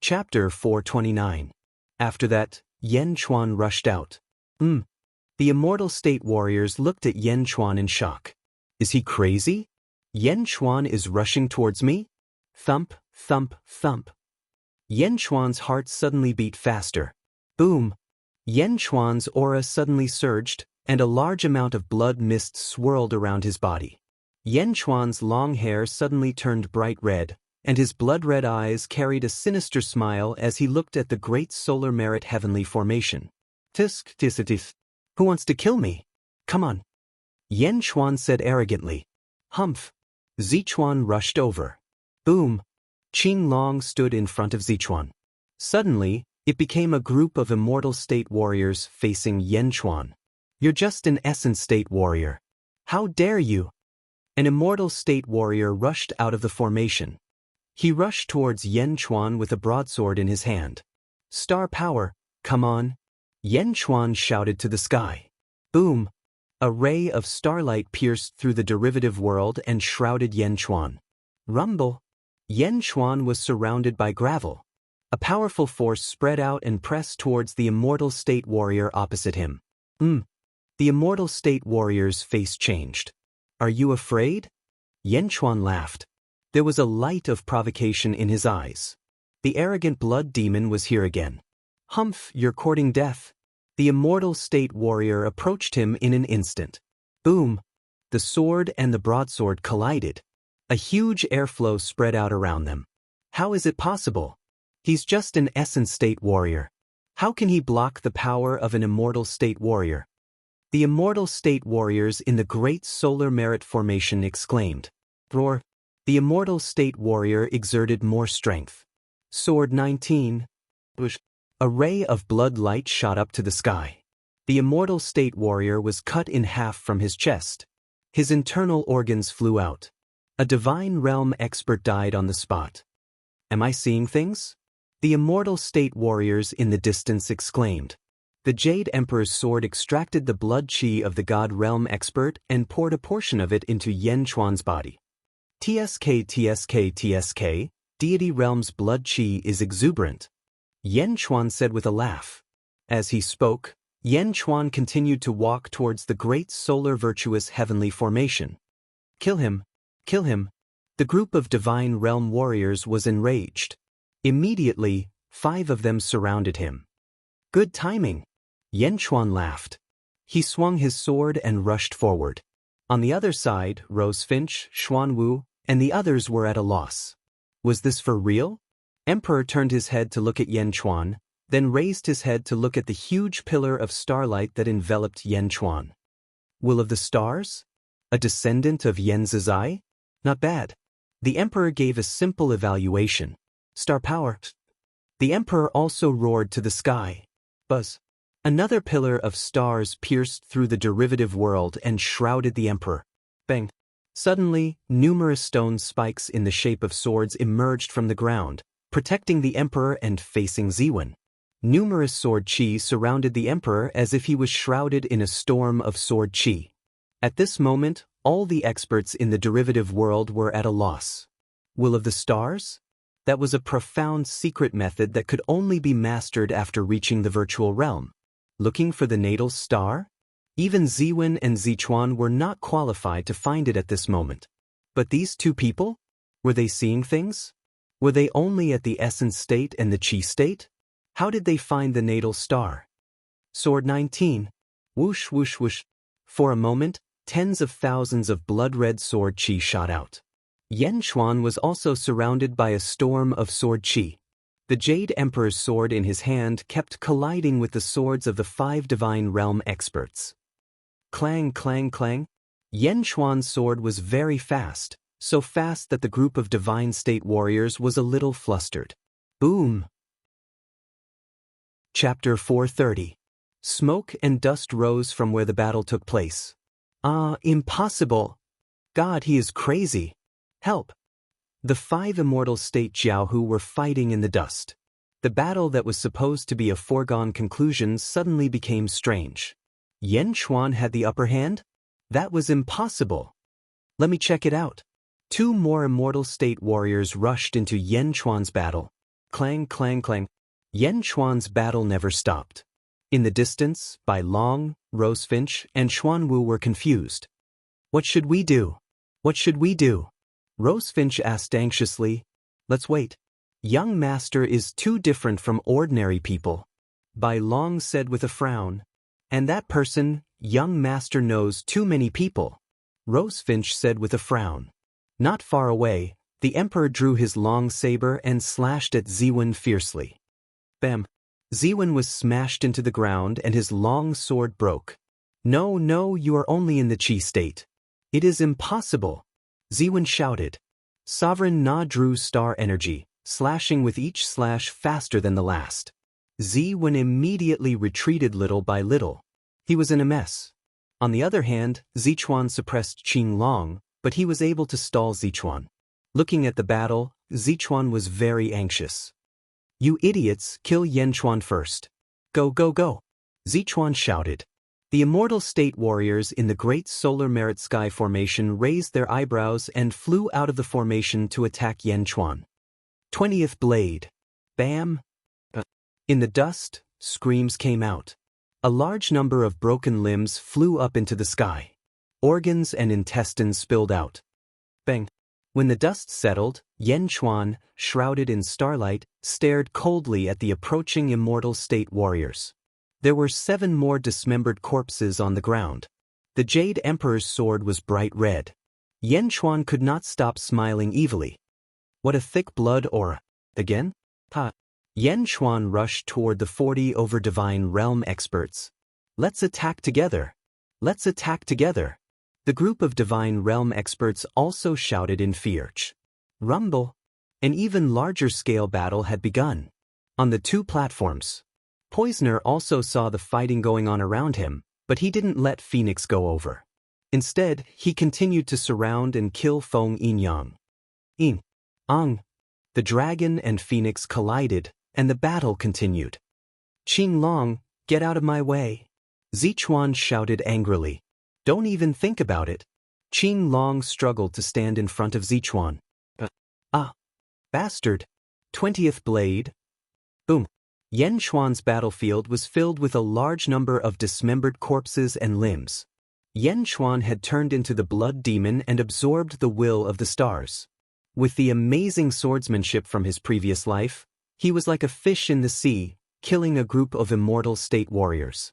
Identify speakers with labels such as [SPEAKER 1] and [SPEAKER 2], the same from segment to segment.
[SPEAKER 1] Chapter 429. After that, Yen Chuan rushed out. The Immortal State warriors looked at Yen Chuan in shock. Is he crazy? Yen Chuan is rushing towards me? Thump, thump, thump. Yen Chuan's heart suddenly beat faster. Boom! Yen Chuan's aura suddenly surged, and a large amount of blood mist swirled around his body. Yen Chuan's long hair suddenly turned bright red, and his blood-red eyes carried a sinister smile as he looked at the great solar merit heavenly formation. Tisk tisitif. Who wants to kill me? Come on. Yen Chuan said arrogantly. Humph. Zichuan rushed over. Boom. Qin Long stood in front of Zichuan. Suddenly, it became a group of Immortal State warriors facing Yen Chuan. You're just an Essence State warrior. How dare you? An Immortal State warrior rushed out of the formation. He rushed towards Yen Chuan with a broadsword in his hand. Star power, come on. Yen Chuan shouted to the sky. Boom! A ray of starlight pierced through the derivative world and shrouded Yen Chuan. Rumble! Yen Chuan was surrounded by gravel. A powerful force spread out and pressed towards the Immortal State warrior opposite him. The Immortal State warrior's face changed. Are you afraid? Yen Chuan laughed. There was a light of provocation in his eyes. The arrogant blood demon was here again. Humph, you're courting death. The Immortal State warrior approached him in an instant. Boom! The sword and the broadsword collided. A huge airflow spread out around them. How is it possible? He's just an Essence State warrior. How can he block the power of an Immortal State warrior? The Immortal State warriors in the great solar merit formation exclaimed. Roar! The Immortal State warrior exerted more strength. Sword 19. Whoosh. A ray of blood light shot up to the sky. The Immortal State warrior was cut in half from his chest. His internal organs flew out. A Divine Realm expert died on the spot. Am I seeing things? The Immortal State warriors in the distance exclaimed. The Jade Emperor's sword extracted the blood chi of the God Realm expert and poured a portion of it into Yen Chuan's body. TSK TSK TSK, Deity Realm's blood chi is exuberant. Yen Chuan said with a laugh. As he spoke, Yen Chuan continued to walk towards the great solar virtuous heavenly formation. Kill him! Kill him! The group of Divine Realm warriors was enraged. Immediately, 5 of them surrounded him. Good timing! Yen Chuan laughed. He swung his sword and rushed forward. On the other side, Rose Finch, Xuan Wu, and the others were at a loss. Was this for real? Emperor turned his head to look at Yen Chuan, then raised his head to look at the huge pillar of starlight that enveloped Yen Chuan. Will of the stars? A descendant of Yen Zizai? Not bad. The Emperor gave a simple evaluation. Star power. The Emperor also roared to the sky. Buzz. Another pillar of stars pierced through the derivative world and shrouded the Emperor. Bang. Suddenly, numerous stone spikes in the shape of swords emerged from the ground, protecting the Emperor and facing Ziwen. Numerous sword chi surrounded the Emperor as if he was shrouded in a storm of sword chi. At this moment, all the experts in the derivative world were at a loss. Will of the stars? That was a profound secret method that could only be mastered after reaching the virtual realm. Looking for the natal star? Even Ziwen and Zichuan were not qualified to find it at this moment. But these 2 people? Were they seeing things? Were they only at the Essence State and the Chi State? How did they find the natal star? Sword 19. Whoosh whoosh whoosh. For a moment, tens of thousands of blood-red sword chi shot out. Yen Chuan was also surrounded by a storm of sword chi. The Jade Emperor's sword in his hand kept colliding with the swords of the 5 Divine Realm experts. Clang, clang, clang. Yen Chuan's sword was very fast, so fast that the group of Divine State warriors was a little flustered. Boom! Chapter 430. Smoke and dust rose from where the battle took place. Impossible! God, he is crazy! Help! The 5 Immortal State Jiaohu were fighting in the dust. The battle that was supposed to be a foregone conclusion suddenly became strange. Yen Chuan had the upper hand? That was impossible. Let me check it out. 2 more Immortal State warriors rushed into Yen Chuan's battle. clang, clang, clang. Yen Chuan's battle never stopped. In the distance, Bai Long, Rosefinch, and Xuan Wu were confused. What should we do? What should we do? Rosefinch asked anxiously. Let's wait. Young master is too different from ordinary people. Bai Long said with a frown. And that person, young master, knows too many people. Rosefinch said with a frown. Not far away, the emperor drew his long saber and slashed at Ziwen fiercely. Bam! Ziwen was smashed into the ground and his long sword broke. No, no, you are only in the chi state. It is impossible. Ziwen shouted. Sovereign Na drew star energy, slashing with each slash faster than the last. Ziwen immediately retreated little by little. He was in a mess. On the other hand, Zichuan suppressed Qing Long, but he was able to stall Zichuan. Looking at the battle, Zichuan was very anxious. You idiots, kill Yanchuan first. Go, go, go. Zichuan shouted. The immortal state warriors in the Great Solar Merit Sky Formation raised their eyebrows and flew out of the formation to attack Yanchuan. 20th Blade. Bam! In the dust, screams came out. A large number of broken limbs flew up into the sky. Organs and intestines spilled out. Bang! When the dust settled, Yanchuan, shrouded in starlight, stared coldly at the approaching immortal state warriors. There were 7 more dismembered corpses on the ground. The Jade Emperor's sword was bright red. Yanchuan could not stop smiling evilly. What a thick blood aura. Again? Ha! Yanchuan rushed toward the 40 over Divine Realm experts. Let's attack together. Let's attack together. The group of Divine Realm experts also shouted in fear. Rumble! An even larger scale battle had begun. On the 2 platforms. Poisoner also saw the fighting going on around him, but he didn't let Phoenix go over. Instead, he continued to surround and kill Feng Yinyang. Ang! The dragon and Phoenix collided, and the battle continued. Qing Long, get out of my way! Zichuan shouted angrily. Don't even think about it. Qing Long struggled to stand in front of Zichuan. Bastard! 20th Blade. Boom! Yanchuan's battlefield was filled with a large number of dismembered corpses and limbs. Yanchuan had turned into the blood demon and absorbed the will of the stars. With the amazing swordsmanship from his previous life, he was like a fish in the sea, killing a group of immortal state warriors.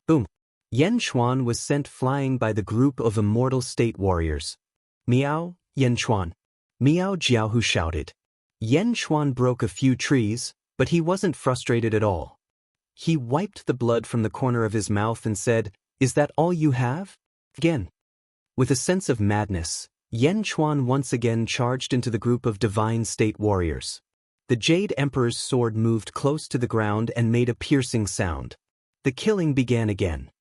[SPEAKER 1] Boom! Yanchuan was sent flying by the group of immortal state warriors. Miao, Yanchuan. Miao Jiaohu shouted. Yanchuan broke a few trees, but he wasn't frustrated at all. He wiped the blood from the corner of his mouth and said, Is that all you have? Again. With a sense of madness, Yanchuan once again charged into the group of divine state warriors. The Jade Emperor's sword moved close to the ground and made a piercing sound. The killing began again.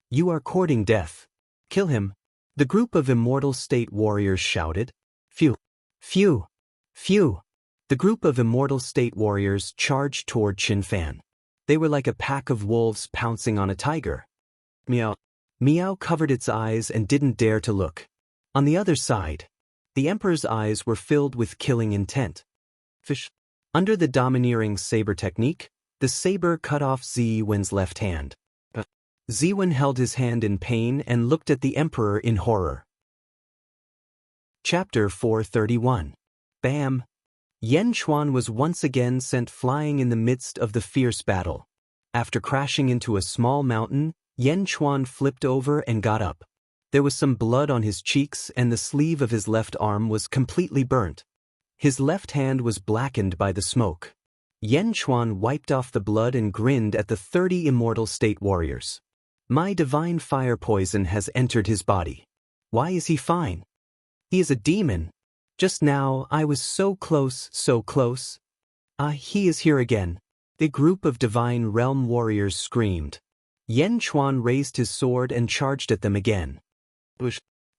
[SPEAKER 1] You are courting death. Kill him. The group of immortal state warriors shouted. Phew! Phew! Phew! The group of immortal state warriors charged toward Qin Fan. They were like a pack of wolves pouncing on a tiger. Meow. Meow covered its eyes and didn't dare to look. On the other side, the Emperor's eyes were filled with killing intent. Fish. Under the domineering saber technique, the saber cut off Ziwen's left hand. Ziwen held his hand in pain and looked at the Emperor in horror. Chapter 431. Bam! Yanchuan was once again sent flying in the midst of the fierce battle. After crashing into a small mountain, Yanchuan flipped over and got up. There was some blood on his cheeks and the sleeve of his left arm was completely burnt. His left hand was blackened by the smoke. Yanchuan wiped off the blood and grinned at the 30 immortal state warriors. My divine fire poison has entered his body. Why is he fine? He is a demon. Just now I was so close, so close. He is here again. The group of divine realm warriors screamed. Yanchuan raised his sword and charged at them again.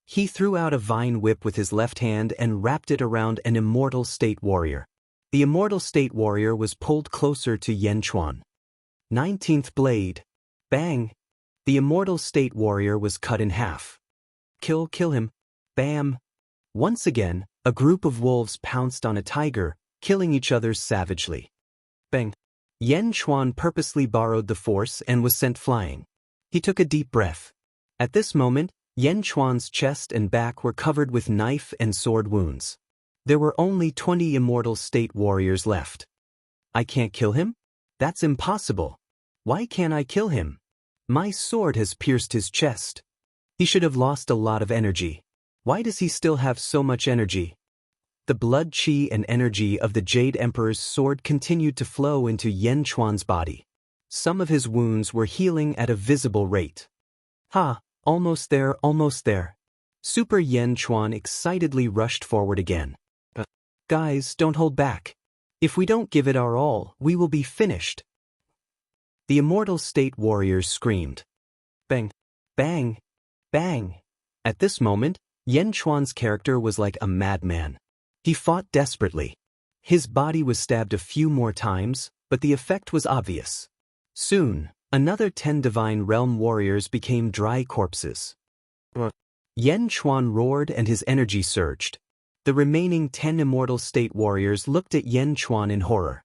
[SPEAKER 1] He threw out a vine whip with his left hand and wrapped it around an immortal state warrior. The immortal state warrior was pulled closer to Yanchuan. 19th Blade. Bang! The immortal state warrior was cut in half. Kill him. Bam! Once again, a group of wolves pounced on a tiger, killing each other savagely. Bang! Yan Chuan purposely borrowed the force and was sent flying. He took a deep breath. At this moment, Yan Chuan's chest and back were covered with knife and sword wounds. There were only 20 immortal state warriors left. I can't kill him? That's impossible. Why can't I kill him? My sword has pierced his chest. He should have lost a lot of energy. Why does he still have so much energy? The blood, qi, and energy of the Jade Emperor's sword continued to flow into Yan Chuan's body. Some of his wounds were healing at a visible rate. Ha! Almost there, almost there. Super Yan Chuan excitedly rushed forward again. Guys, don't hold back. If we don't give it our all, we will be finished. The immortal state warriors screamed. Bang! Bang! Bang! At this moment, Yan Chuan's character was like a madman. He fought desperately. His body was stabbed a few more times, but the effect was obvious. Soon, another 10 divine realm warriors became dry corpses. Yan Chuan roared and his energy surged. The remaining 10 immortal state warriors looked at Yan Chuan in horror.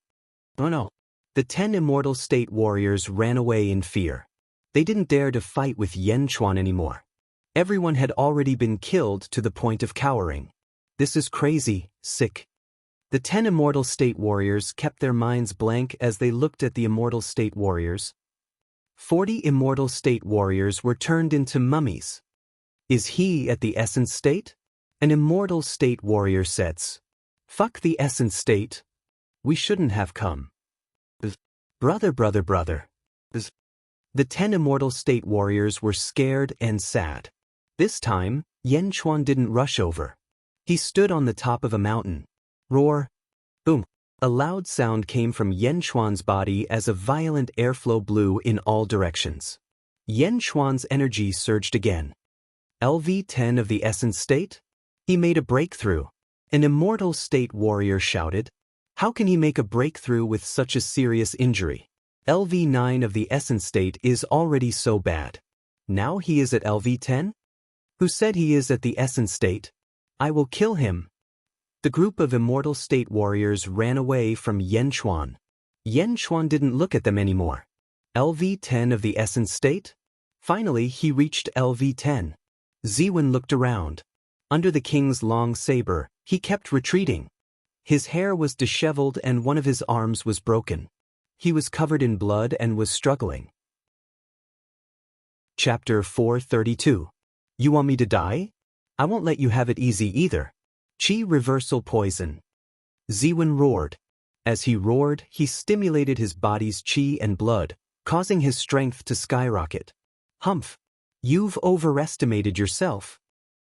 [SPEAKER 1] Oh no! The 10 immortal state warriors ran away in fear. They didn't dare to fight with Yan Chuan anymore. Everyone had already been killed to the point of cowering. This is crazy, sick. The 10 immortal state warriors kept their minds blank as they looked at the immortal state warriors. 40 immortal state warriors were turned into mummies. Is he at the essence state? An immortal state warrior says, "Fuck the essence state. We shouldn't have come." Brother. The 10 immortal state warriors were scared and sad. This time, Yan Chuan didn't rush over. He stood on the top of a mountain. Roar! Boom! A loud sound came from Yan Chuan's body as a violent airflow blew in all directions. Yan Chuan's energy surged again. LV-10 of the essence state? He made a breakthrough. An immortal state warrior shouted. How can he make a breakthrough with such a serious injury? LV-9 of the essence state is already so bad. Now he is at LV-10? Who said he is at the essence state? I will kill him. The group of immortal state warriors ran away from Yan Chuan. Yan Chuan didn't look at them anymore. LV-10 of the essence state? Finally, he reached LV-10. Ziwen looked around. Under the king's long saber, he kept retreating. His hair was disheveled and one of his arms was broken. He was covered in blood and was struggling. Chapter 432. You want me to die? I won't let you have it easy either. Qi reversal poison. Ziwen roared. As he roared, he stimulated his body's qi and blood, causing his strength to skyrocket. Humph! You've overestimated yourself.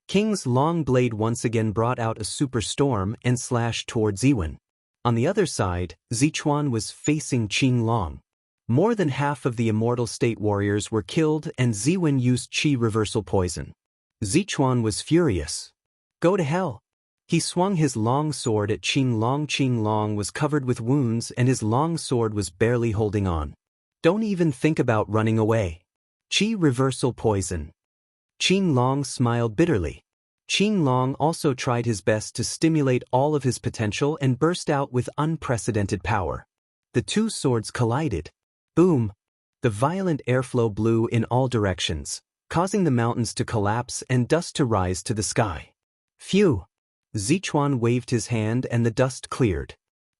[SPEAKER 1] King's long blade once again brought out a superstorm and slashed toward Ziwen. On the other side, Zichuan was facing Qing Long. More than half of the immortal state warriors were killed and Ziwen used qi reversal poison. Zichuan was furious. Go to hell. He swung his long sword at Qing Long. Qing Long was covered with wounds and his long sword was barely holding on. Don't even think about running away. Qi reversal poison. Qing Long smiled bitterly. Qing Long also tried his best to stimulate all of his potential and burst out with unprecedented power. The two swords collided. Boom! The violent airflow blew in all directions, causing the mountains to collapse and dust to rise to the sky. Phew! Zichuan waved his hand and the dust cleared.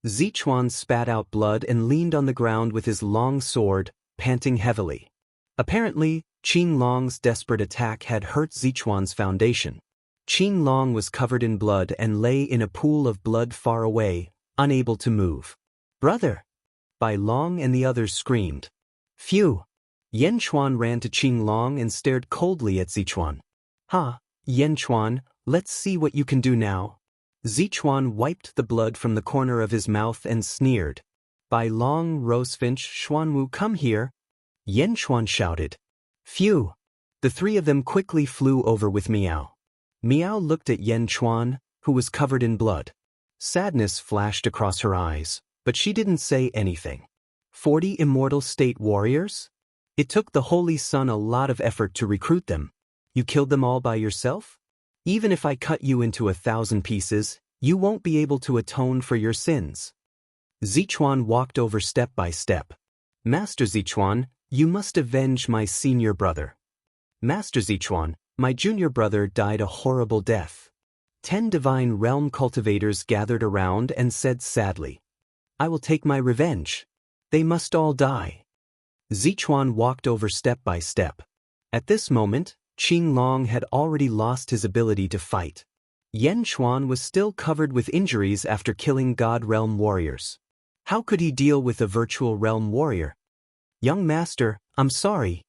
[SPEAKER 1] Zichuan spat out blood and leaned on the ground with his long sword, panting heavily. Apparently, Qing Long's desperate attack had hurt Zichuan's foundation. Qing Long was covered in blood and lay in a pool of blood far away, unable to move. Brother! Bai Long and the others screamed. Phew! Yan Chuan ran to Qing Long and stared coldly at Zichuan. Ha! Yan Chuan, let's see what you can do now. Zichuan wiped the blood from the corner of his mouth and sneered. Bai Long, Rosefinch, Xuanwu, come here. Yan Chuan shouted. Phew! The three of them quickly flew over with Miao. Miao looked at Yan Chuan, who was covered in blood. Sadness flashed across her eyes, but she didn't say anything. 40 immortal state warriors? It took the Holy Sun a lot of effort to recruit them. You killed them all by yourself? Even if I cut you into 1,000 pieces, You won't be able to atone for your sins. Zichuan walked over step by step. Master Zichuan, you must avenge my senior brother. Master Zichuan, my junior brother died a horrible death. 10 divine realm cultivators gathered around and said sadly, I will take my revenge. They must all die. Zichuan walked over step by step. At this moment, Qing Long had already lost his ability to fight. Yan Chuan was still covered with injuries after killing God Realm warriors. How could he deal with a virtual realm warrior? Young master, I'm sorry.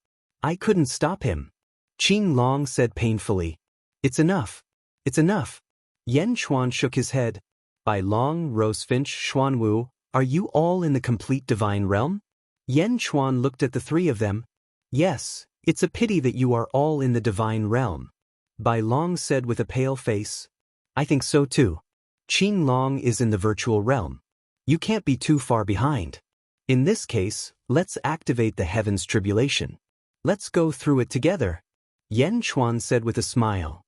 [SPEAKER 1] I couldn't stop him. Qing Long said painfully. It's enough. It's enough. Yan Chuan shook his head. Bai Long, Rosefinch, Xuanwu, are you all in the complete divine realm? Yan Chuan looked at the three of them. Yes, it's a pity that you are all in the divine realm. Bai Long said with a pale face. I think so too. Qing Long is in the virtual realm. You can't be too far behind. In this case, let's activate the heaven's tribulation. Let's go through it together. Yan Chuan said with a smile.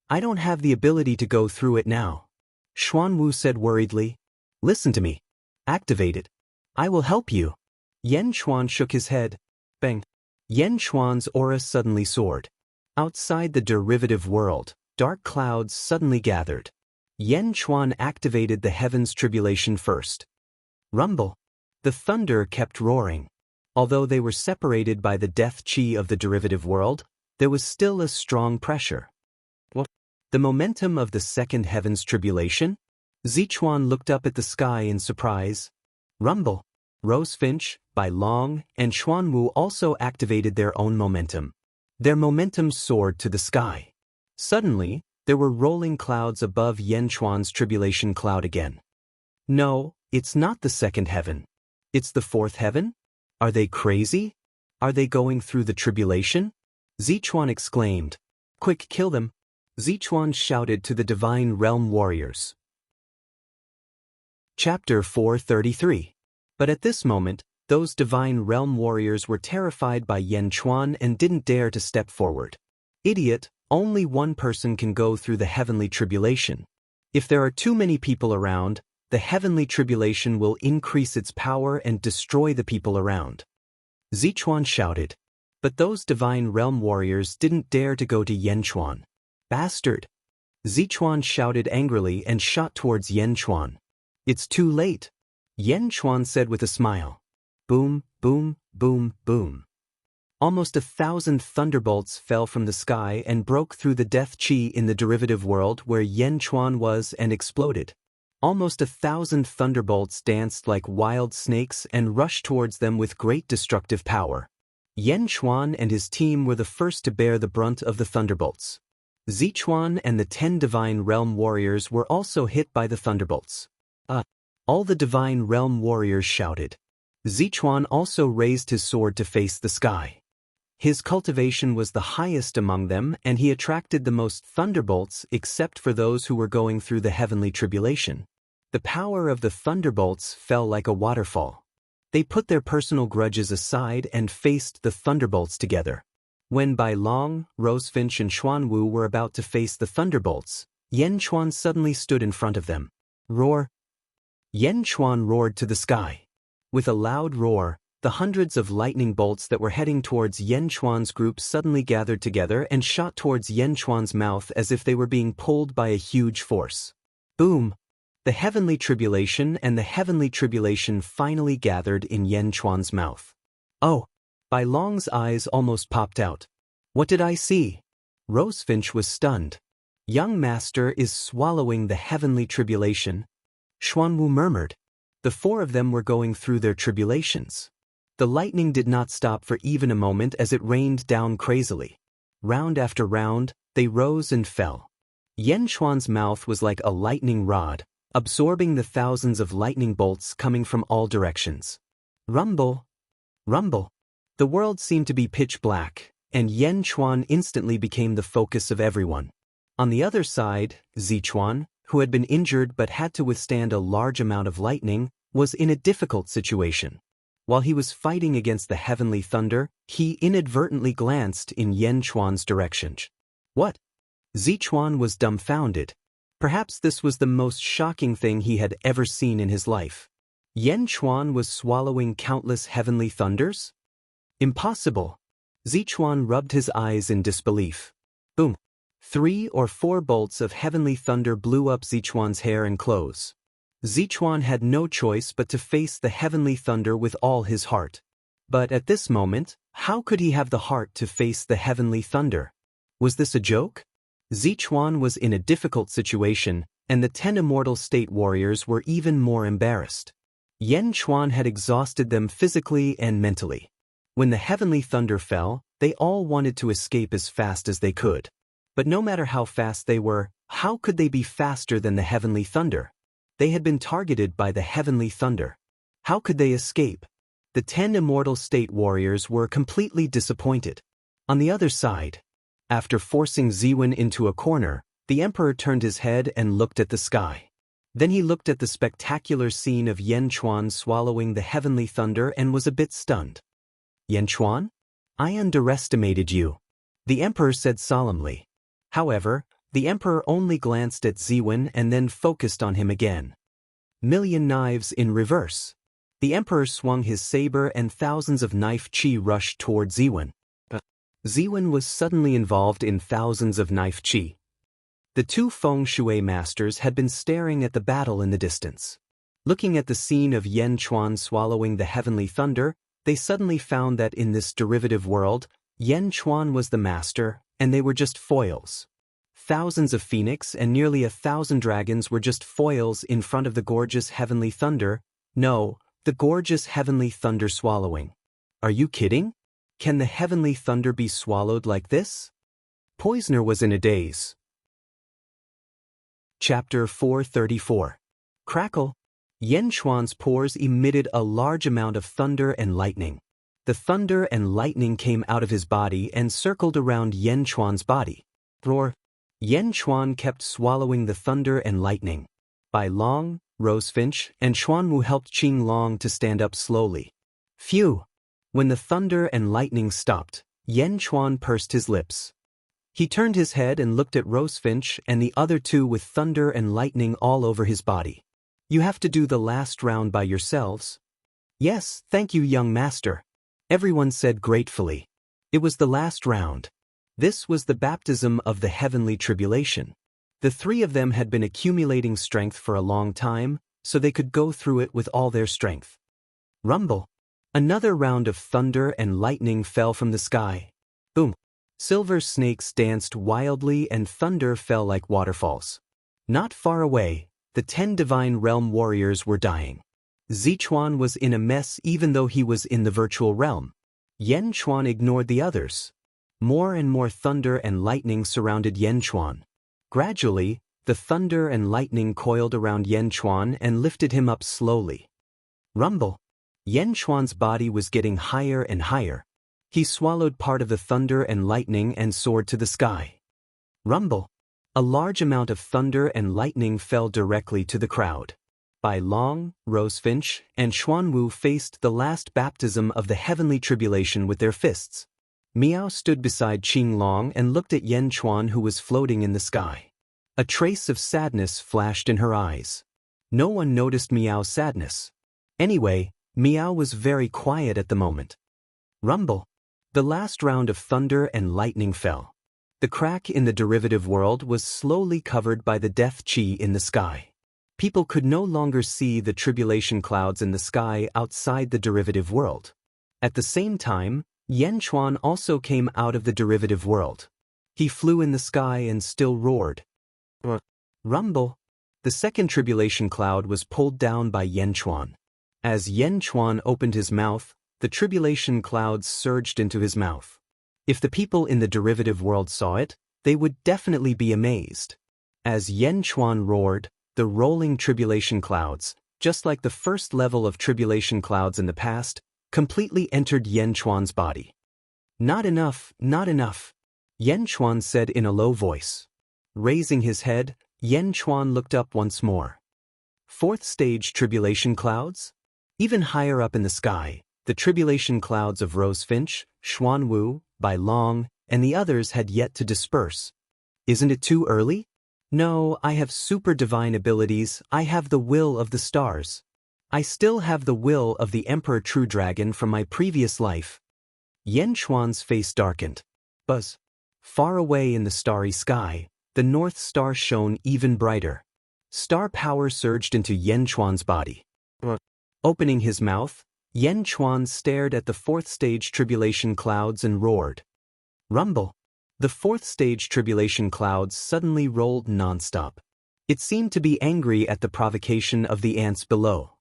[SPEAKER 1] I don't have the ability to go through it now. Xuanwu said worriedly. Listen to me. Activate it. I will help you. Yan Chuan shook his head. Bang. Yan Chuan's aura suddenly soared. Outside the derivative world, dark clouds suddenly gathered. Yan Chuan activated the heaven's tribulation first. Rumble. The thunder kept roaring. Although they were separated by the death chi of the derivative world, there was still a strong pressure. What? The momentum of the second heaven's tribulation? Zichuan looked up at the sky in surprise. Rumble. Rosefinch, Bai Long, and Xuanwu also activated their own momentum. Their momentum soared to the sky. Suddenly, there were rolling clouds above Yan Chuan's tribulation cloud again. No, it's not the second heaven. It's the fourth heaven? Are they crazy? Are they going through the tribulation? Zichuan exclaimed. Quick, kill them. Zichuan shouted to the divine realm warriors. Chapter 433. But at this moment, those divine realm warriors were terrified by Yan Chuan and didn't dare to step forward. Idiot, only one person can go through the heavenly tribulation. If there are too many people around, the heavenly tribulation will increase its power and destroy the people around. Zichuan shouted. But those divine realm warriors didn't dare to go to Yan Chuan. Bastard! Zichuan shouted angrily and shot towards Yan Chuan. It's too late. Yan Chuan said with a smile. Boom, boom, boom, boom. Almost 1,000 thunderbolts fell from the sky and broke through the death chi in the derivative world where Yan Chuan was and exploded. Almost 1,000 thunderbolts danced like wild snakes and rushed towards them with great destructive power. Yan Chuan and his team were the first to bear the brunt of the thunderbolts. Zichuan and the 10 divine realm warriors were also hit by the thunderbolts. All the divine realm warriors shouted. Zichuan also raised his sword to face the sky. His cultivation was the highest among them and he attracted the most thunderbolts except for those who were going through the heavenly tribulation. The power of the thunderbolts fell like a waterfall. They put their personal grudges aside and faced the thunderbolts together. When Bai Long, Rosefinch and Xuanwu were about to face the thunderbolts, Yan Chuan suddenly stood in front of them. Roar! Yan Chuan roared to the sky. With a loud roar, the hundreds of lightning bolts that were heading towards Yan Chuan's group suddenly gathered together and shot towards Yan Chuan's mouth as if they were being pulled by a huge force. Boom! The heavenly tribulation and the heavenly tribulation finally gathered in Yan Chuan's mouth. Oh! Bai Long's eyes almost popped out. What did I see? Rosefinch was stunned. Young master is swallowing the heavenly tribulation. Xuanwu murmured. The 4 of them were going through their tribulations. The lightning did not stop for even a moment as it rained down crazily. Round after round, they rose and fell. Yan Chuan's mouth was like a lightning rod, absorbing the thousands of lightning bolts coming from all directions. Rumble! Rumble! The world seemed to be pitch black, and Yan Chuan instantly became the focus of everyone. On the other side, Zichuan, who had been injured but had to withstand a large amount of lightning, was in a difficult situation. While he was fighting against the heavenly thunder, he inadvertently glanced in Yan Chuan's direction. What? Zichuan was dumbfounded. Perhaps this was the most shocking thing he had ever seen in his life. Yen Chuan was swallowing countless heavenly thunders? Impossible. Zichuan rubbed his eyes in disbelief. Boom. 3 or 4 bolts of heavenly thunder blew up Zichuan's hair and clothes. Zichuan had no choice but to face the heavenly thunder with all his heart. But at this moment, how could he have the heart to face the heavenly thunder? Was this a joke? Zichuan was in a difficult situation, and the 10 immortal state warriors were even more embarrassed. Yen Chuan had exhausted them physically and mentally. When the heavenly thunder fell, they all wanted to escape as fast as they could. But no matter how fast they were, how could they be faster than the heavenly thunder? They had been targeted by the heavenly thunder. How could they escape? The 10 immortal state warriors were completely disappointed. On the other side, after forcing Ziwen into a corner, the emperor turned his head and looked at the sky. Then he looked at the spectacular scene of Yen Chuan swallowing the heavenly thunder and was a bit stunned. Yen Chuan? I underestimated you, the emperor said solemnly. However, the emperor only glanced at Ziwen and then focused on him again. Million knives in reverse. The emperor swung his saber and thousands of knife chi rushed toward Ziwen. Ziwen was suddenly involved in thousands of knife chi. The 2 feng shui masters had been staring at the battle in the distance. Looking at the scene of Yen Chuan swallowing the heavenly thunder, they suddenly found that in this derivative world, Yen Chuan was the master, and they were just foils. Thousands of phoenix and nearly 1,000 dragons were just foils in front of the gorgeous heavenly thunder. No, the gorgeous heavenly thunder swallowing. Are you kidding? Can the heavenly thunder be swallowed like this? Poisoner was in a daze. Chapter 434. Crackle. Yen Chuan's pores emitted a large amount of thunder and lightning. The thunder and lightning came out of his body and circled around Yen Chuan's body. Roar. Yen Chuan kept swallowing the thunder and lightning. Bai Long, Rosefinch, and Xuanwu helped Qing Long to stand up slowly. Phew! When the thunder and lightning stopped, Yen Chuan pursed his lips. He turned his head and looked at Rosefinch and the other 2 with thunder and lightning all over his body. You have to do the last round by yourselves? Yes, thank you, young master. Everyone said gratefully. It was the last round. This was the baptism of the heavenly tribulation. The 3 of them had been accumulating strength for a long time, so they could go through it with all their strength. Rumble. Another round of thunder and lightning fell from the sky. Boom. Silver snakes danced wildly and thunder fell like waterfalls. Not far away, the 10 divine realm warriors were dying. Zichuan was in a mess even though he was in the virtual realm. Yen Chuan ignored the others. More and more thunder and lightning surrounded Yen Chuan. Gradually, the thunder and lightning coiled around Yen Chuan and lifted him up slowly. Rumble. Yen Chuan's body was getting higher and higher. He swallowed part of the thunder and lightning and soared to the sky. Rumble. A large amount of thunder and lightning fell directly to the crowd. Bai Long, Rosefinch, and Xuanwu faced the last baptism of the heavenly tribulation with their fists. Miao stood beside Qing Long and looked at Yen Chuan who was floating in the sky. A trace of sadness flashed in her eyes. No one noticed Miao's sadness. Anyway, Miao was very quiet at the moment. Rumble. The last round of thunder and lightning fell. The crack in the derivative world was slowly covered by the death chi in the sky. People could no longer see the tribulation clouds in the sky outside the derivative world. At the same time, Yen Chuan also came out of the derivative world. He flew in the sky and still roared. Rumble. The second tribulation cloud was pulled down by Yen Chuan. As Yen Chuan opened his mouth, the tribulation clouds surged into his mouth. If the people in the derivative world saw it, they would definitely be amazed. As Yen Chuan roared, the rolling tribulation clouds, just like the first level of tribulation clouds in the past, completely entered Yen Chuan's body. Not enough, not enough, Yen Chuan said in a low voice. Raising his head, Yen Chuan looked up once more. 4th stage tribulation clouds? Even higher up in the sky, the tribulation clouds of Rosefinch, Xuanwu, Bai Long, and the others had yet to disperse. Isn't it too early? No, I have super divine abilities, I have the will of the stars. I still have the will of the Emperor True Dragon from my previous life. Yan Chuan's face darkened. Buzz. Far away in the starry sky, the North Star shone even brighter. Star power surged into Yan Chuan's body. Opening his mouth, Yan Chuan stared at the fourth stage tribulation clouds and roared. Rumble. The fourth stage tribulation clouds suddenly rolled nonstop. It seemed to be angry at the provocation of the ants below.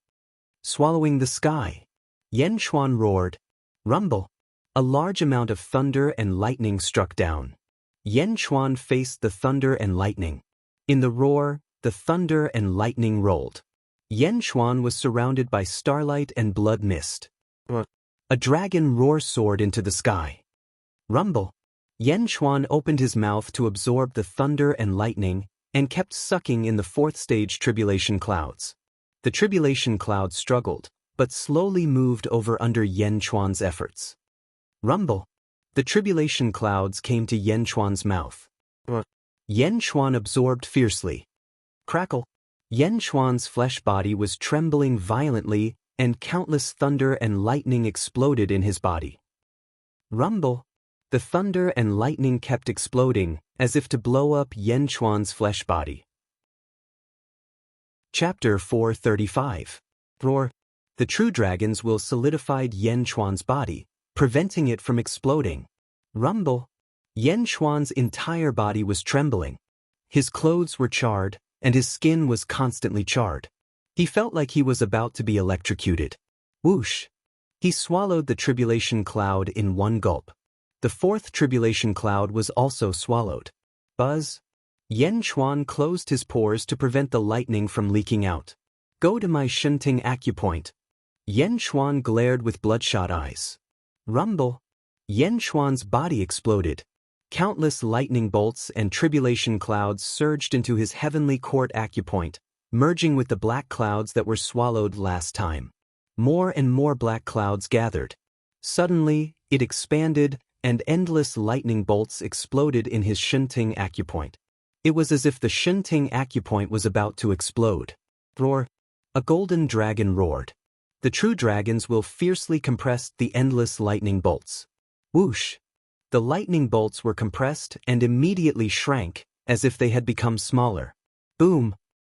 [SPEAKER 1] Swallowing the sky. Yan Chuan roared. Rumble. A large amount of thunder and lightning struck down. Yan Chuan faced the thunder and lightning. In the roar, the thunder and lightning rolled. Yan Chuan was surrounded by starlight and blood mist. A dragon roar soared into the sky. Rumble. Yan Chuan opened his mouth to absorb the thunder and lightning and kept sucking in the fourth stage tribulation clouds. The tribulation clouds struggled, but slowly moved over under Yan Chuan's efforts. Rumble. The tribulation clouds came to Yan Chuan's mouth. Yan Chuan absorbed fiercely. Crackle. Yan Chuan's flesh body was trembling violently, and countless thunder and lightning exploded in his body. Rumble. The thunder and lightning kept exploding, as if to blow up Yan Chuan's flesh body. Chapter 435. Roar. The true dragons will solidified Yan Chuan's body, preventing it from exploding. Rumble. Yan Chuan's entire body was trembling. His clothes were charred, and his skin was constantly charred. He felt like he was about to be electrocuted. Whoosh! He swallowed the tribulation cloud in one gulp. The fourth tribulation cloud was also swallowed. Buzz! Yan Chuan closed his pores to prevent the lightning from leaking out. Go to my Shenting acupoint. Yan Chuan glared with bloodshot eyes. Rumble! Yan Chuan's body exploded. Countless lightning bolts and tribulation clouds surged into his heavenly court acupoint, merging with the black clouds that were swallowed last time. More and more black clouds gathered. Suddenly, it expanded, and endless lightning bolts exploded in his Shenting acupoint. It was as if the Shenting acupoint was about to explode. Roar! A golden dragon roared. The true dragons will fiercely compress the endless lightning bolts. Whoosh! The lightning bolts were compressed and immediately shrank, as if they had become smaller. Boom!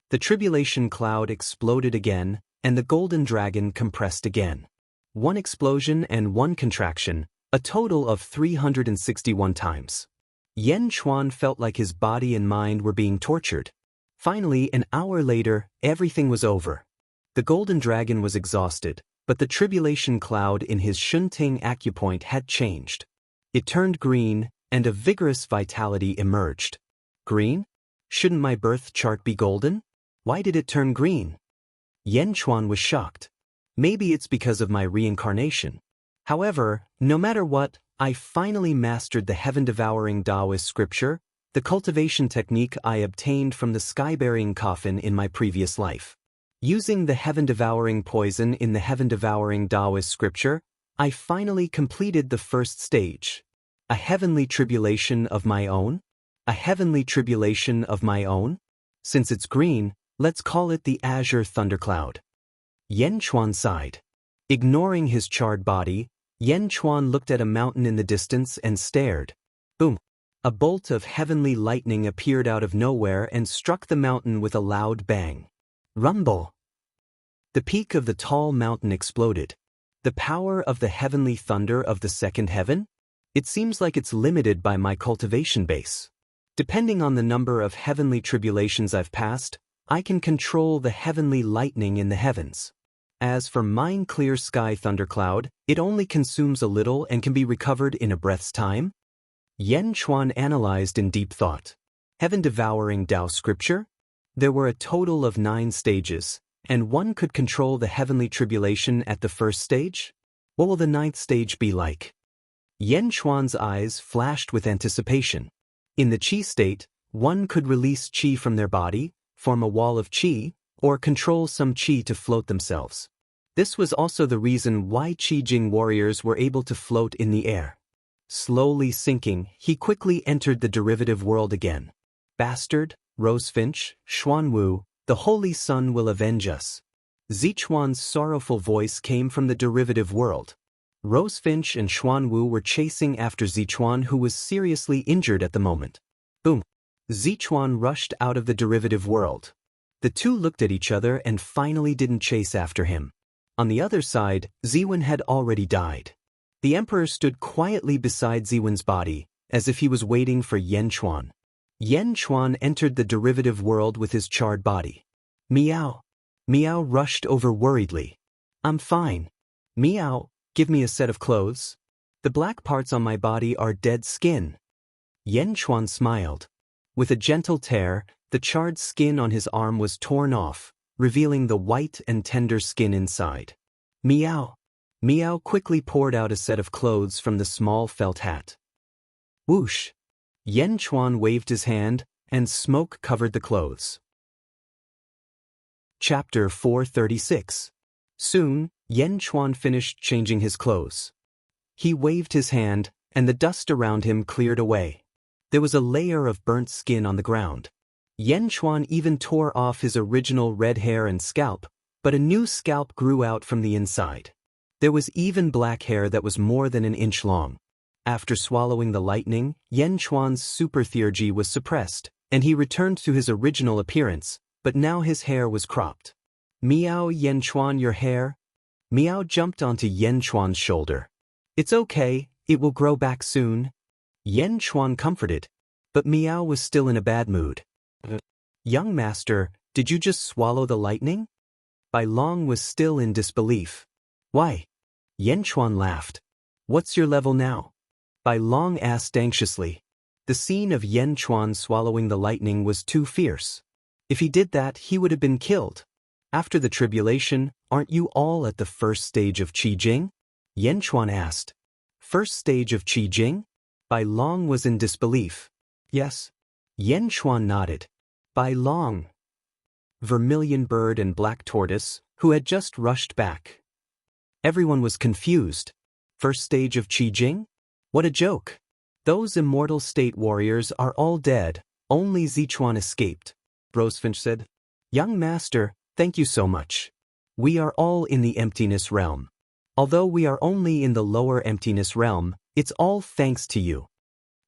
[SPEAKER 1] The tribulation cloud exploded again, and the golden dragon compressed again. One explosion and one contraction, a total of 361 times. Yan Chuan felt like his body and mind were being tortured. Finally, an hour later, everything was over. The golden dragon was exhausted, but the tribulation cloud in his Shenting acupoint had changed. It turned green, and a vigorous vitality emerged. Green? Shouldn't my birth chart be golden? Why did it turn green? Yan Chuan was shocked. Maybe it's because of my reincarnation. However, no matter what, I finally mastered the heaven-devouring Taoist scripture, the cultivation technique I obtained from the sky-burying coffin in my previous life. Using the heaven-devouring poison in the heaven-devouring Taoist scripture, I finally completed the first stage. A heavenly tribulation of my own? A heavenly tribulation of my own? Since it's green, let's call it the azure thundercloud. Yan Chuan sighed. Ignoring his charred body, Yan Chuan looked at a mountain in the distance and stared. Boom! A bolt of heavenly lightning appeared out of nowhere and struck the mountain with a loud bang. Rumble! The peak of the tall mountain exploded. The power of the heavenly thunder of the second heaven? It seems like it's limited by my cultivation base. Depending on the number of heavenly tribulations I've passed, I can control the heavenly lightning in the heavens. As for mine clear sky thundercloud, it only consumes a little and can be recovered in a breath's time. Yan Chuan analyzed in deep thought. Heaven-devouring Tao scripture? There were a total of 9 stages, and one could control the heavenly tribulation at the first stage? What will the 9th stage be like? Yan Chuan's eyes flashed with anticipation. In the qi state, one could release qi from their body, form a wall of qi, or control some qi to float themselves. This was also the reason why Qi Jing warriors were able to float in the air. Slowly sinking, he quickly entered the derivative world again. Bastard, Rosefinch, Xuanwu, the Holy Sun will avenge us. Zichuan's sorrowful voice came from the derivative world. Rosefinch and Xuanwu were chasing after Zichuan, who was seriously injured at the moment. Boom! Zichuan rushed out of the derivative world. The two looked at each other and finally didn't chase after him. On the other side, Ziwen had already died. The emperor stood quietly beside Ziwen's body, as if he was waiting for Yan Chuan. Yan Chuan entered the derivative world with his charred body. Meow. Meow rushed over worriedly. I'm fine. Meow, give me a set of clothes. The black parts on my body are dead skin. Yan Chuan smiled. With a gentle tear, the charred skin on his arm was torn off, revealing the white and tender skin inside. Meow. Meow quickly poured out a set of clothes from the small felt hat. Whoosh! Yan Chuan waved his hand, and smoke covered the clothes. Chapter 436. Soon, Yan Chuan finished changing his clothes. He waved his hand, and the dust around him cleared away. There was a layer of burnt skin on the ground. Yan Chuan even tore off his original red hair and scalp, but a new scalp grew out from the inside. There was even black hair that was more than an inch long. After swallowing the lightning, Yan Chuan's super theurgy was suppressed, and he returned to his original appearance, but now his hair was cropped. Meow, Yan Chuan, your hair? Meow jumped onto Yan Chuan's shoulder. It's okay, it will grow back soon. Yan Chuan comforted, but Meow was still in a bad mood. Young master, did you just swallow the lightning? Bai Long was still in disbelief. Why? Yan Chuan laughed. What's your level now? Bai Long asked anxiously. The scene of Yan Chuan swallowing the lightning was too fierce. If he did that, he would have been killed. After the tribulation, aren't you all at the first stage of Qi Jing? Yan Chuan asked. First stage of Qi Jing? Bai Long was in disbelief. Yes. Yan Chuan nodded. Bai Long. Vermilion Bird and Black Tortoise, who had just rushed back. Everyone was confused. First stage of Qi Jing? What a joke. Those immortal state warriors are all dead, only Zichuan escaped. Rosefinch said. Young master, thank you so much. We are all in the emptiness realm. Although we are only in the lower emptiness realm, it's all thanks to you.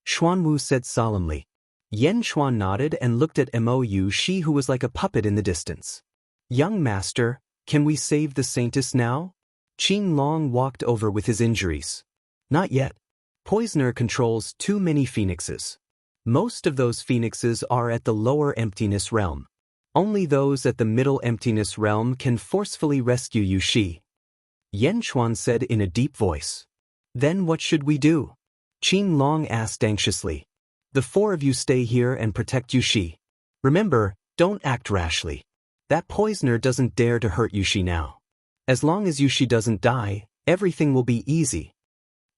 [SPEAKER 1] Xuanwu said solemnly. Yan Chuan nodded and looked at Mou Shi, who was like a puppet in the distance. Young master, can we save the saintess now? Qing Long walked over with his injuries. Not yet. Poisoner controls too many phoenixes. Most of those phoenixes are at the lower emptiness realm. Only those at the middle emptiness realm can forcefully rescue Yu Shi. Yan Chuan said in a deep voice. Then what should we do? Qing Long asked anxiously. The four of you stay here and protect Yu Shi. Remember, don't act rashly. That poisoner doesn't dare to hurt Yu Shi now. As long as Yu Shi doesn't die, everything will be easy.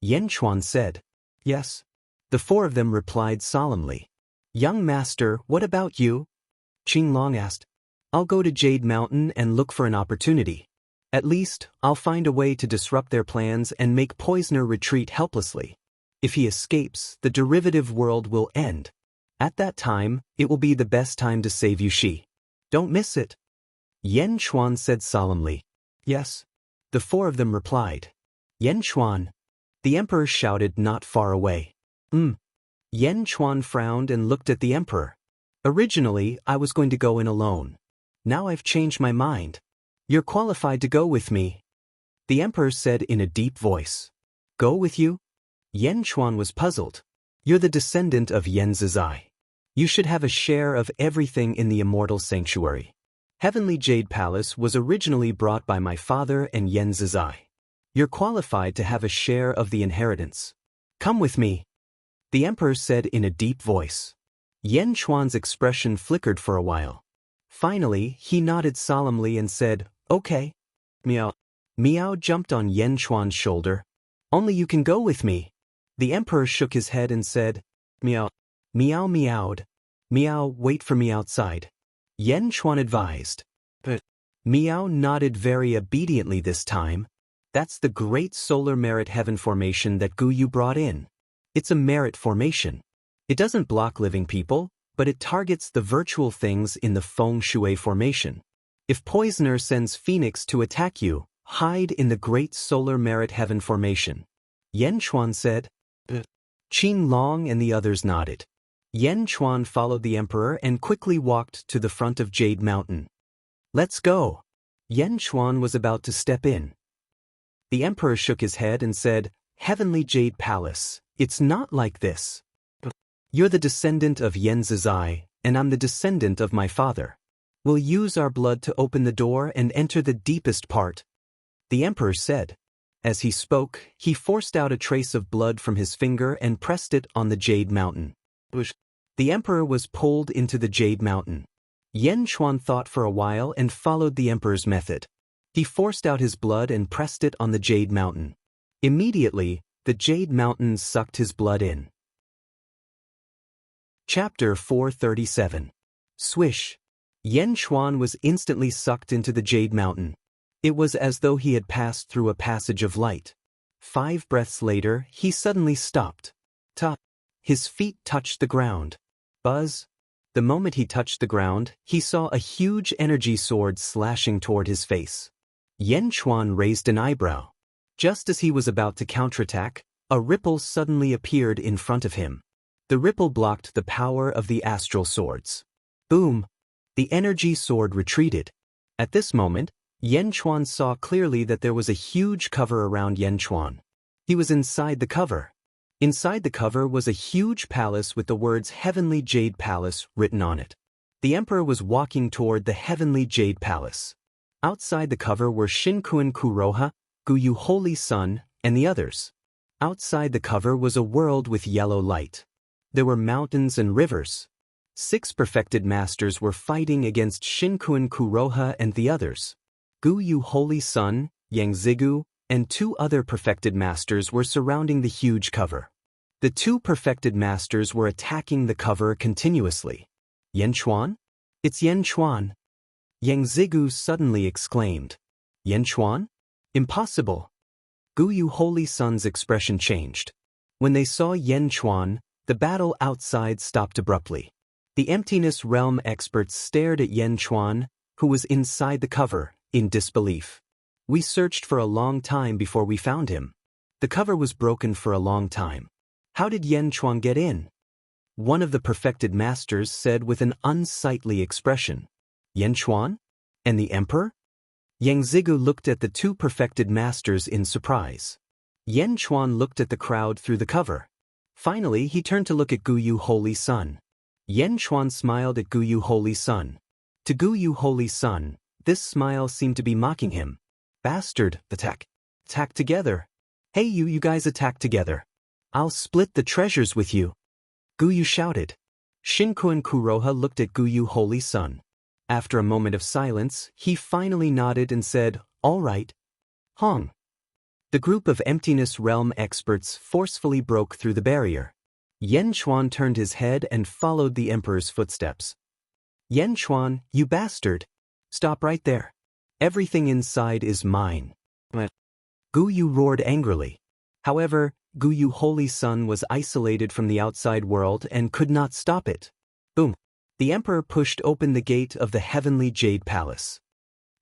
[SPEAKER 1] Yan Chuan said. Yes. The four of them replied solemnly. Young master, what about you? Qing Long asked. I'll go to Jade Mountain and look for an opportunity. At least, I'll find a way to disrupt their plans and make Poisoner retreat helplessly. If he escapes, the derivative world will end. At that time, it will be the best time to save Yu Shi. Don't miss it. Yan Chuan said solemnly. Yes. The four of them replied. Yan Chuan. The emperor shouted not far away. Yan Chuan frowned and looked at the emperor. Originally, I was going to go in alone. Now I've changed my mind. You're qualified to go with me. The emperor said in a deep voice. Go with you? Yan Chuan was puzzled. You're the descendant of Yan Zizai. You should have a share of everything in the Immortal Sanctuary. Heavenly Jade Palace was originally brought by my father and Yan Zizai. You're qualified to have a share of the inheritance. Come with me. The emperor said in a deep voice. Yan Chuan's expression flickered for a while. Finally, he nodded solemnly and said, Okay. Meow. Meow jumped on Yan Chuan's shoulder. Only you can go with me. The emperor shook his head and said, Meow. Meow meowed. Meow, wait for me outside. Yan Chuan advised. But Meow nodded very obediently this time. That's the great solar merit heaven formation that Gu Yu brought in. It's a merit formation. It doesn't block living people, but it targets the virtual things in the feng shui formation. If Poisoner sends Phoenix to attack you, hide in the Great Solar Merit Heaven formation. Yan Chuan said. Qin Long and the others nodded. Yan Chuan followed the emperor and quickly walked to the front of Jade Mountain. Let's go. Yan Chuan was about to step in. The emperor shook his head and said, Heavenly Jade Palace, it's not like this. You're the descendant of Yan Zizai, and I'm the descendant of my father. We'll use our blood to open the door and enter the deepest part. The emperor said. As he spoke, he forced out a trace of blood from his finger and pressed it on the Jade Mountain. The emperor was pulled into the Jade Mountain. Yan Chuan thought for a while and followed the emperor's method. He forced out his blood and pressed it on the Jade Mountain. Immediately, the Jade Mountain sucked his blood in. Chapter 437. Swish. Yan Chuan was instantly sucked into the Jade Mountain. It was as though he had passed through a passage of light. 5 breaths later, he suddenly stopped. Ta! His feet touched the ground. Buzz! The moment he touched the ground, he saw a huge energy sword slashing toward his face. Yan Chuan raised an eyebrow. Just as he was about to counterattack, a ripple suddenly appeared in front of him. The ripple blocked the power of the astral swords. Boom! The energy sword retreated. At this moment, Yan Chuan saw clearly that there was a huge cover around Yan Chuan. He was inside the cover. Inside the cover was a huge palace with the words Heavenly Jade Palace written on it. The emperor was walking toward the Heavenly Jade Palace. Outside the cover were Shinkuan Kuroha, Guyu Holy Sun, and the others. Outside the cover was a world with yellow light. There were mountains and rivers. 6 perfected masters were fighting against Shinkuan Kuroha and the others. Guyu Holy Sun, Yang Zigu, and 2 other perfected masters were surrounding the huge cover. The 2 perfected masters were attacking the cover continuously. Yan Chuan? It's Yan Chuan! Yang Zigu suddenly exclaimed. Yan Chuan? Impossible! Guyu Holy Sun's expression changed. When they saw Yan Chuan, the battle outside stopped abruptly. The Emptiness Realm experts stared at Yan Chuan, who was inside the cover, in disbelief. We searched for a long time before we found him. The cover was broken for a long time. How did Yan Chuan get in? One of the perfected masters said with an unsightly expression. Yan Chuan? And the emperor? Yang Zigu looked at the 2 perfected masters in surprise. Yan Chuan looked at the crowd through the cover. Finally, he turned to look at Guyu Holy Sun. Yan Chuan smiled at Guyu Holy Sun. To Guyu Holy Sun, this smile seemed to be mocking him. Bastard, attack. Attack together. Hey you guys attack together. I'll split the treasures with you. Guyu shouted. Shinkuan Kuroha looked at Guyu Holy Sun. After a moment of silence, he finally nodded and said, All right. Hong. The group of Emptiness Realm experts forcefully broke through the barrier. Yan Chuan turned his head and followed the emperor's footsteps. Yan Chuan, you bastard! Stop right there. Everything inside is mine. Guyu roared angrily. However, Guyu Holy Sun was isolated from the outside world and could not stop it. Boom! The emperor pushed open the gate of the Heavenly Jade Palace.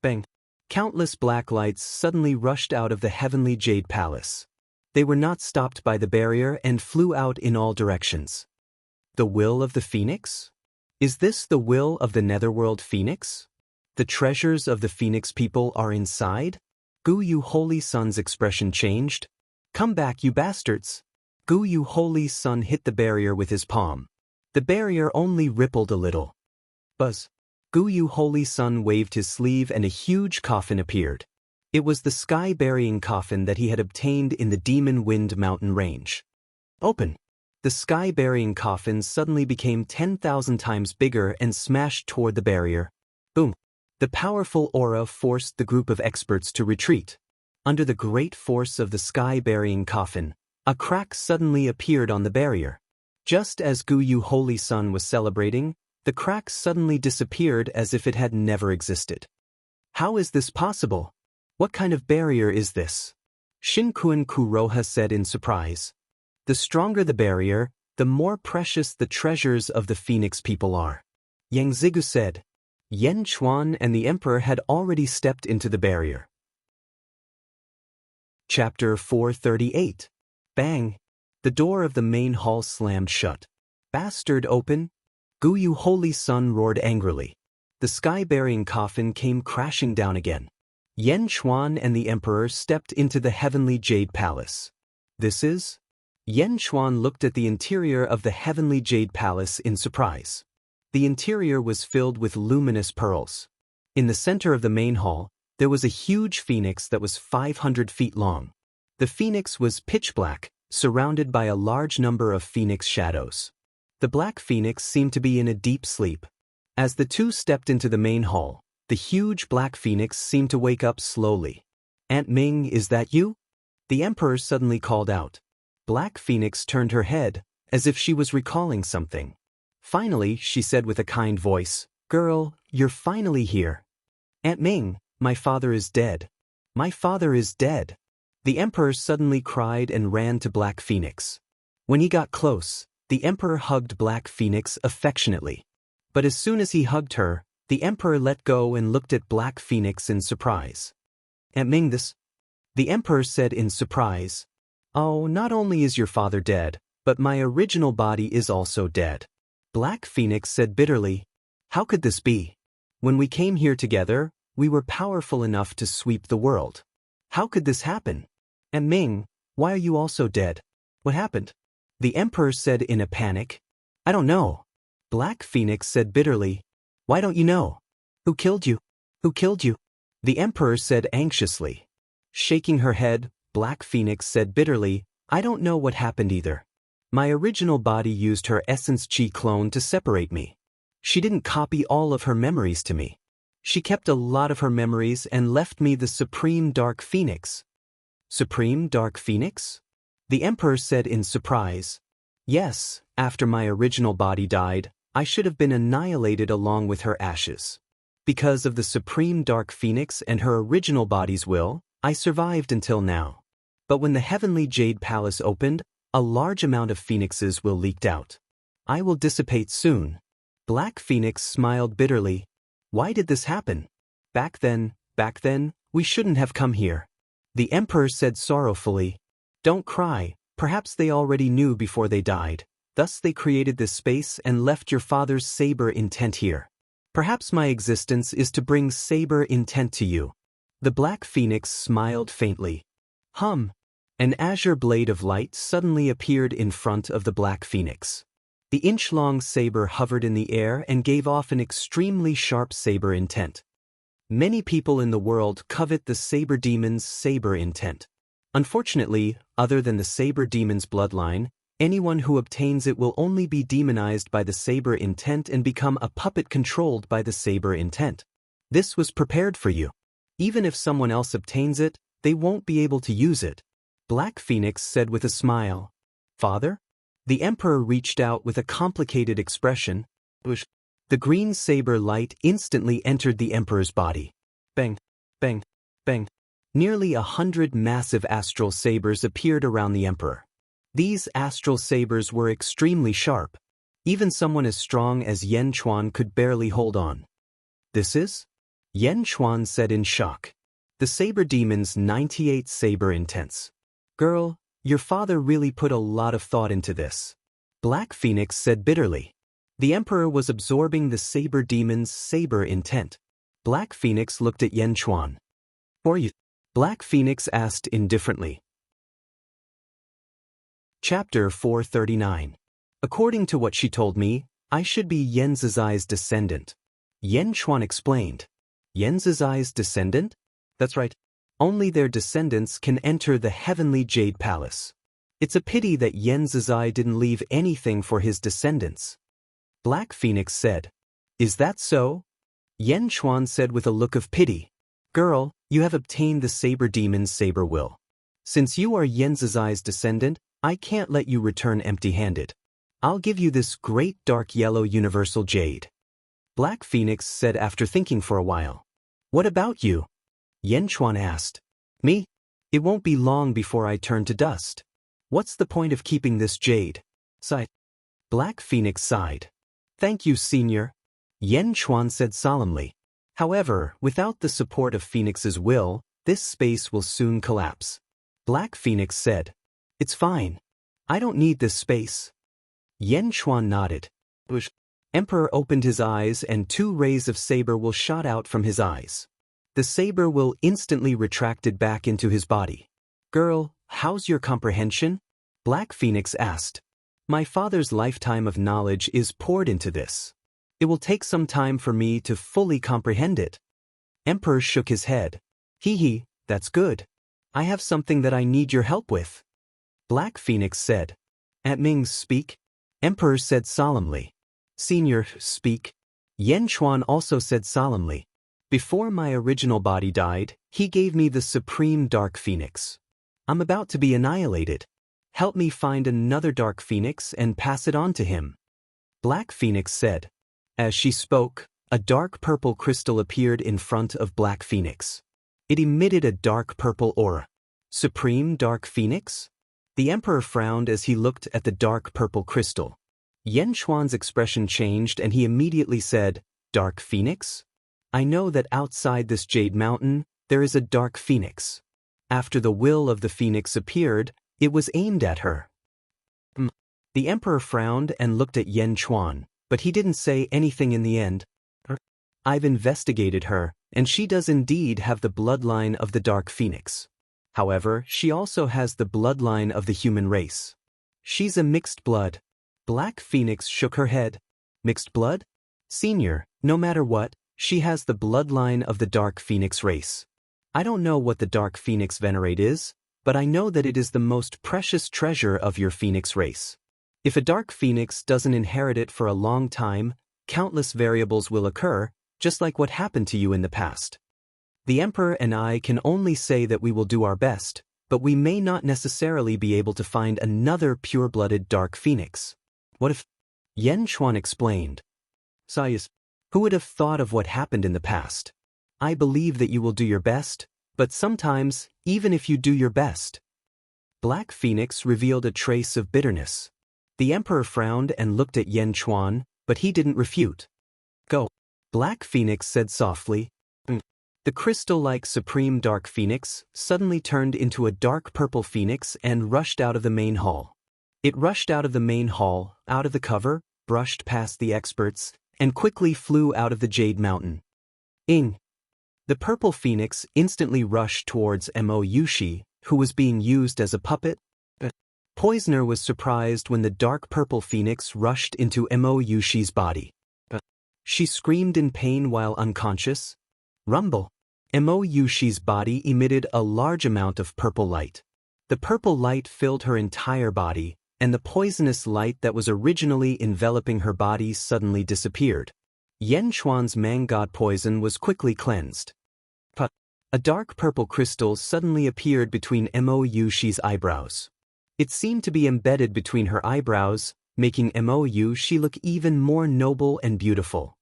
[SPEAKER 1] Bang! Countless black lights suddenly rushed out of the Heavenly Jade Palace. They were not stopped by the barrier and flew out in all directions. The will of the Phoenix? Is this the will of the Netherworld Phoenix? The treasures of the Phoenix people are inside? Guyu Holy Sun's expression changed. Come back, you bastards! Guyu Holy Sun hit the barrier with his palm. The barrier only rippled a little. Buzz! Guyu Holy Sun waved his sleeve and a huge coffin appeared. It was the sky-burying coffin that he had obtained in the Demon Wind Mountain range. Open! The sky-burying coffin suddenly became 10,000 times bigger and smashed toward the barrier. Boom! The powerful aura forced the group of experts to retreat. Under the great force of the sky-burying coffin, a crack suddenly appeared on the barrier. Just as Guyu Holy Sun was celebrating, the crack suddenly disappeared as if it had never existed. How is this possible? What kind of barrier is this? Shinkuan Kuroha said in surprise. The stronger the barrier, the more precious the treasures of the Phoenix people are. Yang Zigu said. Yen Chuan and the emperor had already stepped into the barrier. Chapter 438. Bang! The door of the main hall slammed shut. Bastard open! Guyu Holy Sun roared angrily. The sky-burying coffin came crashing down again. Yen Chuan and the emperor stepped into the heavenly jade palace. This is? Yen Chuan looked at the interior of the heavenly jade palace in surprise. The interior was filled with luminous pearls. In the center of the main hall, there was a huge phoenix that was 500 feet long. The phoenix was pitch black, surrounded by a large number of phoenix shadows. The black phoenix seemed to be in a deep sleep. As the two stepped into the main hall, the huge black phoenix seemed to wake up slowly. Aunt Ming, is that you? The emperor suddenly called out. Black Phoenix turned her head, as if she was recalling something. Finally, she said with a kind voice, Girl, you're finally here. Aunt Ming, my father is dead. My father is dead. The emperor suddenly cried and ran to Black Phoenix. When he got close, the emperor hugged Black Phoenix affectionately. But as soon as he hugged her, the emperor let go and looked at Black Phoenix in surprise. Aunt Ming, this? The emperor said in surprise. Oh, not only is your father dead, but my original body is also dead. Black Phoenix said bitterly. How could this be? When we came here together, we were powerful enough to sweep the world. How could this happen? Aunt Ming, why are you also dead? What happened? The emperor said in a panic. I don't know. Black Phoenix said bitterly. Why don't you know? Who killed you? Who killed you? The emperor said anxiously. Shaking her head, Black Phoenix said bitterly, I don't know what happened either. My original body used her essence chi clone to separate me. She didn't copy all of her memories to me. She kept a lot of her memories and left me the Supreme Dark Phoenix. Supreme Dark Phoenix? The emperor said in surprise. Yes, after my original body died, I should have been annihilated along with her ashes. Because of the Supreme Dark Phoenix and her original body's will, I survived until now. But when the Heavenly Jade Palace opened, a large amount of phoenixes will leaked out. I will dissipate soon. Black Phoenix smiled bitterly. Why did this happen? Back then, we shouldn't have come here. The emperor said sorrowfully. Don't cry, perhaps they already knew before they died. Thus they created this space and left your father's saber intent here. Perhaps my existence is to bring saber intent to you. The Black Phoenix smiled faintly. An azure blade of light suddenly appeared in front of the Black Phoenix. The inch-long saber hovered in the air and gave off an extremely sharp saber intent. Many people in the world covet the saber demon's saber intent. Unfortunately, other than the saber demon's bloodline, anyone who obtains it will only be demonized by the saber intent and become a puppet controlled by the saber intent. This was prepared for you. Even if someone else obtains it, they won't be able to use it. Black Phoenix said with a smile. Father? The emperor reached out with a complicated expression. The green saber light instantly entered the emperor's body. Bang, bang, bang. Nearly 100 massive astral sabers appeared around the emperor. These astral sabers were extremely sharp. Even someone as strong as Yen Chuan could barely hold on. This is? Yen Chuan said in shock. The saber demon's 98 saber intents. Girl, your father really put a lot of thought into this. Black Phoenix said bitterly. The emperor was absorbing the saber demon's saber intent. Black Phoenix looked at Yen Chuan. For you? Black Phoenix asked indifferently. Chapter 439. According to what she told me, I should be Yen Zizai's descendant. Yen Chuan explained. Yen Zizai's descendant? That's right. Only their descendants can enter the Heavenly Jade Palace. It's a pity that Yen Zizai didn't leave anything for his descendants. Black Phoenix said. Is that so? Yen Chuan said with a look of pity. Girl, you have obtained the saber demon's saber will. Since you are Yen Zizai's descendant, I can't let you return empty-handed. I'll give you this great dark yellow universal jade. Black Phoenix said after thinking for a while. What about you? Yen Chuan asked. Me? It won't be long before I turn to dust. What's the point of keeping this jade? Sigh. Black Phoenix sighed. Thank you, Senior, Yen Chuan said solemnly. However, without the support of Phoenix's will, this space will soon collapse. Black Phoenix said. It's fine. I don't need this space. Yen Chuan nodded. Emperor opened his eyes and 2 rays of saber will shot out from his eyes. The saber will instantly retracted back into his body. Girl, how's your comprehension? Black Phoenix asked. My father's lifetime of knowledge is poured into this. It will take some time for me to fully comprehend it. Emperor shook his head. Hee, that's good. I have something that I need your help with. Black Phoenix said. At Ming's speak? Emperor said solemnly. Senior, speak. Yen Chuan also said solemnly. Before my original body died, he gave me the supreme Dark Phoenix. I'm about to be annihilated. Help me find another Dark Phoenix and pass it on to him. Black Phoenix said. As she spoke, a dark purple crystal appeared in front of Black Phoenix. It emitted a dark purple aura. Supreme Dark Phoenix? The Emperor frowned as he looked at the dark purple crystal. Yen Chuan's expression changed and he immediately said, Dark Phoenix? I know that outside this Jade Mountain, there is a Dark Phoenix. After the will of the Phoenix appeared, it was aimed at her. The Emperor frowned and looked at Yen Chuan, but he didn't say anything in the end. I've investigated her, and she does indeed have the bloodline of the Dark Phoenix. However, she also has the bloodline of the human race. She's a mixed blood. Black Phoenix shook her head. Mixed blood? Senior, no matter what, she has the bloodline of the Dark Phoenix race. I don't know what the Dark Phoenix venerate is, but I know that it is the most precious treasure of your Phoenix race. If a Dark Phoenix doesn't inherit it for a long time, countless variables will occur, just like what happened to you in the past. The Emperor and I can only say that we will do our best, but we may not necessarily be able to find another pure-blooded Dark Phoenix. What if? Yen Chuan explained. Sayas, who would have thought of what happened in the past? I believe that you will do your best, but sometimes, even if you do your best. Black Phoenix revealed a trace of bitterness. The Emperor frowned and looked at Yen Chuan, but he didn't refute. Go. Black Phoenix said softly. The crystal-like Supreme Dark Phoenix suddenly turned into a dark purple phoenix and rushed out of the main hall. It rushed out of the main hall, out of the cover, brushed past the experts, and quickly flew out of the Jade Mountain. Ing. The purple phoenix instantly rushed towards Mo Yushi, who was being used as a puppet. Poisoner was surprised when the dark purple phoenix rushed into Mo Yushi's body. She screamed in pain while unconscious. Rumble. Mo Yushi's body emitted a large amount of purple light. The purple light filled her entire body, and the poisonous light that was originally enveloping her body suddenly disappeared. Yen Chuan's Mangod poison was quickly cleansed. A dark purple crystal suddenly appeared between Mo Yushi's eyebrows. It seemed to be embedded between her eyebrows, making Mo Yushi look even more noble and beautiful.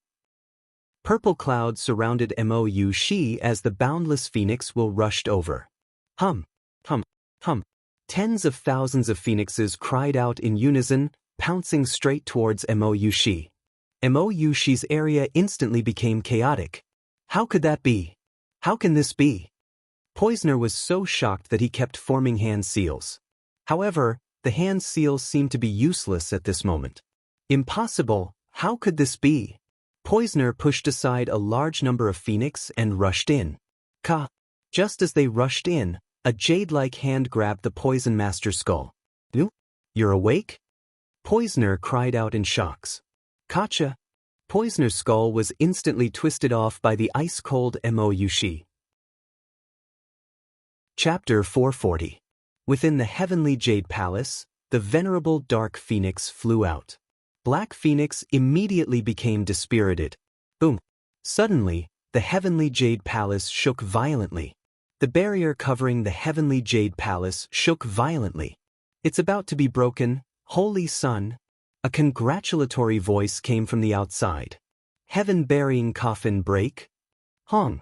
[SPEAKER 1] Purple clouds surrounded Mo Yushi as the boundless phoenix will rushed over. Hum, hum, hum. Tens of thousands of phoenixes cried out in unison, pouncing straight towards Mo Yushi. Mo Yushi's area instantly became chaotic. How could that be? How can this be? Poisoner was so shocked that he kept forming hand seals. However, the hand seals seemed to be useless at this moment. Impossible, how could this be? Poisoner pushed aside a large number of phoenix and rushed in. Just as they rushed in, a jade-like hand grabbed the Poison Master's skull. You're awake? Poisoner cried out in shocks. Kacha. Poisoner's skull was instantly twisted off by the ice-cold Mo Yushi. Chapter 440. Within the heavenly Jade Palace, the venerable Dark Phoenix flew out. Black Phoenix immediately became dispirited. Boom! Suddenly, the heavenly Jade Palace shook violently. The barrier covering the heavenly Jade Palace shook violently. It's about to be broken, Holy Sun. A congratulatory voice came from the outside. Heaven-bearing coffin break? Hong.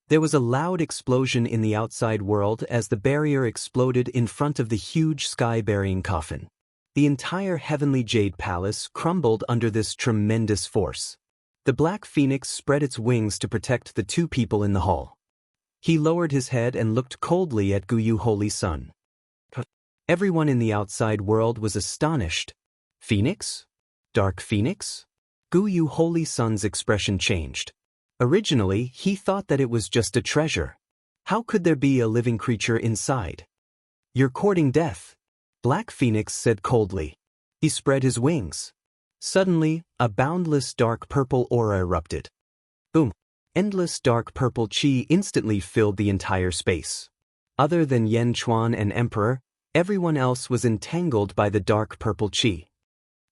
[SPEAKER 1] There was a loud explosion in the outside world as the barrier exploded in front of the huge sky-bearing coffin. The entire heavenly jade palace crumbled under this tremendous force. The black phoenix spread its wings to protect the two people in the hall. He lowered his head and looked coldly at Guyu Holy Sun. Everyone in the outside world was astonished. Phoenix? Dark Phoenix? Guyu Holy Sun's expression changed. Originally, he thought that it was just a treasure. How could there be a living creature inside? You're courting death, Black Phoenix said coldly. He spread his wings. Suddenly, a boundless dark purple aura erupted. Boom! Endless dark purple chi instantly filled the entire space. Other than Yen Chuan and Emperor, everyone else was entangled by the dark purple chi.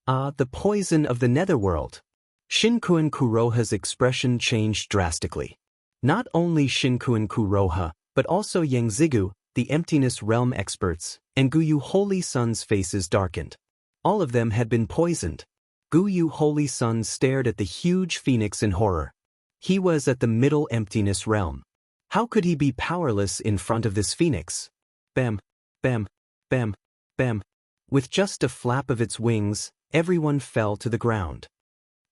[SPEAKER 1] The poison of the netherworld. Shinkuan Kuroha's expression changed drastically. Not only Shinkuan Kuroha, but also Yangzigu, the emptiness realm experts, and Guyu Holy Sun's faces darkened. All of them had been poisoned. Guyu Holy Sun stared at the huge phoenix in horror. He was at the middle emptiness realm. How could he be powerless in front of this phoenix? Bam, bam, bam, bam. With just a flap of its wings, everyone fell to the ground.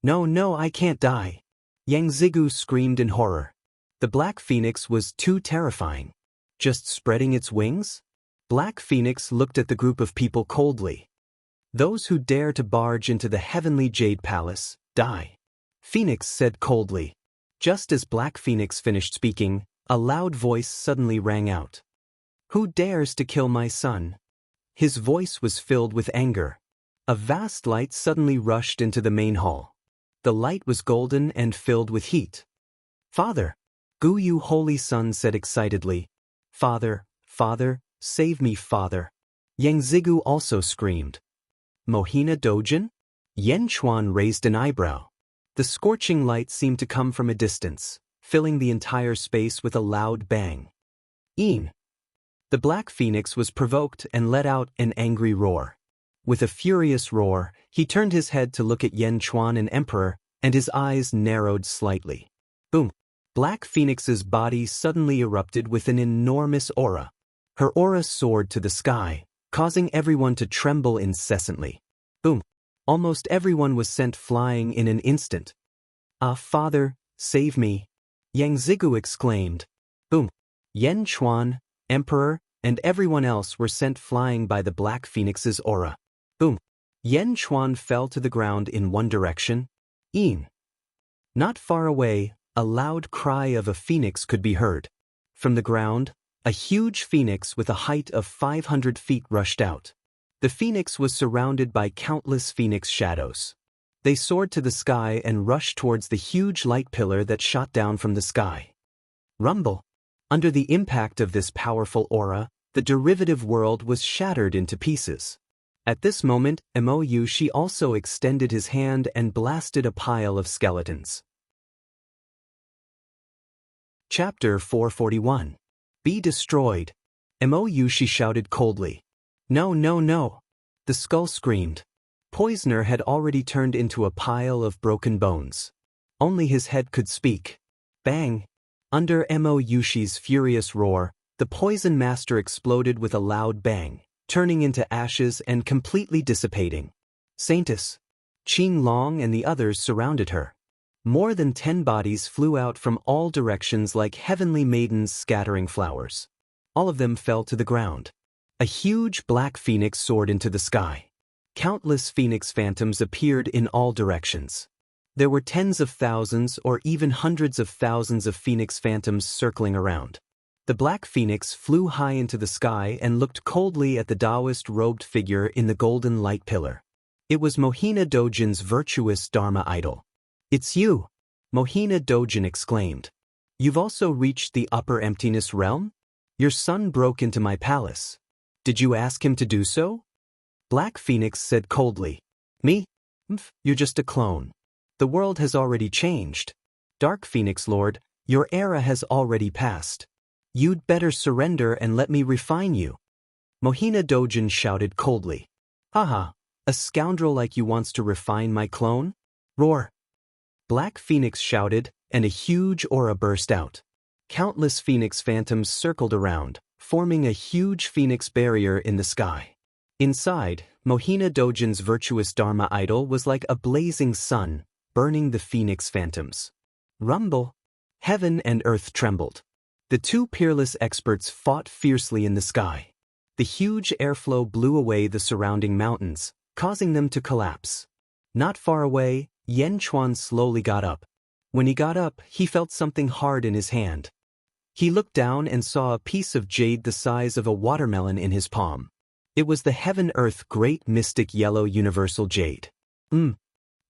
[SPEAKER 1] No, I can't die. Yangzigu screamed in horror. The black phoenix was too terrifying. Just spreading its wings? Black Phoenix looked at the group of people coldly. Those who dare to barge into the heavenly jade palace, die. Phoenix said coldly. Just as Black Phoenix finished speaking, a loud voice suddenly rang out. Who dares to kill my son? His voice was filled with anger. A vast light suddenly rushed into the main hall. The light was golden and filled with heat. Father! Guyu Holy Sun said excitedly. Father, Father, save me, Father. Yangzigu also screamed. Mohina Dojin? Yen Chuan raised an eyebrow. The scorching light seemed to come from a distance, filling the entire space with a loud bang. Een! The black phoenix was provoked and let out an angry roar. With a furious roar, he turned his head to look at Yen Chuan and Emperor, and his eyes narrowed slightly. Boom! Black Phoenix's body suddenly erupted with an enormous aura. Her aura soared to the sky, causing everyone to tremble incessantly. Boom! Almost everyone was sent flying in an instant. Father, save me! Yangzigu exclaimed. Boom! Yen Chuan, Emperor, and everyone else were sent flying by the Black Phoenix's aura. Boom! Yen Chuan fell to the ground in one direction. Een! Not far away, a loud cry of a phoenix could be heard. From the ground, a huge phoenix with a height of 500 feet rushed out. The phoenix was surrounded by countless phoenix shadows. They soared to the sky and rushed towards the huge light pillar that shot down from the sky. Rumble! Under the impact of this powerful aura, the derivative world was shattered into pieces. At this moment, Emoyushi also extended his hand and blasted a pile of skeletons. Chapter 441. Be destroyed. Emoyushi shouted coldly. No. The skull screamed. Poisoner had already turned into a pile of broken bones. Only his head could speak. Bang! Under Emoyushi's furious roar, the poison master exploded with a loud bang, turning into ashes and completely dissipating. Saintess, Qing Long and the others surrounded her. More than 10 bodies flew out from all directions like heavenly maidens scattering flowers. All of them fell to the ground. A huge black phoenix soared into the sky. Countless phoenix phantoms appeared in all directions. There were tens of thousands or even hundreds of thousands of phoenix phantoms circling around. The black phoenix flew high into the sky and looked coldly at the Taoist-robed figure in the golden light pillar. It was Mohina Dojin's virtuous Dharma idol. It's you! Mohina Dojin exclaimed. You've also reached the upper emptiness realm? Your son broke into my palace. Did you ask him to do so? Black Phoenix said coldly. Me? You're just a clone. The world has already changed. Dark Phoenix Lord, your era has already passed. You'd better surrender and let me refine you. Mohina Dojin shouted coldly. Haha, a scoundrel like you wants to refine my clone? Roar! Black Phoenix shouted, and a huge aura burst out. Countless phoenix phantoms circled around, forming a huge phoenix barrier in the sky. Inside, Mohina Dojin's virtuous Dharma idol was like a blazing sun, burning the phoenix phantoms. Rumble! Heaven and earth trembled. The two peerless experts fought fiercely in the sky. The huge airflow blew away the surrounding mountains, causing them to collapse. Not far away, Yan Chuan slowly got up. When he got up, he felt something hard in his hand. He looked down and saw a piece of jade the size of a watermelon in his palm. It was the Heaven-Earth Great Mystic Yellow Universal Jade.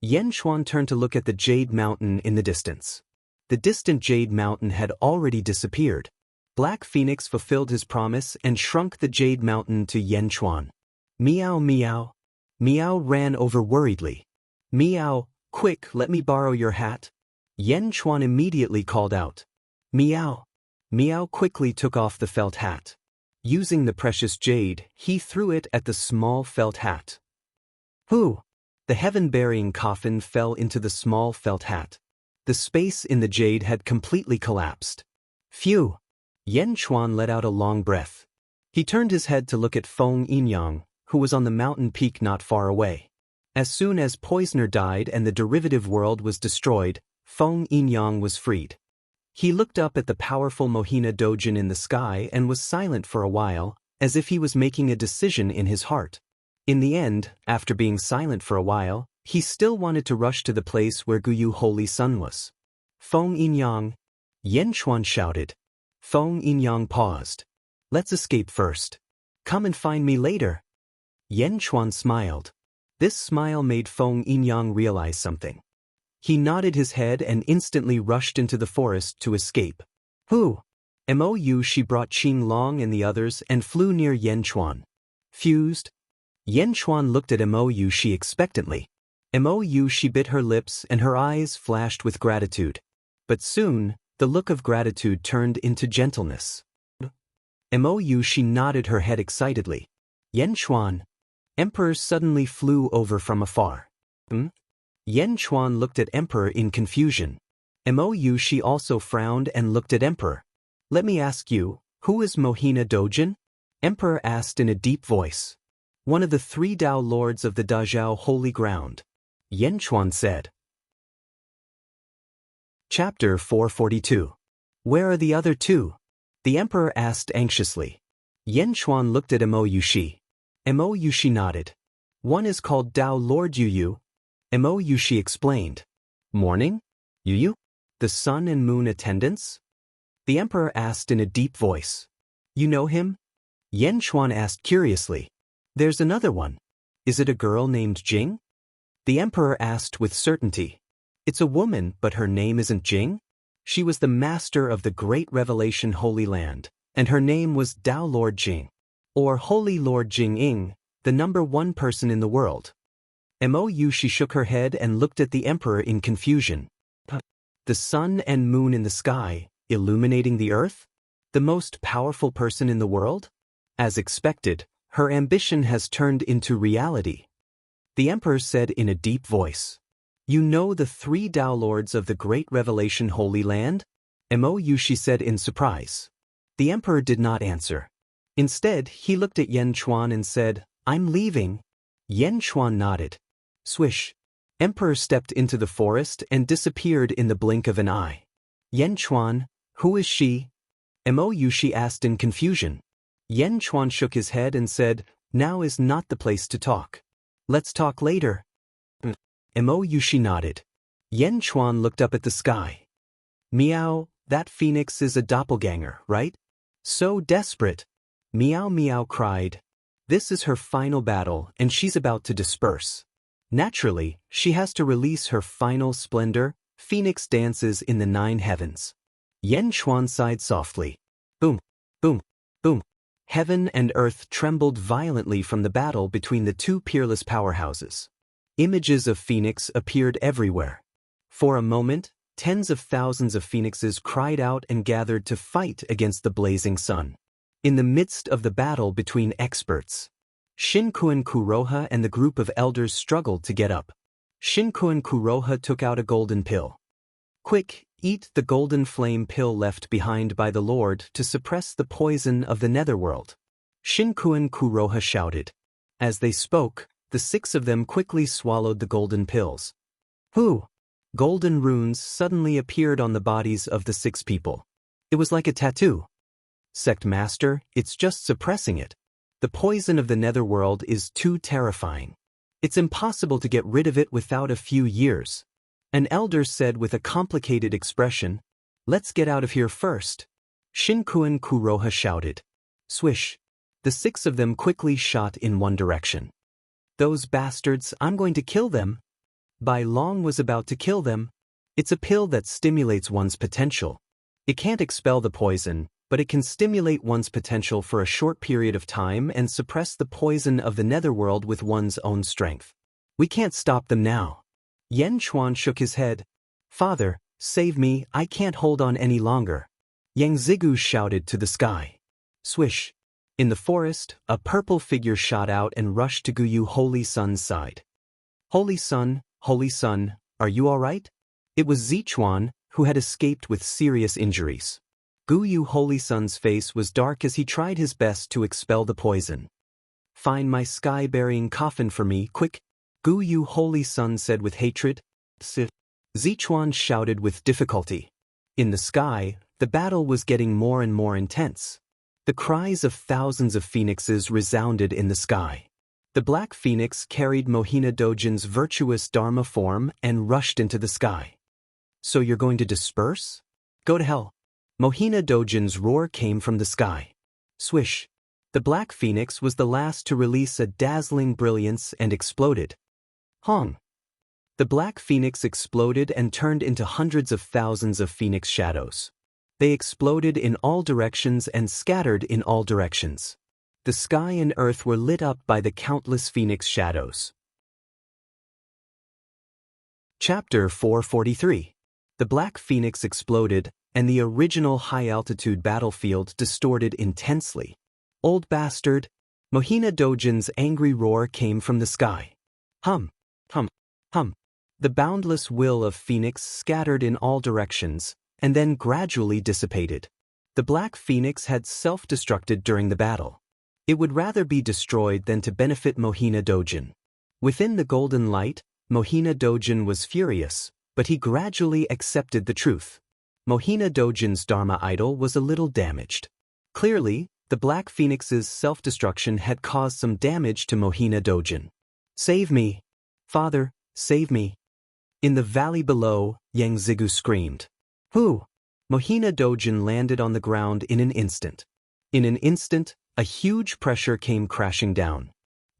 [SPEAKER 1] Yan Chuan turned to look at the Jade Mountain in the distance. The distant Jade Mountain had already disappeared. Black Phoenix fulfilled his promise and shrunk the Jade Mountain to Yan Chuan. Meow meow. Meow ran over worriedly. Meow, quick, let me borrow your hat. Yan Chuan immediately called out. Meow. Meow quickly took off the felt hat. Using the precious jade, he threw it at the small felt hat. Whoo! The heaven-bearing coffin fell into the small felt hat. The space in the jade had completely collapsed. Phew! Yan Chuan let out a long breath. He turned his head to look at Feng Yinyang, who was on the mountain peak not far away. As soon as Poisoner died and the derivative world was destroyed, Feng Yinyang was freed. He looked up at the powerful Mohina Dojin in the sky and was silent for a while, as if he was making a decision in his heart. In the end, after being silent for a while, he still wanted to rush to the place where Guyu Holy Sun was. Feng Yinyang! Yan Chuan shouted. Feng Yinyang paused. Let's escape first. Come and find me later. Yan Chuan smiled. This smile made Feng Yinyang realize something. He nodded his head and instantly rushed into the forest to escape. Who? Mou she brought Qing Long and the others and flew near Yan Chuan. Fused? Yan Chuan looked at Mou she expectantly. Mou she bit her lips and her eyes flashed with gratitude. But soon, the look of gratitude turned into gentleness. Mou she nodded her head excitedly. Yan Chuan. Emperor suddenly flew over from afar. Yan Chuan looked at Emperor in confusion. Mou she also frowned and looked at Emperor. Let me ask you, who is Mohina Dojin? Emperor asked in a deep voice. One of the 3 Dao lords of the Dazhao Holy Ground. Yan Chuan said. Chapter 442. Where are the other 2? The Emperor asked anxiously. Yan Chuan looked at Mou she. Mou she nodded. One is called Dao Lord Yu. Mou she explained. Morning? Yu? The sun and moon attendants? The Emperor asked in a deep voice. You know him? Yan Chuan asked curiously. There's another one. Is it a girl named Jing? The Emperor asked with certainty. It's a woman, but her name isn't Jing? She was the master of the Great Revelation Holy Land, and her name was Dao Lord Jing, or Holy Lord Jing-ing, the #1 person in the world. Mou she shook her head and looked at the Emperor in confusion. The sun and moon in the sky, illuminating the earth? The most powerful person in the world? As expected, her ambition has turned into reality. The Emperor said in a deep voice. You know the 3 Dao Lords of the Great Revelation Holy Land? Mou she said in surprise. The Emperor did not answer. Instead, he looked at Yan Chuan and said, I'm leaving. Yan Chuan nodded. Swish. Emperor stepped into the forest and disappeared in the blink of an eye. Yan Chuan, who is she? Mou she asked in confusion. Yan Chuan shook his head and said, now is not the place to talk. Let's talk later. Mou she nodded. Yan Chuan looked up at the sky. Meow, that phoenix is a doppelganger, right? So desperate. Meow meow cried. This is her final battle and she's about to disperse. Naturally, she has to release her final splendor. Phoenix dances in the 9 heavens. Yan Chuan sighed softly. Boom, boom, boom. Heaven and earth trembled violently from the battle between the 2 peerless powerhouses. Images of Phoenix appeared everywhere. For a moment, tens of thousands of phoenixes cried out and gathered to fight against the blazing sun. In the midst of the battle between experts, Shinkuan Kuroha and the group of elders struggled to get up. Shinkuan Kuroha took out a golden pill. Quick, eat the golden flame pill left behind by the Lord to suppress the poison of the netherworld. Shinkuan Kuroha shouted. As they spoke, the 6 of them quickly swallowed the golden pills. Who? Golden runes suddenly appeared on the bodies of the 6 people. It was like a tattoo. Sect Master, it's just suppressing it. The poison of the netherworld is too terrifying. It's impossible to get rid of it without a few years. An elder said with a complicated expression, "Let's get out of here first." Shinkuan Kuroha shouted. Swish. The 6 of them quickly shot in one direction. Those bastards, I'm going to kill them. Bai Long was about to kill them. It's a pill that stimulates one's potential. It can't expel the poison, but it can stimulate one's potential for a short period of time and suppress the poison of the netherworld with one's own strength. We can't stop them now. Yan Chuan shook his head. Father, save me, I can't hold on any longer. Yang Zigu shouted to the sky. Swish. In the forest, a purple figure shot out and rushed to Guyu Holy Sun's side. Holy Sun, are you all right? It was Zichuan, who had escaped with serious injuries. Guyu Holy Sun's face was dark as he tried his best to expel the poison. Find my sky-burying coffin for me, quick, Guyu Holy Sun said with hatred. Zichuan shouted with difficulty. In the sky, the battle was getting more and more intense. The cries of thousands of phoenixes resounded in the sky. The Black Phoenix carried Mohina Dojin's virtuous Dharma form and rushed into the sky. So you're going to disperse? Go to hell. Mohina Dojin's roar came from the sky. Swish. The Black Phoenix was the last to release a dazzling brilliance and exploded. Hong. The Black Phoenix exploded and turned into hundreds of thousands of phoenix shadows. They exploded in all directions and scattered in all directions. The sky and earth were lit up by the countless phoenix shadows. Chapter 443. The Black Phoenix exploded, and the original high-altitude battlefield distorted intensely. Old bastard! Mohina Dojin's angry roar came from the sky. Hum, hum, hum. The boundless will of Phoenix scattered in all directions, and then gradually dissipated. The Black Phoenix had self-destructed during the battle. It would rather be destroyed than to benefit Mohina Dojin. Within the golden light, Mohina Dojin was furious, but he gradually accepted the truth. Mohina Dojin's Dharma idol was a little damaged. Clearly, the Black Phoenix's self-destruction had caused some damage to Mohina Dojin. Save me! Father, save me! In the valley below, Yang Zigu screamed. Who? Mohina Dojin landed on the ground in an instant. In an instant, a huge pressure came crashing down.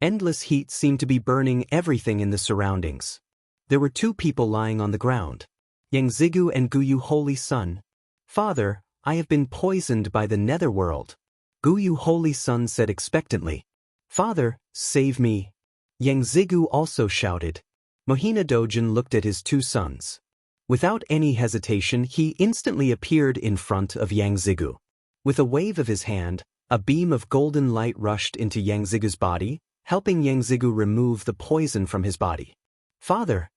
[SPEAKER 1] Endless heat seemed to be burning everything in the surroundings. There were 2 people lying on the ground. Yang Zigu and Guyu Holy Sun. Father, I have been poisoned by the netherworld. Guyu Holy Sun said expectantly. Father, save me. Yang Zigu also shouted. Mohina Dojin looked at his 2 sons. Without any hesitation, he instantly appeared in front of Yang Zigu. With a wave of his hand, a beam of golden light rushed into Yang Zigu's body, helping Yang Zigu remove the poison from his body. Father!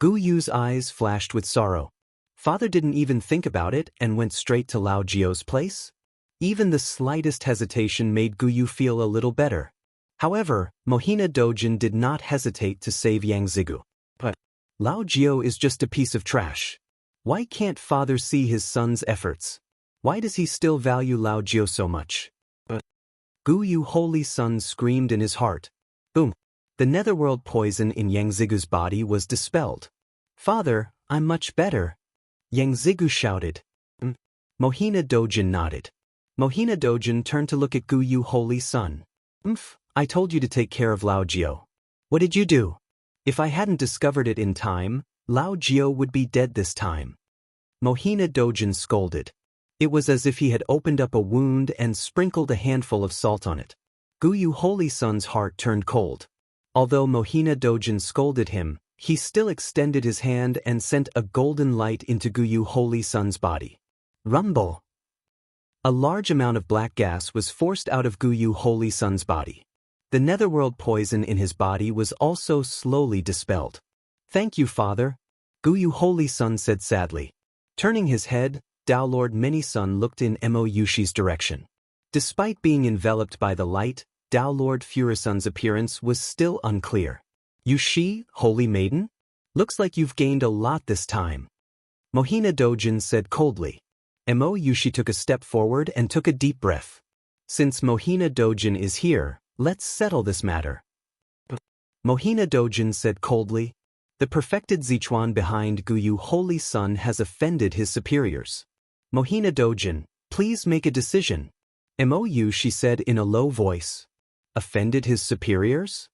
[SPEAKER 1] Guyu's eyes flashed with sorrow. Father didn't even think about it and went straight to Lao Jio's place? Even the slightest hesitation made Guyu feel a little better. However, Mohina Dojin did not hesitate to save Yang Zigu. But Lao Jio is just a piece of trash. Why can't father see his son's efforts? Why does he still value Lao Jio so much? But Guyu Holy Sun screamed in his heart. Boom! The netherworld poison in Yang Zigu's body was dispelled. Father, I'm much better. Yang Zigu shouted. Mohina Dojin nodded. Mohina Dojin turned to look at Guyu Holy Sun. I told you to take care of Lao Jio. What did you do? If I hadn't discovered it in time, Lao Jio would be dead this time. Mohina Dojin scolded. It was as if he had opened up a wound and sprinkled a handful of salt on it. Guyu Holy Sun's heart turned cold. Although Mohina Dojin scolded him, he still extended his hand and sent a golden light into Guyu Holy Sun's body. Rumble! A large amount of black gas was forced out of Guyu Holy Sun's body. The netherworld poison in his body was also slowly dispelled. Thank you, Father, Guyu Holy Sun said sadly. Turning his head, Tao Lord Many Sun looked in Mo Yushi's direction. Despite being enveloped by the light, Tao Lord Furisun's appearance was still unclear. You she, holy maiden? Looks like you've gained a lot this time. Mohina Dojin said coldly. Mo Yushi took a step forward and took a deep breath. Since Mohina Dojin is here, let's settle this matter. Mohina Dojin said coldly. The perfected Zichuan behind Guyu Holy Sun has offended his superiors. Mohina Dojin, please make a decision. Mo Yushi said in a low voice. Offended his superiors?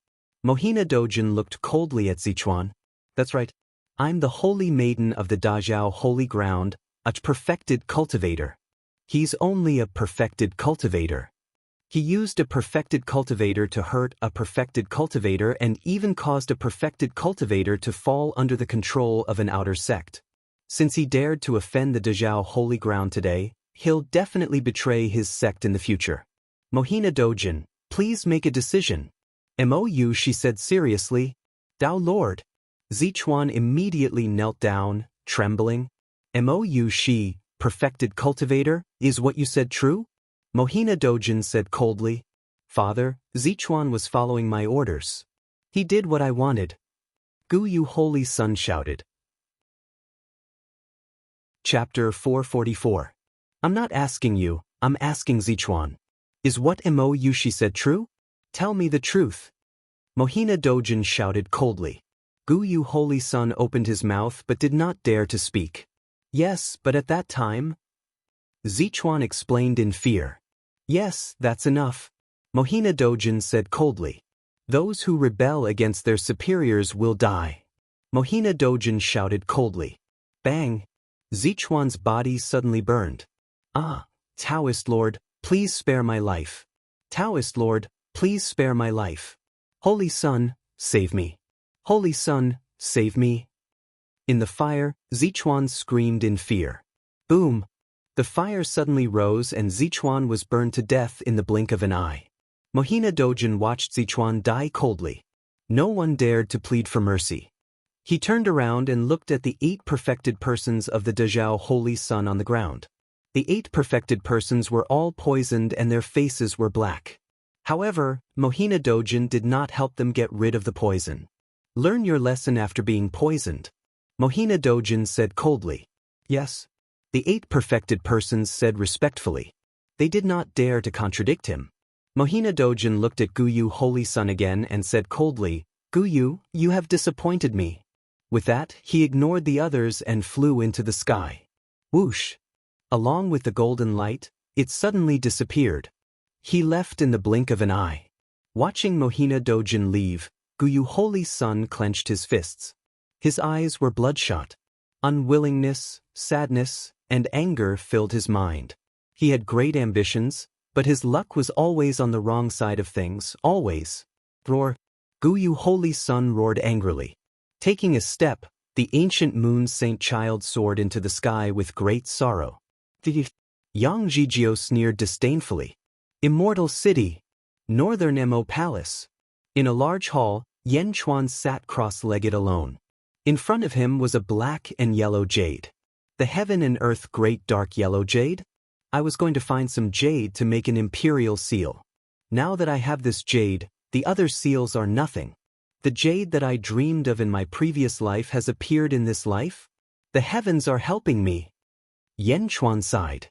[SPEAKER 1] Mohina Dojin looked coldly at Zichuan. That's right. I'm the holy maiden of the Dazhao Holy Ground, a perfected cultivator. He's only a perfected cultivator. He used a perfected cultivator to hurt a perfected cultivator and even caused a perfected cultivator to fall under the control of an outer sect. Since he dared to offend the Dazhao Holy Ground today, he'll definitely betray his sect in the future. Mohina Dojin, please make a decision. Mo Yushi said seriously. Tao Lord. Zichuan immediately knelt down, trembling. Mo Yushi, perfected cultivator, is what you said true? Mohina Dojin said coldly. Father, Zichuan was following my orders. He did what I wanted. Guyu Holy Sun shouted. Chapter 444. I'm not asking you, I'm asking Zichuan. Is what Mo Yushi said true? Tell me the truth. Mohina Dojin shouted coldly. Guyu Holy Sun opened his mouth but did not dare to speak. Yes, but at that time... Zichuan explained in fear. Yes, that's enough. Mohina Dojin said coldly. Those who rebel against their superiors will die. Mohina Dojin shouted coldly. Bang! Zichuan's body suddenly burned. Ah, Taoist Lord, please spare my life. Taoist Lord, please spare my life. Holy Sun, save me. Holy Sun, save me. In the fire, Zichuan screamed in fear. Boom! The fire suddenly rose and Zichuan was burned to death in the blink of an eye. Mohina Dojin watched Zichuan die coldly. No one dared to plead for mercy. He turned around and looked at the 8 perfected persons of the Dazhao Holy Sun on the ground. The 8 perfected persons were all poisoned and their faces were black. However, Mohina Dojin did not help them get rid of the poison. Learn your lesson after being poisoned. Mohina Dojin said coldly. Yes. The 8 perfected persons said respectfully. They did not dare to contradict him. Mohina Dojin looked at Guyu Holy Sun again and said coldly, Guyu, you have disappointed me. With that, he ignored the others and flew into the sky. Whoosh! Along with the golden light, it suddenly disappeared. He left in the blink of an eye. Watching Mohina Dojin leave, Guyu Holy Sun clenched his fists. His eyes were bloodshot. Unwillingness, sadness, and anger filled his mind. He had great ambitions, but his luck was always on the wrong side of things, always. Roar! Guyu Holy Sun roared angrily. Taking a step, the ancient moon Saint Child soared into the sky with great sorrow. Yang Jijio sneered disdainfully. Immortal City. Northern Mo Palace. In a large hall, Yen Chuan sat cross-legged alone. In front of him was a black and yellow jade. The heaven and earth great dark yellow jade? I was going to find some jade to make an imperial seal. Now that I have this jade, the other seals are nothing. The jade that I dreamed of in my previous life has appeared in this life? The heavens are helping me. Yen Chuan sighed.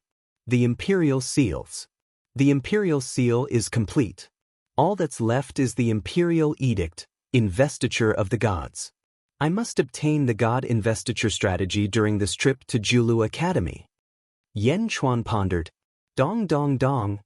[SPEAKER 1] The imperial seals. The imperial seal is complete. All that's left is the imperial edict, investiture of the gods. I must obtain the god investiture strategy during this trip to Julu Academy. Yen Chuan pondered. Dong dong dong.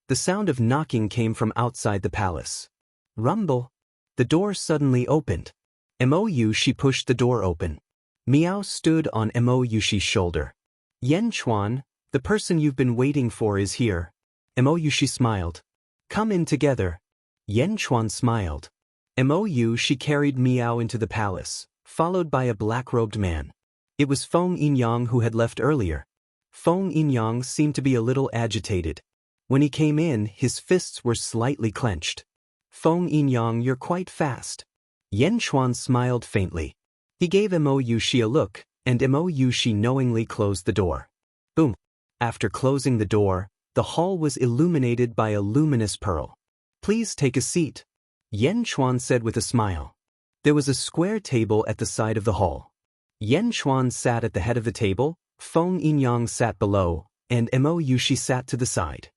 [SPEAKER 1] The sound of knocking came from outside the palace. Rumble. The door suddenly opened. Mo Yushi pushed the door open. Miao stood on Mo Yushi's shoulder. Yen Chuan, the person you've been waiting for is here. Mo Yushi smiled. Come in together. Yen Chuan smiled. Mo Yushi carried Miao into the palace, followed by a black-robed man. It was Feng Yinyang who had left earlier. Feng Yinyang seemed to be a little agitated. When he came in, his fists were slightly clenched. Feng Yinyang, you're quite fast. Yen Chuan smiled faintly. He gave Mo Yushi a look, and Mo Yushi knowingly closed the door. Boom! After closing the door, the hall was illuminated by a luminous pearl. Please take a seat, Yan Chuan said with a smile. There was a square table at the side of the hall. Yan Chuan sat at the head of the table, Feng Yinyang sat below, and Mo Yushi sat to the side.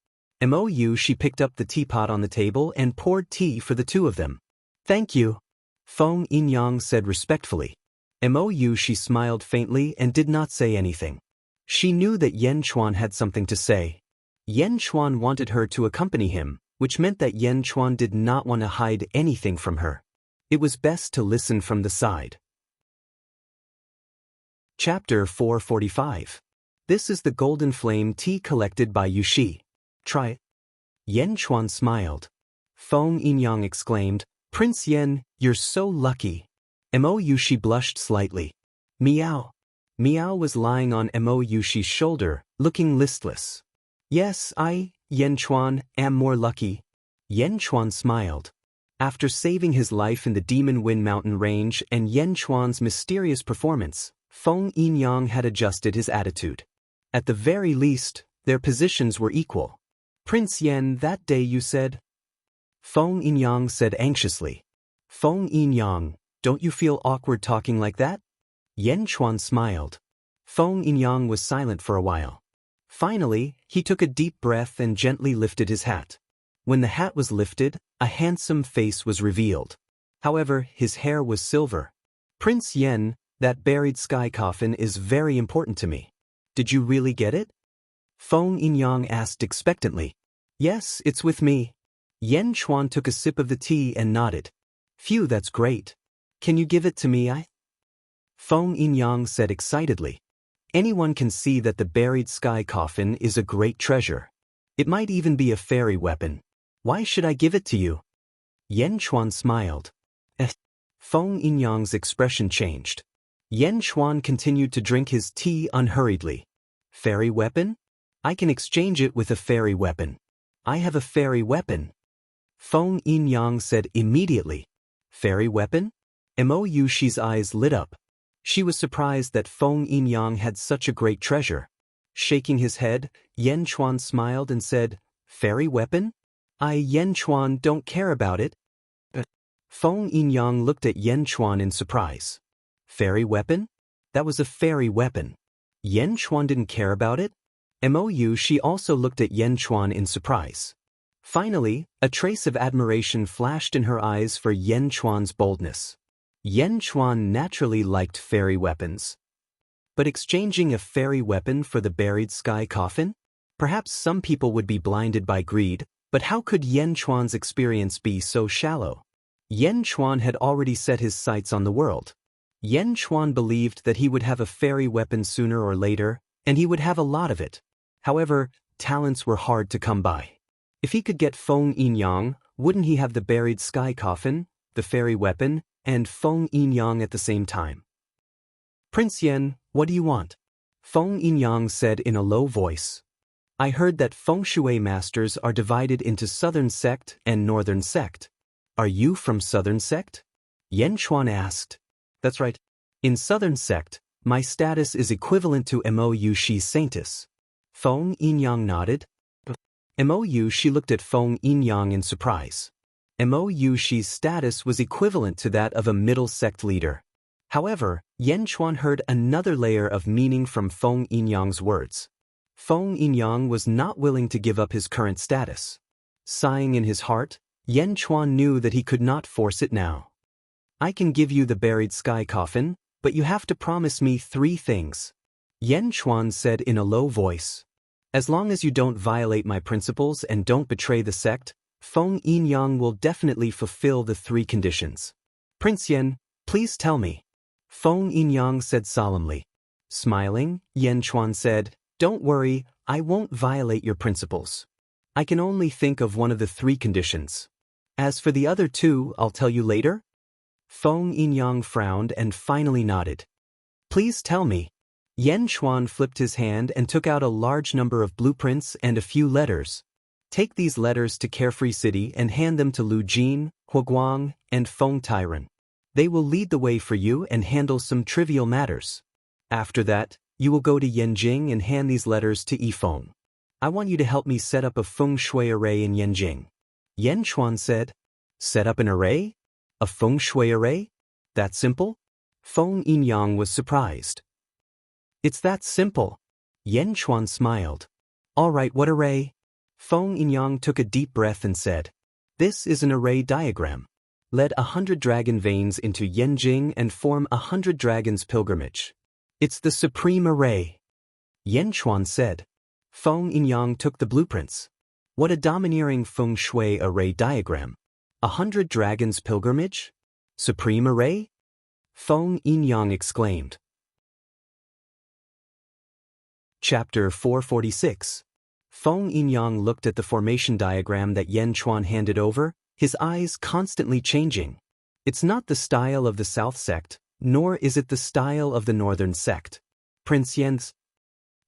[SPEAKER 1] Mo Yushi picked up the teapot on the table and poured tea for the two of them. Thank you, Feng Yinyang said respectfully. Mo Yushi smiled faintly and did not say anything. She knew that Yan Chuan had something to say. Yan Chuan wanted her to accompany him, which meant that Yan Chuan did not want to hide anything from her. It was best to listen from the side. Chapter 445. This is the golden flame tea collected by Yushi. Try it. Yan Chuan smiled. Feng Yinyang exclaimed, Prince Yan, you're so lucky. Mo Yushi blushed slightly. Meow. Meow was lying on Mo Yushi's shoulder, looking listless. Yes, I, Yan Chuan, am more lucky. Yan Chuan smiled. After saving his life in the Demon Wind Mountain range and Yan Chuan's mysterious performance, Feng Yinyang had adjusted his attitude. At the very least, their positions were equal. Prince Yan, that day you said? Feng Yinyang said anxiously. Feng Yinyang, don't you feel awkward talking like that? Yan Chuan smiled. Feng Yinyang was silent for a while. Finally, he took a deep breath and gently lifted his hat. When the hat was lifted, a handsome face was revealed. However, his hair was silver. Prince Yan, that buried sky coffin is very important to me. Did you really get it? Feng Yinyang asked expectantly. Yes, it's with me. Yan Chuan took a sip of the tea and nodded. Phew, that's great. Can you give it to me? Feng Yinyang said excitedly. Anyone can see that the buried sky coffin is a great treasure. It might even be a fairy weapon. Why should I give it to you? Yan Chuan smiled. Feng Yinyang's expression changed. Yan Chuan continued to drink his tea unhurriedly. Fairy weapon? I can exchange it with a fairy weapon. I have a fairy weapon. Feng Yinyang said immediately. Fairy weapon? Mo Yushi's eyes lit up. She was surprised that Feng Yinyang had such a great treasure. Shaking his head, Yan Chuan smiled and said, Fairy weapon? Yan Chuan don't care about it. Feng Yinyang looked at Yan Chuan in surprise. Fairy weapon? That was a fairy weapon. Yan Chuan didn't care about it? Mo Yushi also looked at Yan Chuan in surprise. Finally, a trace of admiration flashed in her eyes for Yan Chuan's boldness. Yan Chuan naturally liked fairy weapons. But exchanging a fairy weapon for the buried sky coffin? Perhaps some people would be blinded by greed, but how could Yan Chuan's experience be so shallow? Yan Chuan had already set his sights on the world. Yan Chuan believed that he would have a fairy weapon sooner or later, and he would have a lot of it. However, talents were hard to come by. If he could get Feng Yinyang, wouldn't he have the buried sky coffin, the fairy weapon, and Feng Yinyang at the same time? Prince Yan, what do you want? Feng Yinyang said in a low voice. I heard that feng shui masters are divided into southern sect and northern sect. Are you from southern sect? Yan Chuan asked. That's right. In southern sect, my status is equivalent to Mo Yushi's saintess. Feng Yinyang nodded. Mo Yushi looked at Feng Yinyang in surprise. Mo Yushi's status was equivalent to that of a middle sect leader. However, Yan Chuan heard another layer of meaning from Feng Yinyang's words. Feng Yinyang was not willing to give up his current status. Sighing in his heart, Yan Chuan knew that he could not force it now. I can give you the buried sky coffin, but you have to promise me 3 things. Yan Chuan said in a low voice. As long as you don't violate my principles and don't betray the sect, Feng Yinyang will definitely fulfill the 3 conditions. Prince Yan, please tell me. Feng Yinyang said solemnly. Smiling, Yan Chuan said, Don't worry, I won't violate your principles. I can only think of one of the 3 conditions. As for the other 2, I'll tell you later. Feng Yinyang frowned and finally nodded. Please tell me. Yan Chuan flipped his hand and took out a large number of blueprints and a few letters. Take these letters to Carefree City and hand them to Lu Jin, Huaguang, and Feng Tyran. They will lead the way for you and handle some trivial matters. After that, you will go to Yanjing and hand these letters to Yifeng. I want you to help me set up a feng shui array in Yanjing. Yan Chuan said. Set up an array? A feng shui array? That simple? Feng Yinyang was surprised. It's that simple. Yan Chuan smiled. All right, what array? Feng Yinyang took a deep breath and said, This is an array diagram. Lead 100 dragon veins into Yenjing and form 100 dragons pilgrimage. It's the supreme array. Yan Chuan said. Feng Yinyang took the blueprints. What a domineering feng shui array diagram. 100 dragons pilgrimage? Supreme array? Feng Yinyang exclaimed. Chapter 446. Feng Yinyang looked at the formation diagram that Yan Chuan handed over, his eyes constantly changing. It's not the style of the South sect, nor is it the style of the Northern sect. Prince Yen's.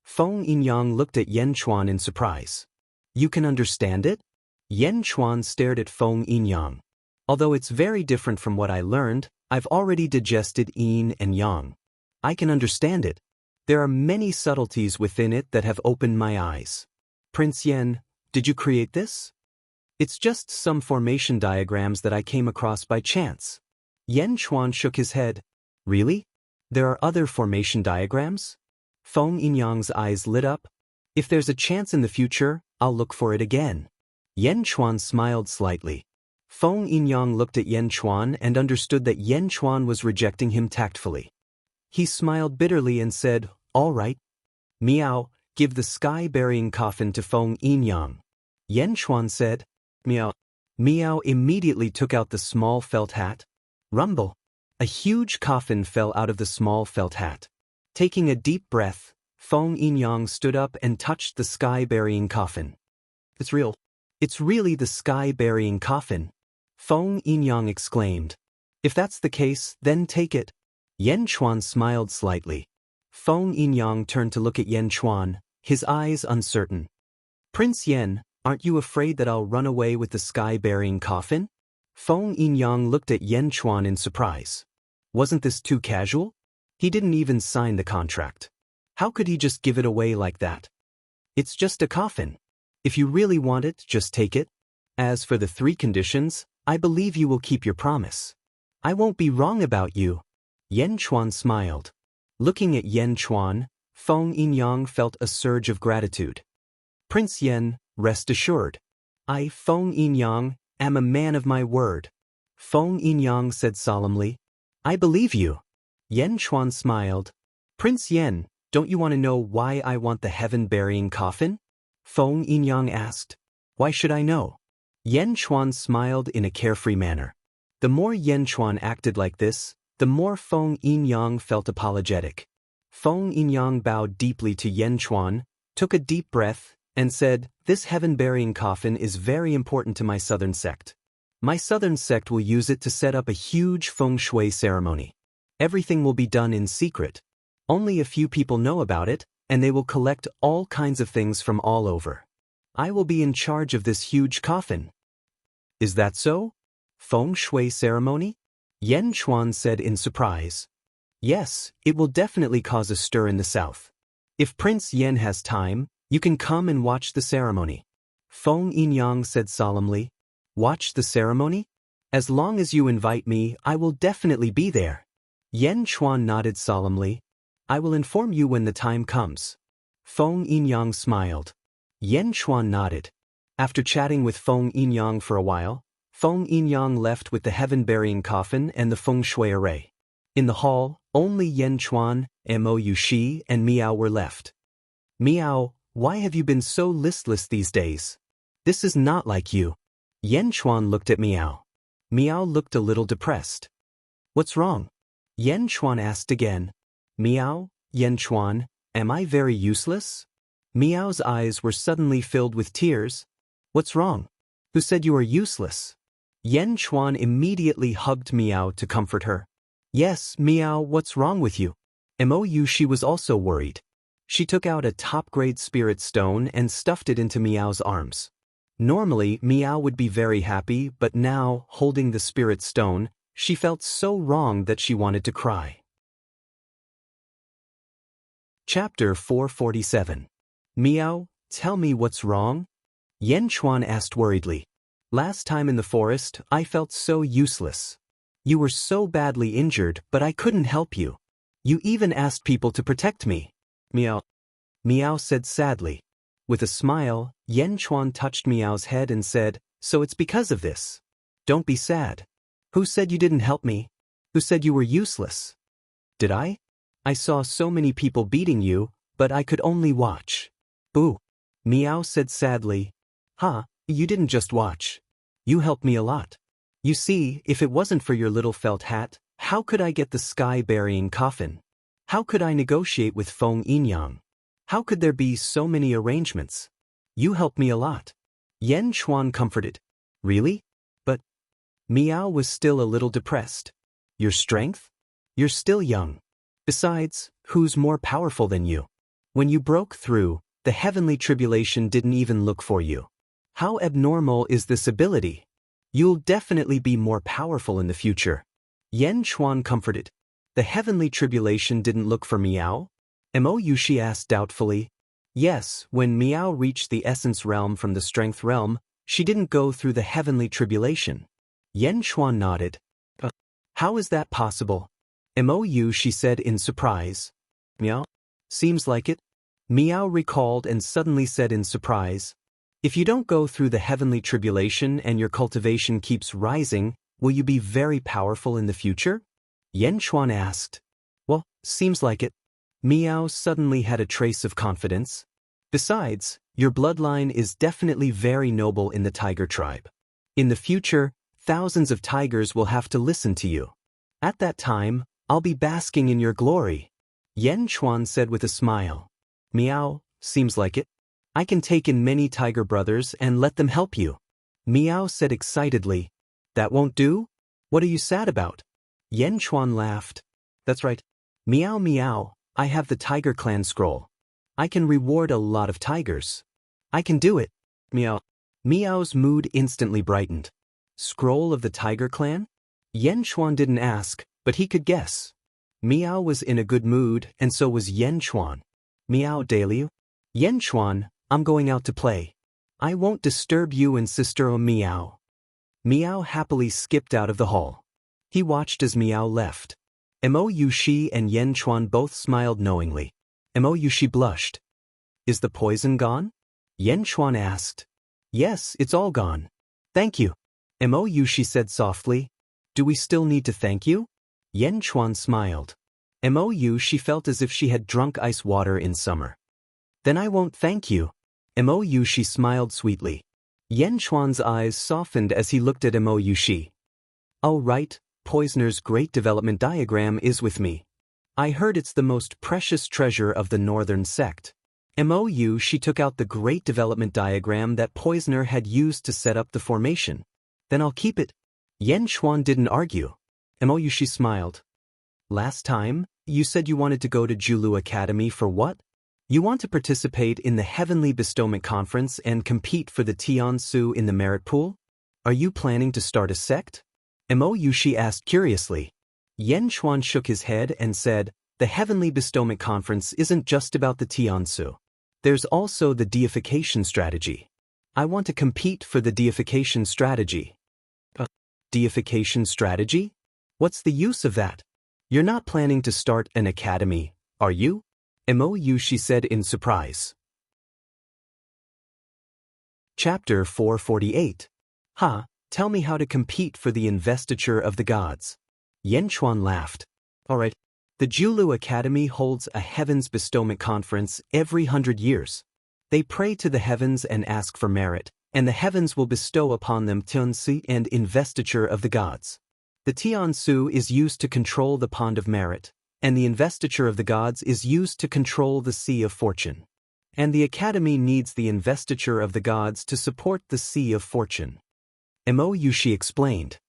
[SPEAKER 1] Feng Yinyang looked at Yan Chuan in surprise. You can understand it? Yan Chuan stared at Feng Yinyang. Although it's very different from what I learned, I've already digested yin and yang. I can understand it. There are many subtleties within it that have opened my eyes. Prince Yen, did you create this? It's just some formation diagrams that I came across by chance. Yan Chuan shook his head. Really? There are other formation diagrams? Feng Yinyang's eyes lit up. If there's a chance in the future, I'll look for it again. Yan Chuan smiled slightly. Feng Yinyang looked at Yan Chuan and understood that Yan Chuan was rejecting him tactfully. He smiled bitterly and said, All right. Miao, give the sky-burying coffin to Feng Yinyang. Yan Chuan said. Miao. Miao immediately took out the small felt hat. Rumble. A huge coffin fell out of the small felt hat. Taking a deep breath, Feng Yinyang stood up and touched the sky-burying coffin. It's real. It's really the sky-burying coffin. Feng Yinyang exclaimed. If that's the case, then take it. Yan Chuan smiled slightly. Feng Yinyang turned to look at Yan Chuan, his eyes uncertain. Prince Yen, aren't you afraid that I'll run away with the sky-burying coffin? Feng Yinyang looked at Yan Chuan in surprise. Wasn't this too casual? He didn't even sign the contract. How could he just give it away like that? It's just a coffin. If you really want it, just take it. As for the 3 conditions, I believe you will keep your promise. I won't be wrong about you. Yan Chuan smiled. Looking at Yan Chuan, Feng Yinyang felt a surge of gratitude. Prince Yen, rest assured. I, Feng Yinyang, am a man of my word. Feng Yinyang said solemnly. I believe you. Yan Chuan smiled. Prince Yen, don't you want to know why I want the heaven-burying coffin? Feng Yinyang asked. Why should I know? Yan Chuan smiled in a carefree manner. The more Yan Chuan acted like this, the more Feng Yinyang felt apologetic. Feng Yinyang bowed deeply to Yan Chuan, took a deep breath, and said, This heaven-burying coffin is very important to my southern sect. My southern sect will use it to set up a huge feng shui ceremony. Everything will be done in secret. Only a few people know about it, and they will collect all kinds of things from all over. I will be in charge of this huge coffin. Is that so? Feng shui ceremony? Yan Chuan said in surprise. Yes, it will definitely cause a stir in the south. If Prince Yen has time, you can come and watch the ceremony. Feng Yinyang said solemnly. Watch the ceremony? As long as you invite me, I will definitely be there. Yan Chuan nodded solemnly. I will inform you when the time comes. Feng Yinyang smiled. Yan Chuan nodded. After chatting with Feng Yinyang for a while, Feng Yinyang left with the heaven-burying coffin and the feng shui array. In the hall, only Yan Chuan, Mo Yushi, and Miao were left. Miao, why have you been so listless these days? This is not like you. Yan Chuan looked at Miao. Miao looked a little depressed. What's wrong? Yan Chuan asked again. Miao, Yan Chuan, am I very useless? Miao's eyes were suddenly filled with tears. What's wrong? Who said you are useless? Yan Chuan immediately hugged Miao to comfort her. Yes, Miao, what's wrong with you? Mo Yushi was also worried. She took out a top-grade spirit stone and stuffed it into Miao's arms. Normally, Miao would be very happy, but now, holding the spirit stone, she felt so wrong that she wanted to cry. Chapter 447. Miao, tell me what's wrong? Yan Chuan asked worriedly. Last time in the forest, I felt so useless. You were so badly injured, but I couldn't help you. You even asked people to protect me. Meow. Meow said sadly. With a smile, Yen Chuan touched Meow's head and said, "So it's because of this. Don't be sad. Who said you didn't help me? Who said you were useless? Did I? I saw so many people beating you, but I could only watch." "Boo." Meow said sadly. "Huh, you didn't just watch. You helped me a lot. You see, if it wasn't for your little felt hat, how could I get the sky-burying coffin? How could I negotiate with Feng Yinyang? How could there be so many arrangements? You helped me a lot." Yen Chuan comforted. "Really? But..." Meow was still a little depressed. "Your strength? You're still young. Besides, who's more powerful than you? When you broke through, the heavenly tribulation didn't even look for you. How abnormal is this ability? You'll definitely be more powerful in the future." Yen Chuan comforted. "The heavenly tribulation didn't look for Meow?" Mo Yushi asked doubtfully. "Yes, when Meow reached the essence realm from the strength realm, she didn't go through the heavenly tribulation." Yen Chuan nodded. How is that possible?" Mo Yushi said in surprise. "Meow? Seems like it." Meow recalled and suddenly said in surprise, "If you don't go through the heavenly tribulation and your cultivation keeps rising, will you be very powerful in the future?" Yen Chuan asked. "Well, seems like it." Meow suddenly had a trace of confidence. "Besides, your bloodline is definitely very noble in the tiger tribe. In the future, thousands of tigers will have to listen to you. At that time, I'll be basking in your glory." Yen Chuan said with a smile. "Meow, seems like it. I can take in many tiger brothers and let them help you." Meow said excitedly. "That won't do? What are you sad about?" Yen Chuan laughed. "That's right. Meow meow, I have the Tiger Clan scroll. I can reward a lot of tigers. I can do it." Meow. Meow's mood instantly brightened. Scroll of the Tiger Clan? Yen Chuan didn't ask, but he could guess. Meow was in a good mood, and so was Yen Chuan. "Meow Daliu? Yen Chuan, I'm going out to play. I won't disturb you and Sister Meow." Meow happily skipped out of the hall. He watched as Meow left. Mo Yushi and Yen Chuan both smiled knowingly. Mo Yushi blushed. "Is the poison gone?" Yen Chuan asked. "Yes, it's all gone. Thank you." Mo Yushi said softly. "Do we still need to thank you?" Yen Chuan smiled. Mo Yushi felt as if she had drunk ice water in summer. "Then I won't thank you." Mo Yushi smiled sweetly. Yen Chuan's eyes softened as he looked at Mo Yushi. "Oh right, Poisoner's great development diagram is with me. I heard it's the most precious treasure of the northern sect." Mo Yushi took out the great development diagram that Poisoner had used to set up the formation. "Then I'll keep it." Yen Chuan didn't argue. Mo Yushi smiled. "Last time, you said you wanted to go to Julu Academy for what? You want to participate in the Heavenly Bestowment Conference and compete for the Tiansu in the merit pool? Are you planning to start a sect?" Mo Yushi asked curiously. Yen Chuan shook his head and said, "The Heavenly Bestowment Conference isn't just about the Tiansu. There's also the deification strategy. I want to compete for the deification strategy." Deification strategy? What's the use of that? You're not planning to start an academy, are you? Mo Yushi said in surprise. Chapter 448. "Ha, tell me how to compete for the investiture of the gods." Yen Chuan laughed. "All right. The Julu Academy holds a Heavens Bestowment Conference every 100 years. They pray to the heavens and ask for merit, and the heavens will bestow upon them Tiansu and investiture of the gods. The Tiansu is used to control the pond of merit, and the investiture of the gods is used to control the sea of fortune. And the academy needs the investiture of the gods to support the sea of fortune." Mo Yushi explained.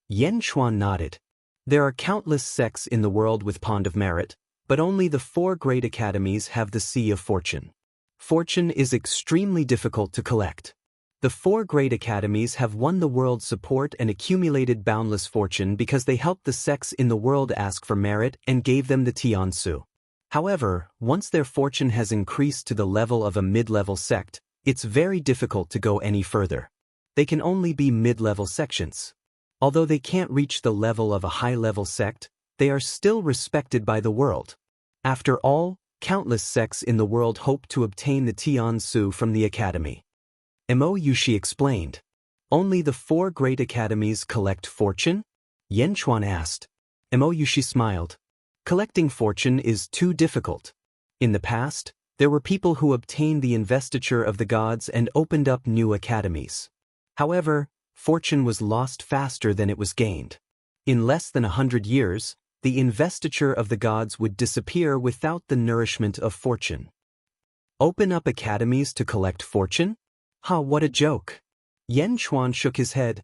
[SPEAKER 1] Yen Chuan nodded. "There are countless sects in the world with pond of merit, but only the 4 great academies have the sea of fortune. Fortune is extremely difficult to collect. The 4 great academies have won the world's support and accumulated boundless fortune because they helped the sects in the world ask for merit and gave them the Tiansu. However, once their fortune has increased to the level of a mid-level sect, it's very difficult to go any further. They can only be mid-level sections. Although they can't reach the level of a high-level sect, they are still respected by the world. After all, countless sects in the world hope to obtain the Tian Su from the academy. Mo Yushi explained. Only the 4 great academies collect fortune? Yan Chuan asked. Mo Yushi smiled. Collecting fortune is too difficult. In the past, there were people who obtained the investiture of the gods and opened up new academies. However, fortune was lost faster than it was gained. In less than 100 years, the investiture of the gods would disappear without the nourishment of fortune. Open up academies to collect fortune? What a joke. Yan Chuan shook his head.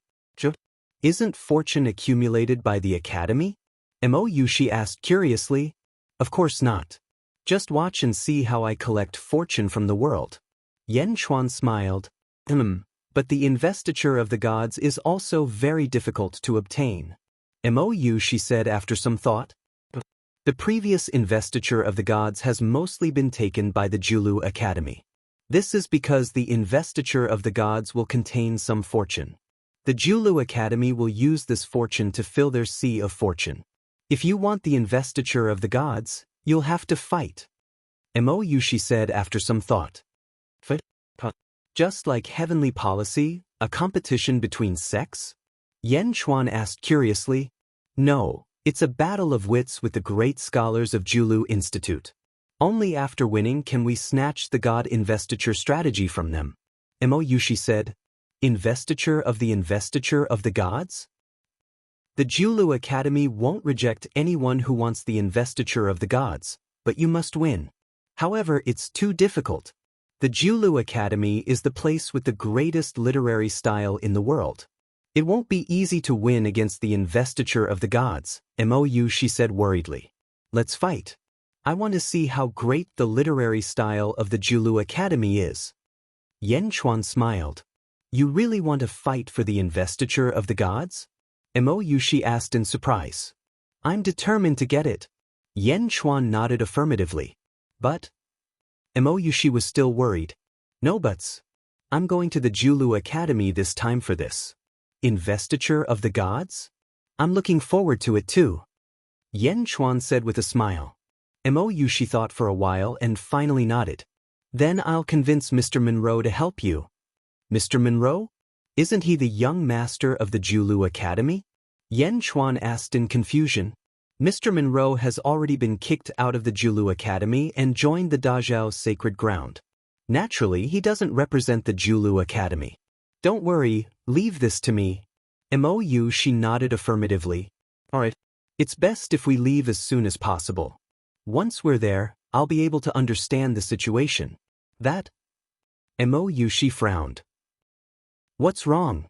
[SPEAKER 1] Isn't fortune accumulated by the academy? Mo Yushi asked curiously. Of course not. Just watch and see how I collect fortune from the world. Yan Chuan smiled. But the investiture of the gods is also very difficult to obtain. Mo Yushi said after some thought. The previous investiture of the gods has mostly been taken by the Julu Academy. This is because the investiture of the gods will contain some fortune. The Julu Academy will use this fortune to fill their sea of fortune. If you want the investiture of the gods, you'll have to fight. Mo Yushi said after some thought. Just like heavenly policy, a competition between sects? Yan Chuan asked curiously. No, it's a battle of wits with the great scholars of Julu Institute. Only after winning can we snatch the god investiture strategy from them. Mo Yushi said. Investiture of the gods? The Julu Academy won't reject anyone who wants the investiture of the gods, but you must win. However, it's too difficult. The Julu Academy is the place with the greatest literary style in the world. It won't be easy to win against the investiture of the gods, Mo Yushi said worriedly. Let's fight. I want to see how great the literary style of the Julu Academy is. Yan Chuan smiled. You really want to fight for the investiture of the gods? Mo Yushi asked in surprise. I'm determined to get it. Yan Chuan nodded affirmatively. But? Mo Yushi was still worried. No buts. I'm going to the Julu Academy this time for this. Investiture of the gods? I'm looking forward to it too. Yan Chuan said with a smile. Mo Yushi thought for a while and finally nodded. Then I'll convince Mr. Monroe to help you. Mr. Monroe? Isn't he the young master of the Julu Academy? Yan Chuan asked in confusion. Mr. Monroe has already been kicked out of the Julu Academy and joined the Dajiao's sacred ground. Naturally, he doesn't represent the Julu Academy. Don't worry, leave this to me. Mo Yushi nodded affirmatively. Alright. It's best if we leave as soon as possible. Once we're there, I'll be able to understand the situation. That? Mo Yushi frowned. What's wrong?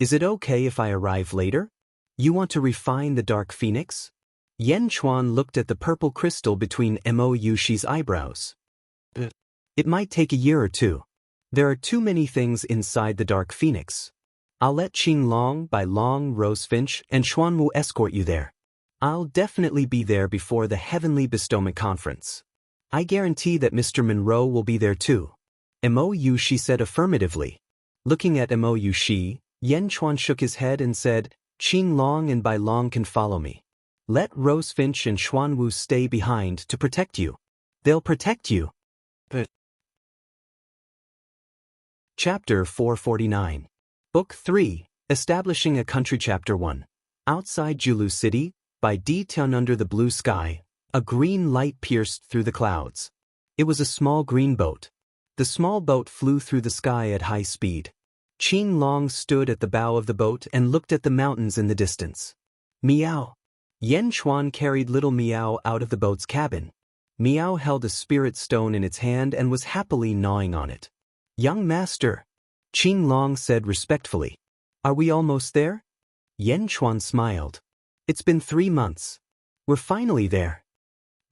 [SPEAKER 1] Is it okay if I arrive later? You want to refine the Dark Phoenix? Yan Chuan looked at the purple crystal between Mo Yushi's eyebrows. It might take a year or two. There are too many things inside the Dark Phoenix. I'll let Qin Long, Bai Long, Rosefinch, and Xuanwu escort you there. I'll definitely be there before the Heavenly Bestowment Conference. I guarantee that Mr. Monroe will be there too. Mo Yushi said affirmatively. Looking at Mo Yushi, Yan Chuan shook his head and said, Qin Long and Bai Long can follow me. Let Rosefinch and Xuanwu stay behind to protect you. They'll protect you. But Chapter 449. Book 3, Establishing a Country Chapter 1. Outside Julu City, by D. Tian under the blue sky, a green light pierced through the clouds. It was a small green boat. The small boat flew through the sky at high speed. Qin Long stood at the bow of the boat and looked at the mountains in the distance. Meow. Yan Chuan carried little Meow out of the boat's cabin. Meow held a spirit stone in its hand and was happily gnawing on it. Young master, Qin Long said respectfully. Are we almost there? Yan Chuan smiled. It's been 3 months. We're finally there.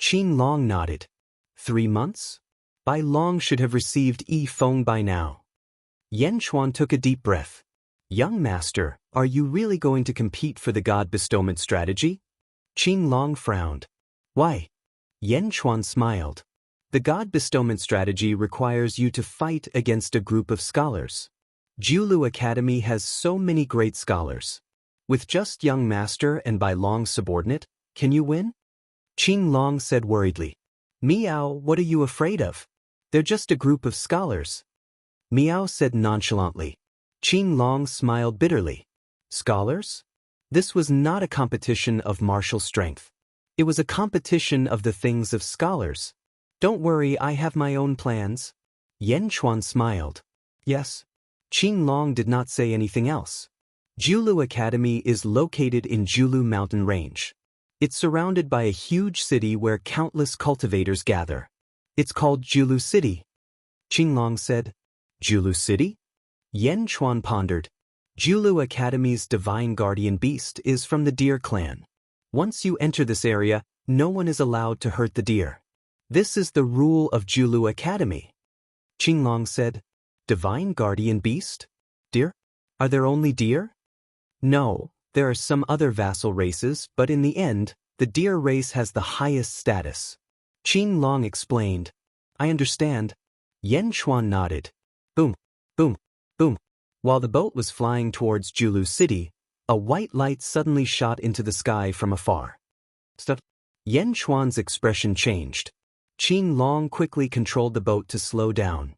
[SPEAKER 1] Qin Long nodded. 3 months? Bai Long should have received Yi Feng by now. Yan Chuan took a deep breath. Young master, are you really going to compete for the God bestowment strategy? Qin Long frowned. Why? Yan Chuan smiled. The God bestowment strategy requires you to fight against a group of scholars. Jiulu Academy has so many great scholars. With just young master and by long subordinate, can you win? Qing Long said worriedly. Miao, what are you afraid of? They're just a group of scholars. Miao said nonchalantly. Qing Long smiled bitterly. Scholars? This was not a competition of martial strength. It was a competition of the things of scholars. Don't worry, I have my own plans. Yan Chuan smiled. Yes. Qing Long did not say anything else. Jiulu Academy is located in Jiulu mountain range. It's surrounded by a huge city where countless cultivators gather. It's called Jiulu City. Qing Long said. Jiulu City? Yan Chuan pondered. Jiulu Academy's divine guardian beast is from the deer clan. Once you enter this area, no one is allowed to hurt the deer. This is the rule of Jiulu Academy. Qing Long said. Divine guardian beast? Deer? Are there only deer? No, there are some other vassal races, but in the end, the deer race has the highest status. Qing Long explained. I understand. Yan Chuan nodded. Boom, boom, boom. While the boat was flying towards Jiulu City, a white light suddenly shot into the sky from afar. Stop. Yan Chuan's expression changed. Qing Long quickly controlled the boat to slow down.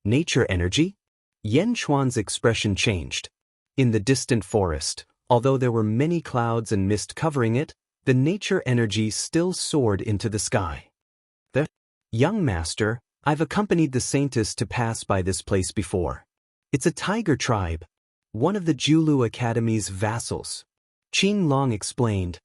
[SPEAKER 1] Nature energy? Yan Chuan's expression changed. In the distant forest, although there were many clouds and mist covering it, the nature energy still soared into the sky. The young master, I've accompanied the saintess to pass by this place before. It's a tiger tribe, one of the Jiulu Academy's vassals. Qing Long explained.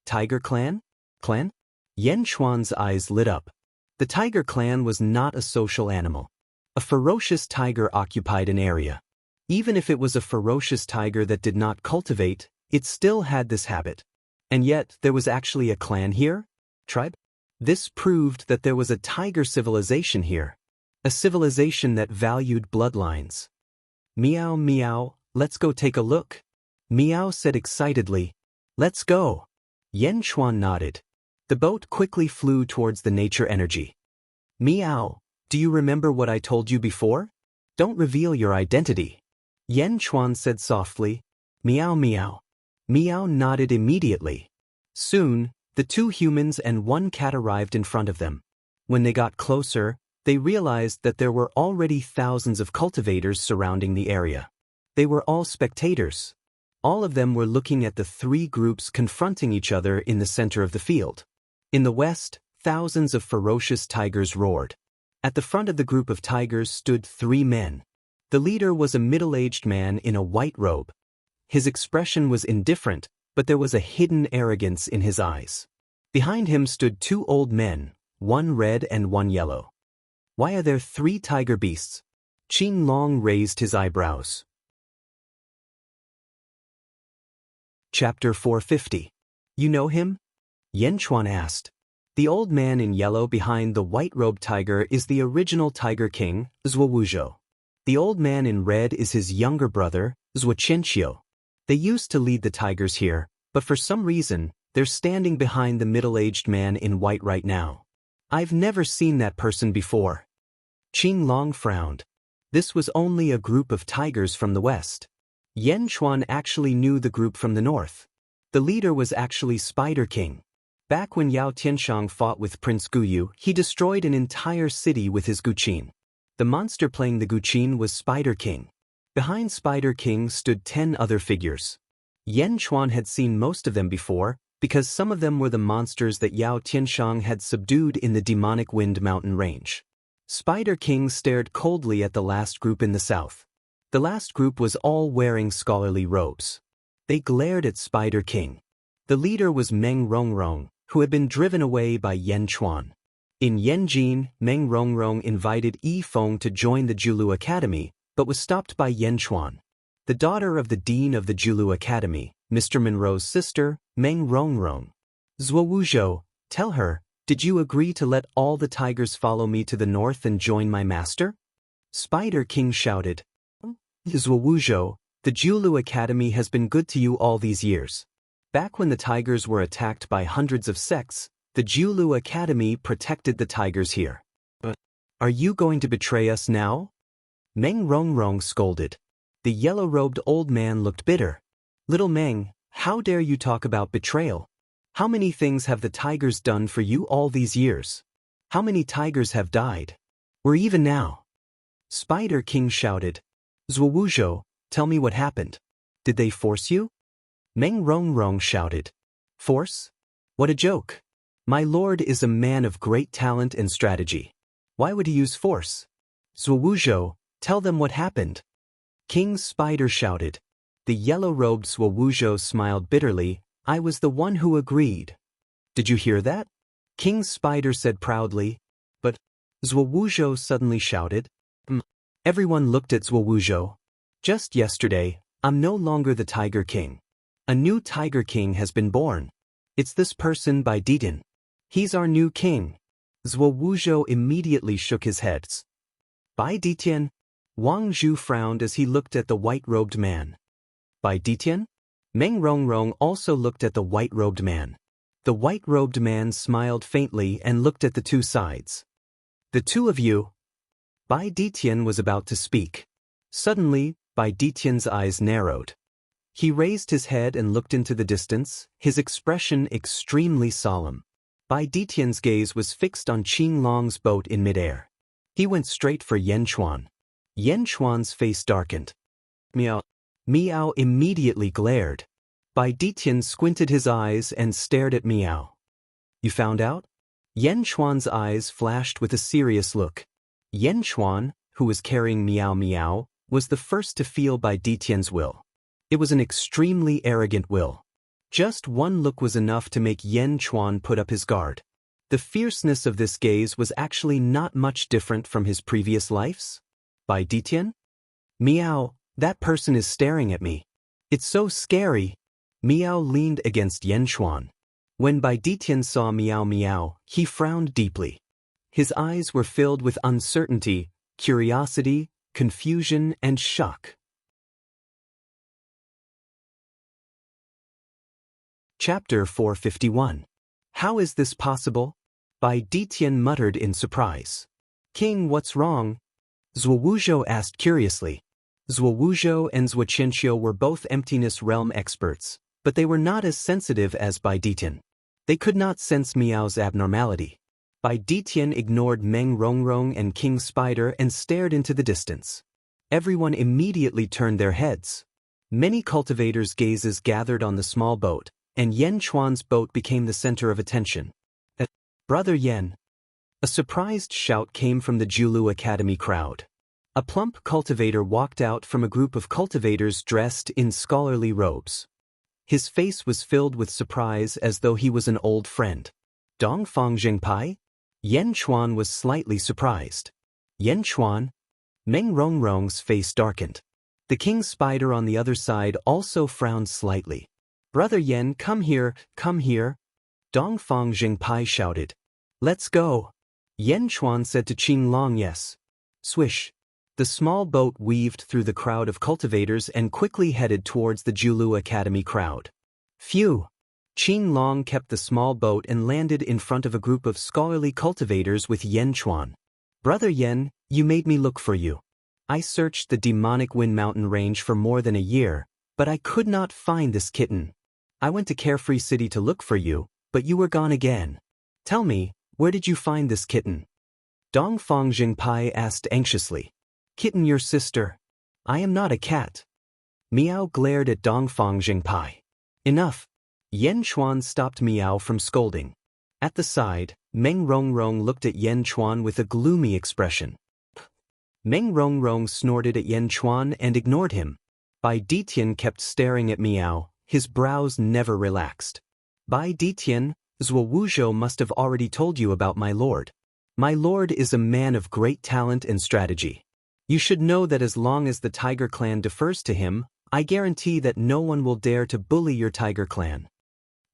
[SPEAKER 1] Tiger clan? Clan? Yan Chuan's eyes lit up. The tiger clan was not a social animal. A ferocious tiger occupied an area. Even if it was a ferocious tiger that did not cultivate, it still had this habit. And yet, there was actually a clan here? Tribe? This proved that there was a tiger civilization here. A civilization that valued bloodlines. Meow meow, let's go take a look. Meow said excitedly. Let's go. Yan Chuan nodded. The boat quickly flew towards the nature energy. Meow, do you remember what I told you before? Don't reveal your identity. Yan Chuan said softly. Meow meow. Meow nodded immediately. Soon, the two humans and one cat arrived in front of them. When they got closer, they realized that there were already thousands of cultivators surrounding the area. They were all spectators. All of them were looking at the three groups confronting each other in the center of the field. In the west, thousands of ferocious tigers roared. At the front of the group of tigers stood three men. The leader was a middle-aged man in a white robe. His expression was indifferent, but there was a hidden arrogance in his eyes. Behind him stood two old men, one red and one yellow. Why are there three tiger beasts? Qing Long raised his eyebrows. Chapter 450. You know him? Yan Chuan asked. The old man in yellow behind the white-robed tiger is the original Tiger King, Zhuozhou. The old man in red is his younger brother, Zhuoqianqiu. They used to lead the tigers here, but for some reason, they're standing behind the middle-aged man in white right now. I've never seen that person before. Qing Long frowned. This was only a group of tigers from the west. Yan Chuan actually knew the group from the north. The leader was actually Spider King. Back when Yao Tianshang fought with Prince Guyu, he destroyed an entire city with his Guqin. The monster playing the Guqin was Spider King. Behind Spider King stood 10 other figures. Yan Chuan had seen most of them before, because some of them were the monsters that Yao Tianshang had subdued in the demonic wind mountain range. Spider King stared coldly at the last group in the south. The last group was all wearing scholarly robes. They glared at Spider King. The leader was Meng Rongrong, who had been driven away by Yan Chuan. In Yanjin, Meng Rongrong invited Yi Feng to join the Jiulu Academy, but was stopped by Yan Chuan. The daughter of the dean of the Jiulu Academy, Mr. Monroe's sister, Meng Rongrong. Zhuozhou, tell her, did you agree to let all the tigers follow me to the north and join my master? Spider King shouted. Zhuozhou, the Jiulu Academy has been good to you all these years. Back when the tigers were attacked by hundreds of sects, the Jiulu Academy protected the tigers here. But are you going to betray us now? Meng Rongrong scolded. The yellow-robed old man looked bitter. Little Meng, how dare you talk about betrayal? How many things have the tigers done for you all these years? How many tigers have died? We're even now. Spider King shouted. Zhuozhou, tell me what happened. Did they force you? Meng Rongrong shouted. Force? What a joke. My lord is a man of great talent and strategy. Why would he use force? Zhuozhou, tell them what happened. King Spider shouted. The yellow-robed Zhuozhou smiled bitterly. I was the one who agreed. Did you hear that? King Spider said proudly. But Zhuozhou suddenly shouted. Everyone looked at Zhuozhou. Just yesterday, I'm no longer the Tiger King. A new Tiger King has been born. It's this person by Didian. He's our new king. Zhuozhou immediately shook his head. Bai Ditian? Wang Zhu frowned as he looked at the white-robed man. Bai Ditian? Meng Rongrong also looked at the white-robed man. The white-robed man smiled faintly and looked at the two sides. The two of you? Bai Ditian was about to speak. Suddenly, Bai Ditian's eyes narrowed. He raised his head and looked into the distance, his expression extremely solemn. Bai Ditian's gaze was fixed on Qin Long's boat in midair. He went straight for Yan Chuan. Yan Chuan's face darkened. Miao. Miao immediately glared. Bai Ditian squinted his eyes and stared at Miao. You found out? Yan Chuan's eyes flashed with a serious look. Yan Chuan, who was carrying Miao Miao, was the first to feel Bai Ditian's will. It was an extremely arrogant will. Just one look was enough to make Yan Chuan put up his guard. The fierceness of this gaze was actually not much different from his previous lives. Bai Ditian? Miao, that person is staring at me. It's so scary. Miao leaned against Yan Chuan. When Bai Ditian saw Miao Miao, he frowned deeply. His eyes were filled with uncertainty, curiosity, confusion, and shock. Chapter 451. How is this possible? Bai Ditian muttered in surprise. King, what's wrong? Zhuozhou asked curiously. Zhuozhou and Zhuoqianqiu were both emptiness realm experts, but they were not as sensitive as Bai Ditian. They could not sense Miao's abnormality. Bai Ditian ignored Meng Rongrong and King Spider and stared into the distance. Everyone immediately turned their heads. Many cultivators' gazes gathered on the small boat, and Yan Chuan's boat became the center of attention. Brother Yan. A surprised shout came from the Julu Academy crowd. A plump cultivator walked out from a group of cultivators dressed in scholarly robes. His face was filled with surprise as though he was an old friend. Dongfang Zhengpai? Yan Chuan was slightly surprised. Yan Chuan? Meng Rongrong's face darkened. The King Spider on the other side also frowned slightly. Brother Yan, come here, come here. Dongfang Zhengpai shouted. Let's go. Yan Chuan said to Qin Long yes. Swish. The small boat weaved through the crowd of cultivators and quickly headed towards the Julu Academy crowd. Phew! Qin Long kept the small boat and landed in front of a group of scholarly cultivators with Yan Chuan. Brother Yan, you made me look for you. I searched the demonic Wind Mountain range for more than a year, but I could not find this kitten. I went to Carefree City to look for you, but you were gone again. Tell me, where did you find this kitten? Dongfang Zhengpai asked anxiously. Kitten, your sister. I am not a cat. Miao glared at Dongfang Zhengpai. Enough. Yan Chuan stopped Miao from scolding. At the side, Meng Rongrong looked at Yan Chuan with a gloomy expression. Meng Rongrong snorted at Yan Chuan and ignored him. Bai Ditian kept staring at Miao, his brows never relaxed. Bai Ditian, Zhuozhou must have already told you about my lord. My lord is a man of great talent and strategy. You should know that as long as the Tiger Clan defers to him, I guarantee that no one will dare to bully your Tiger Clan.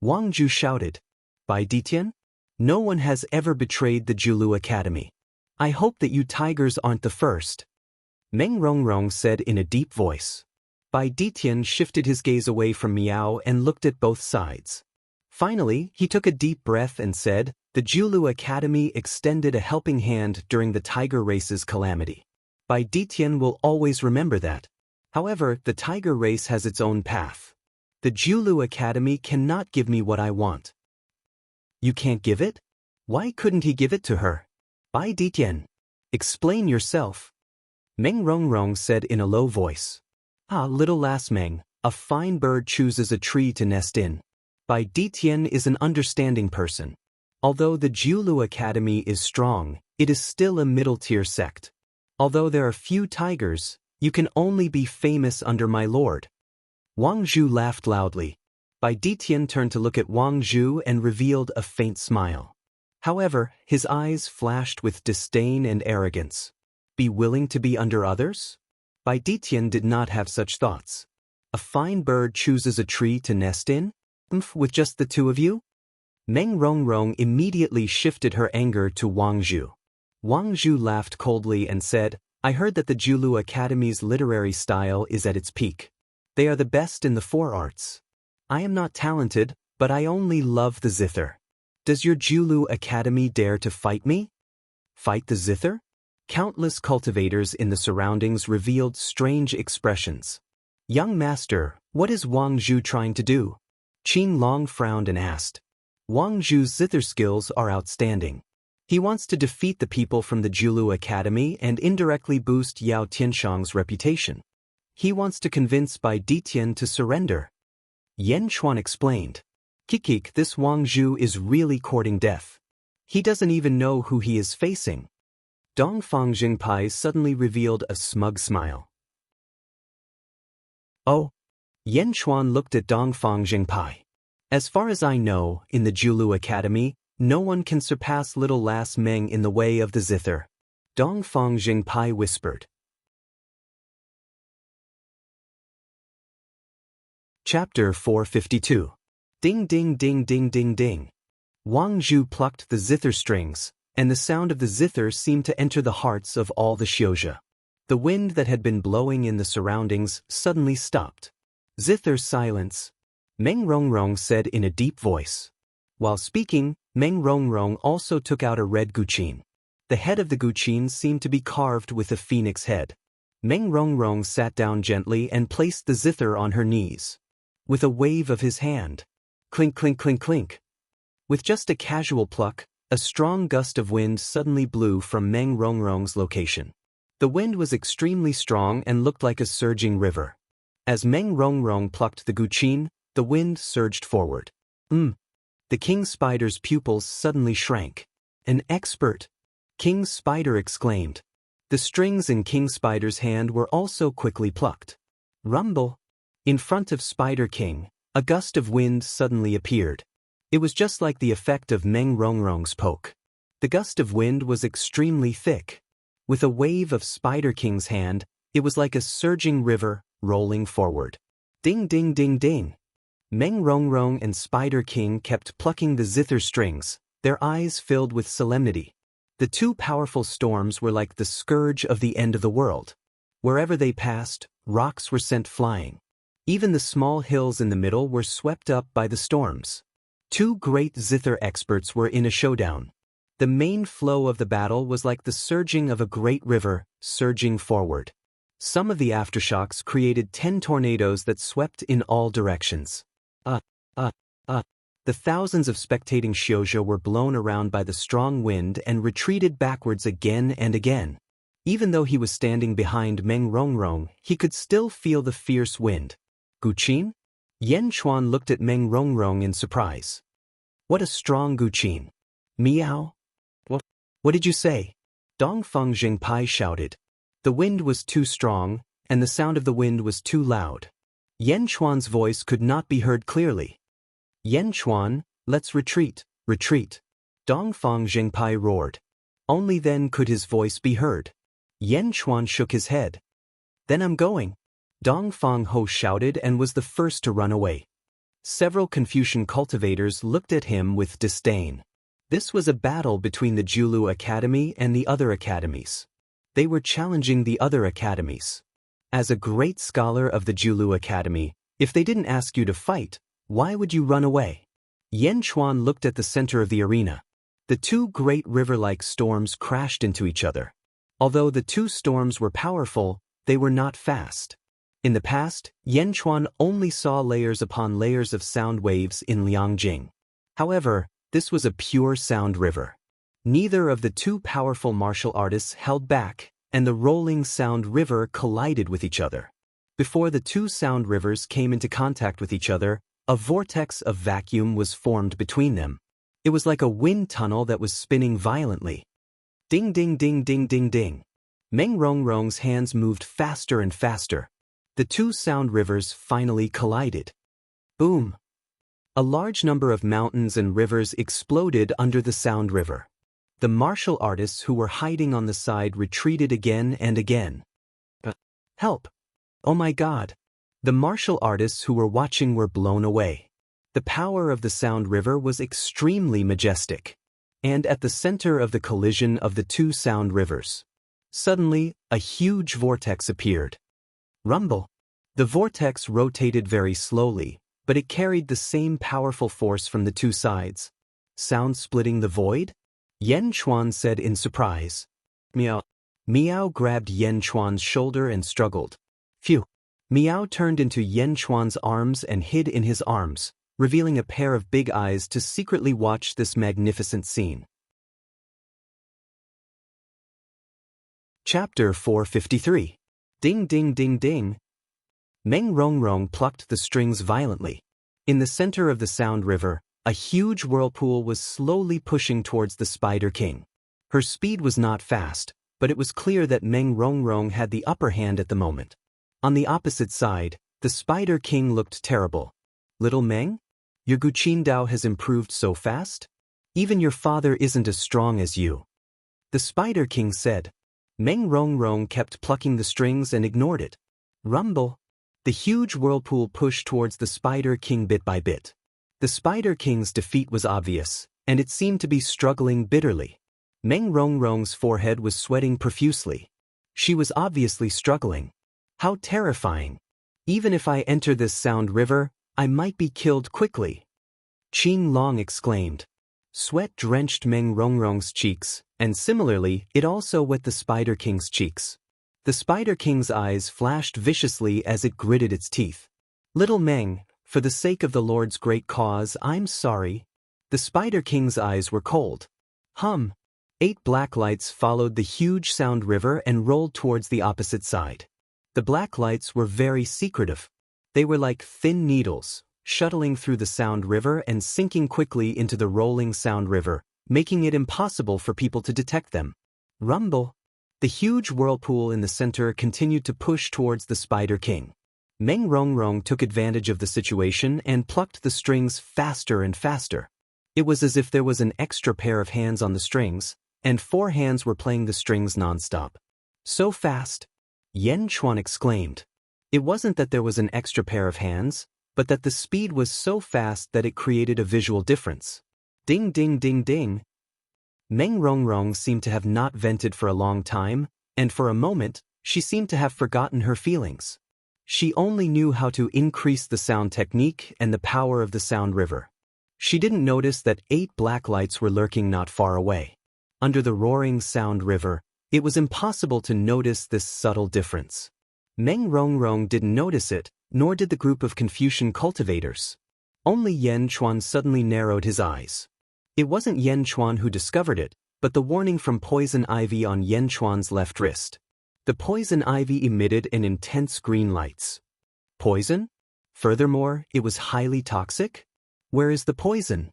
[SPEAKER 1] Wang Zhu shouted. Bai Ditian? No one has ever betrayed the Julu Academy. I hope that you tigers aren't the first. Meng Rongrong said in a deep voice. Bai Ditian shifted his gaze away from Miao and looked at both sides. Finally, he took a deep breath and said, the Julu Academy extended a helping hand during the tiger race's calamity. Bai Ditian will always remember that. However, the tiger race has its own path. The Julu Academy cannot give me what I want. You can't give it? Why couldn't he give it to her? Bai Ditian. Explain yourself. Meng Rongrong said in a low voice. Ah, little lass Meng, a fine bird chooses a tree to nest in. Bai Ditian is an understanding person. Although the Julu Academy is strong, it is still a middle-tier sect. Although there are few tigers, you can only be famous under my lord. Wang Zhu laughed loudly. Bai Ditian turned to look at Wang Zhu and revealed a faint smile. However, his eyes flashed with disdain and arrogance. Be willing to be under others? Bai Ditian did not have such thoughts. A fine bird chooses a tree to nest in? With just the two of you? Meng Rongrong immediately shifted her anger to Wang Zhu. Wang Zhu laughed coldly and said, I heard that the Julu Academy's literary style is at its peak. They are the best in the four arts. I am not talented, but I only love the zither. Does your Julu Academy dare to fight me? Fight the zither? Countless cultivators in the surroundings revealed strange expressions. Young master, what is Wang Zhu trying to do? Qin Long frowned and asked. Wang Zhu's zither skills are outstanding. He wants to defeat the people from the Julu Academy and indirectly boost Yao Tianshang's reputation. He wants to convince Bai Ditian to surrender. Yan Chuan explained. Kikik, this Wang Zhu is really courting death. He doesn't even know who he is facing. Dongfang Jingpai suddenly revealed a smug smile. Oh. Yan Chuan looked at Dongfang Jingpai. As far as I know, in the Julu Academy, no one can surpass little lass Meng in the way of the zither. Dongfang Jingpai whispered. Chapter 452. Ding ding ding ding ding ding. Wang Zhu plucked the zither strings, and the sound of the zither seemed to enter the hearts of all the Xiuzhi. The wind that had been blowing in the surroundings suddenly stopped. Zither silence, Meng Rongrong said in a deep voice. While speaking, Meng Rongrong also took out a red guqin. The head of the guqin seemed to be carved with a phoenix head. Meng Rongrong sat down gently and placed the zither on her knees. With a wave of his hand. Clink clink clink clink. With just a casual pluck, a strong gust of wind suddenly blew from Meng Rongrong's location. The wind was extremely strong and looked like a surging river. As Meng Rongrong plucked the guqin, the wind surged forward. The king spider's pupils suddenly shrank. An expert! King Spider exclaimed. The strings in King Spider's hand were also quickly plucked. Rumble! In front of Spider King, a gust of wind suddenly appeared. It was just like the effect of Meng Rongrong's poke. The gust of wind was extremely thick. With a wave of Spider King's hand, it was like a surging river, rolling forward. Ding ding ding ding. Meng Rongrong and Spider King kept plucking the zither strings, their eyes filled with solemnity. The two powerful storms were like the scourge of the end of the world. Wherever they passed, rocks were sent flying. Even the small hills in the middle were swept up by the storms. Two great zither experts were in a showdown. The main flow of the battle was like the surging of a great river, surging forward. Some of the aftershocks created 10 tornadoes that swept in all directions. The thousands of spectating Xiuzhi were blown around by the strong wind and retreated backwards again and again. Even though he was standing behind Meng Rongrong, he could still feel the fierce wind. Guqin? Yan Chuan looked at Meng Rongrong in surprise. What a strong guqin. Meow? What did you say? Dongfeng Jingpai shouted. The wind was too strong, and the sound of the wind was too loud. Yan Chuan's voice could not be heard clearly. Yan Chuan, let's retreat, retreat. Dongfeng Jingpai roared. Only then could his voice be heard. Yan Chuan shook his head. Then I'm going. Dongfeng Ho shouted and was the first to run away. Several Confucian cultivators looked at him with disdain. This was a battle between the Julu Academy and the other academies. They were challenging the other academies. As a great scholar of the Julu Academy, if they didn't ask you to fight, why would you run away? Yan Chuan looked at the center of the arena. The two great river-like storms crashed into each other. Although the two storms were powerful, they were not fast. In the past, Yan Chuan only saw layers upon layers of sound waves in Liangjing. However, this was a pure sound river. Neither of the two powerful martial artists held back, and the rolling sound river collided with each other. Before the two sound rivers came into contact with each other, a vortex of vacuum was formed between them. It was like a wind tunnel that was spinning violently. Ding ding ding ding ding ding. Meng Rongrong's hands moved faster and faster. The two sound rivers finally collided. Boom! A large number of mountains and rivers exploded under the sound river. The martial artists who were hiding on the side retreated again and again. Help! Oh my God! The martial artists who were watching were blown away. The power of the sound river was extremely majestic. And at the center of the collision of the two sound rivers, suddenly, a huge vortex appeared. Rumble! The vortex rotated very slowly, but it carried the same powerful force from the two sides. Sound splitting the void? Yan Chuan said in surprise. Meow. Meow grabbed Yan Chuan's shoulder and struggled. Phew. Meow turned into Yan Chuan's arms and hid in his arms, revealing a pair of big eyes to secretly watch this magnificent scene. Chapter 453. Ding ding ding ding. Meng Rongrong plucked the strings violently. In the center of the sound river, a huge whirlpool was slowly pushing towards the Spider King. Her speed was not fast, but it was clear that Meng Rongrong had the upper hand at the moment. On the opposite side, the Spider King looked terrible. Little Meng? Your Guqin Dao has improved so fast? Even your father isn't as strong as you. The Spider King said. Meng Rongrong kept plucking the strings and ignored it. Rumble! The huge whirlpool pushed towards the Spider King bit by bit. The Spider King's defeat was obvious, and it seemed to be struggling bitterly. Meng Rongrong's forehead was sweating profusely. She was obviously struggling. How terrifying! Even if I enter this sound river, I might be killed quickly. Qing Long exclaimed. Sweat drenched Meng Rongrong's cheeks, and similarly, it also wet the Spider King's cheeks. The Spider King's eyes flashed viciously as it gritted its teeth. Little Meng, for the sake of the Lord's great cause, I'm sorry. The Spider King's eyes were cold. 8 black lights followed the huge sound river and rolled towards the opposite side. The black lights were very secretive. They were like thin needles, shuttling through the sound river and sinking quickly into the rolling sound river, making it impossible for people to detect them. Rumble! The huge whirlpool in the center continued to push towards the Spider King. Meng Rongrong took advantage of the situation and plucked the strings faster and faster. It was as if there was an extra pair of hands on the strings, and 4 hands were playing the strings non-stop. So fast! Yan Chuan exclaimed. It wasn't that there was an extra pair of hands, but that the speed was so fast that it created a visual difference. Ding ding ding ding. Meng Rongrong seemed to have not vented for a long time, and for a moment, she seemed to have forgotten her feelings. She only knew how to increase the sound technique and the power of the sound river. She didn't notice that 8 black lights were lurking not far away. Under the roaring sound river, it was impossible to notice this subtle difference. Meng Rongrong didn't notice it, nor did the group of Confucian cultivators. Only Yan Chuan suddenly narrowed his eyes. It wasn't Yan Chuan who discovered it, but the warning from poison ivy on Yan Chuan's left wrist. The poison ivy emitted an intense green lights. Poison? Furthermore, it was highly toxic? Where is the poison?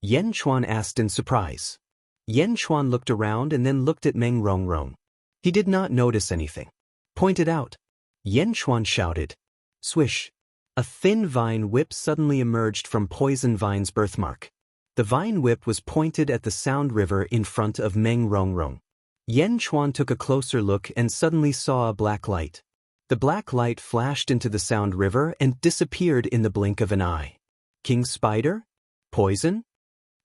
[SPEAKER 1] Yan Chuan asked in surprise. Yan Chuan looked around and then looked at Meng Rongrong. He did not notice anything. Point it out. Yan Chuan shouted. Swish. A thin vine whip suddenly emerged from Poison Vine's birthmark. The vine whip was pointed at the sound river in front of Meng Rongrong. Yan Chuan took a closer look and suddenly saw a black light. The black light flashed into the sound river and disappeared in the blink of an eye. King Spider? Poison?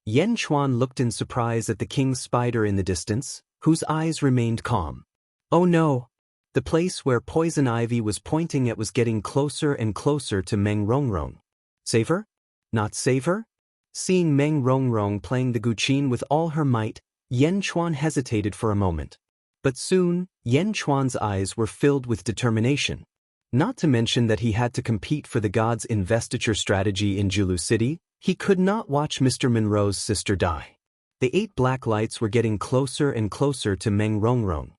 [SPEAKER 1] Yan Chuan looked in surprise at the King Spider in the distance, whose eyes remained calm. Oh no! The place where Poison Ivy was pointing at was getting closer and closer to Meng Rongrong. Save her? Not save her? Seeing Meng Rongrong playing the Guqin with all her might, Yan Chuan hesitated for a moment. But soon, Yan Chuan's eyes were filled with determination. Not to mention that he had to compete for the god's investiture strategy in Julu City, he could not watch Mr. Monroe's sister die. The 8 black lights were getting closer and closer to Meng Rongrong.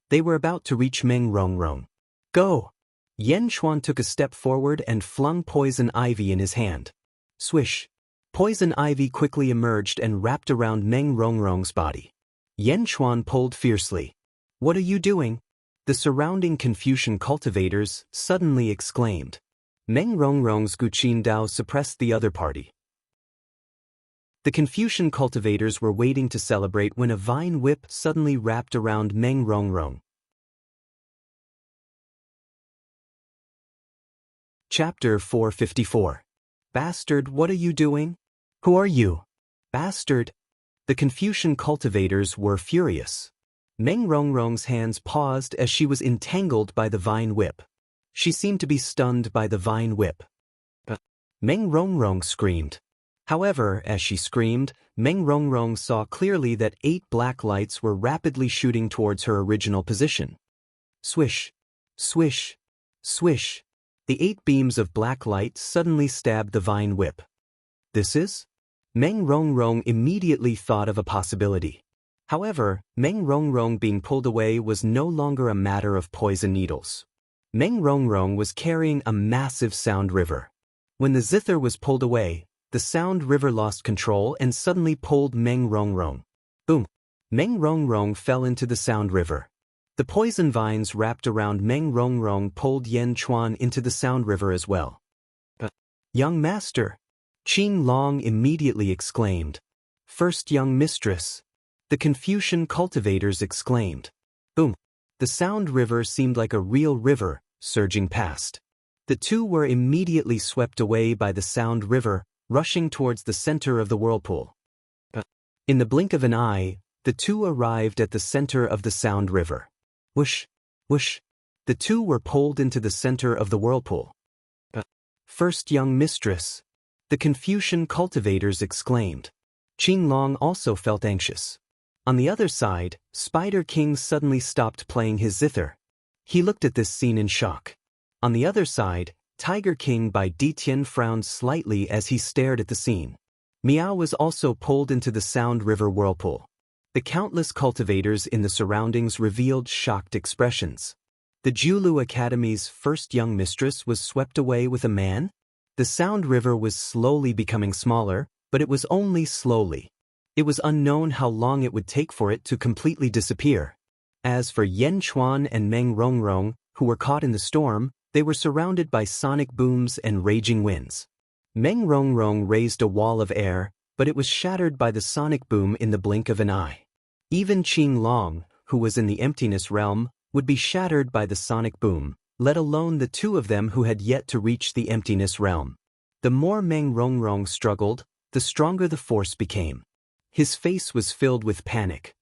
[SPEAKER 1] They were about to reach Meng Rongrong. Go! Yen Chuan took a step forward and flung poison ivy in his hand. Swish! Poison ivy quickly emerged and wrapped around Meng Rongrong's body. Yen Chuan pulled fiercely. What are you doing? The surrounding Confucian cultivators suddenly exclaimed. Meng Rongrong's Guqin Dao suppressed the other party. The Confucian cultivators were waiting to celebrate when a vine whip suddenly wrapped around Meng Rongrong. Chapter 454. Bastard, what are you doing? Who are you? Bastard! The Confucian cultivators were furious. Meng Rongrong's hands paused as she was entangled by the vine whip. She seemed to be stunned by the vine whip. Meng Rongrong screamed. However, as she screamed, Meng Rongrong saw clearly that 8 black lights were rapidly shooting towards her original position. Swish! Swish! Swish! The 8 beams of black light suddenly stabbed the vine whip. This is? Meng Rongrong immediately thought of a possibility. However, Meng Rongrong being pulled away was no longer a matter of poison needles. Meng Rongrong was carrying a massive sound river. When the zither was pulled away, the sound river lost control and suddenly pulled Meng Rongrong. Boom! Meng Rongrong fell into the sound river. The poison vines wrapped around Meng Rongrong pulled Yen Chuan into the sound river as well. Young master! Qing Long immediately exclaimed. First young mistress! The Confucian cultivators exclaimed. Boom! The sound river seemed like a real river, surging past. The two were immediately swept away by the sound river, rushing towards the center of the whirlpool. In the blink of an eye, the two arrived at the center of the sound river. Whoosh! Whoosh! The two were pulled into the center of the whirlpool. First young mistress! The Confucian cultivators exclaimed. Qing Long also felt anxious. On the other side, Spider King suddenly stopped playing his zither. He looked at this scene in shock. On the other side, Tiger King by Ditien frowned slightly as he stared at the scene. Miao was also pulled into the sound river whirlpool. The countless cultivators in the surroundings revealed shocked expressions. The Julu Academy's first young mistress was swept away with a man? The sound river was slowly becoming smaller, but it was only slowly. It was unknown how long it would take for it to completely disappear. As for Yen Chuan and Meng Rongrong, who were caught in the storm, they were surrounded by sonic booms and raging winds. Meng Rongrong raised a wall of air, but it was shattered by the sonic boom in the blink of an eye. Even Qing Long, who was in the emptiness realm, would be shattered by the sonic boom, let alone the two of them who had yet to reach the emptiness realm. The more Meng Rongrong struggled, the stronger the force became. His face was filled with panic.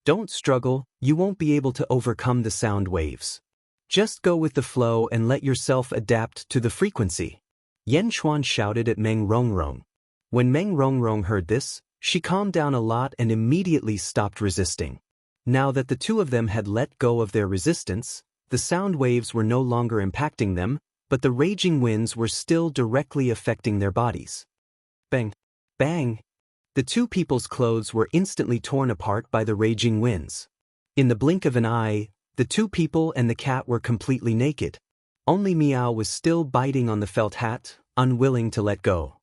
[SPEAKER 1] Don't struggle, you won't be able to overcome the sound waves. Just go with the flow and let yourself adapt to the frequency. Yen Chuan shouted at Meng Rongrong. When Meng Rongrong heard this, she calmed down a lot and immediately stopped resisting. Now that the two of them had let go of their resistance, the sound waves were no longer impacting them, but the raging winds were still directly affecting their bodies. Bang! Bang! The two people's clothes were instantly torn apart by the raging winds. In the blink of an eye, the two people and the cat were completely naked. Only Miao was still biting on the felt hat, unwilling to let go.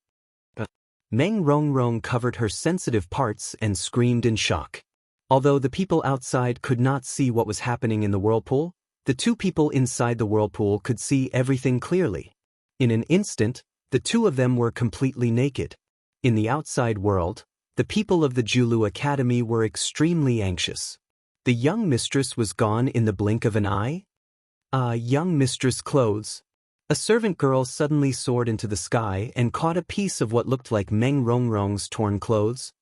[SPEAKER 1] Meng Rongrong covered her sensitive parts and screamed in shock. Although the people outside could not see what was happening in the whirlpool, the two people inside the whirlpool could see everything clearly. In an instant, the two of them were completely naked. In the outside world, the people of the Julu Academy were extremely anxious. The young mistress was gone in the blink of an eye? Young mistress clothes. A servant girl suddenly soared into the sky and caught a piece of what looked like Meng Rongrong's torn clothes.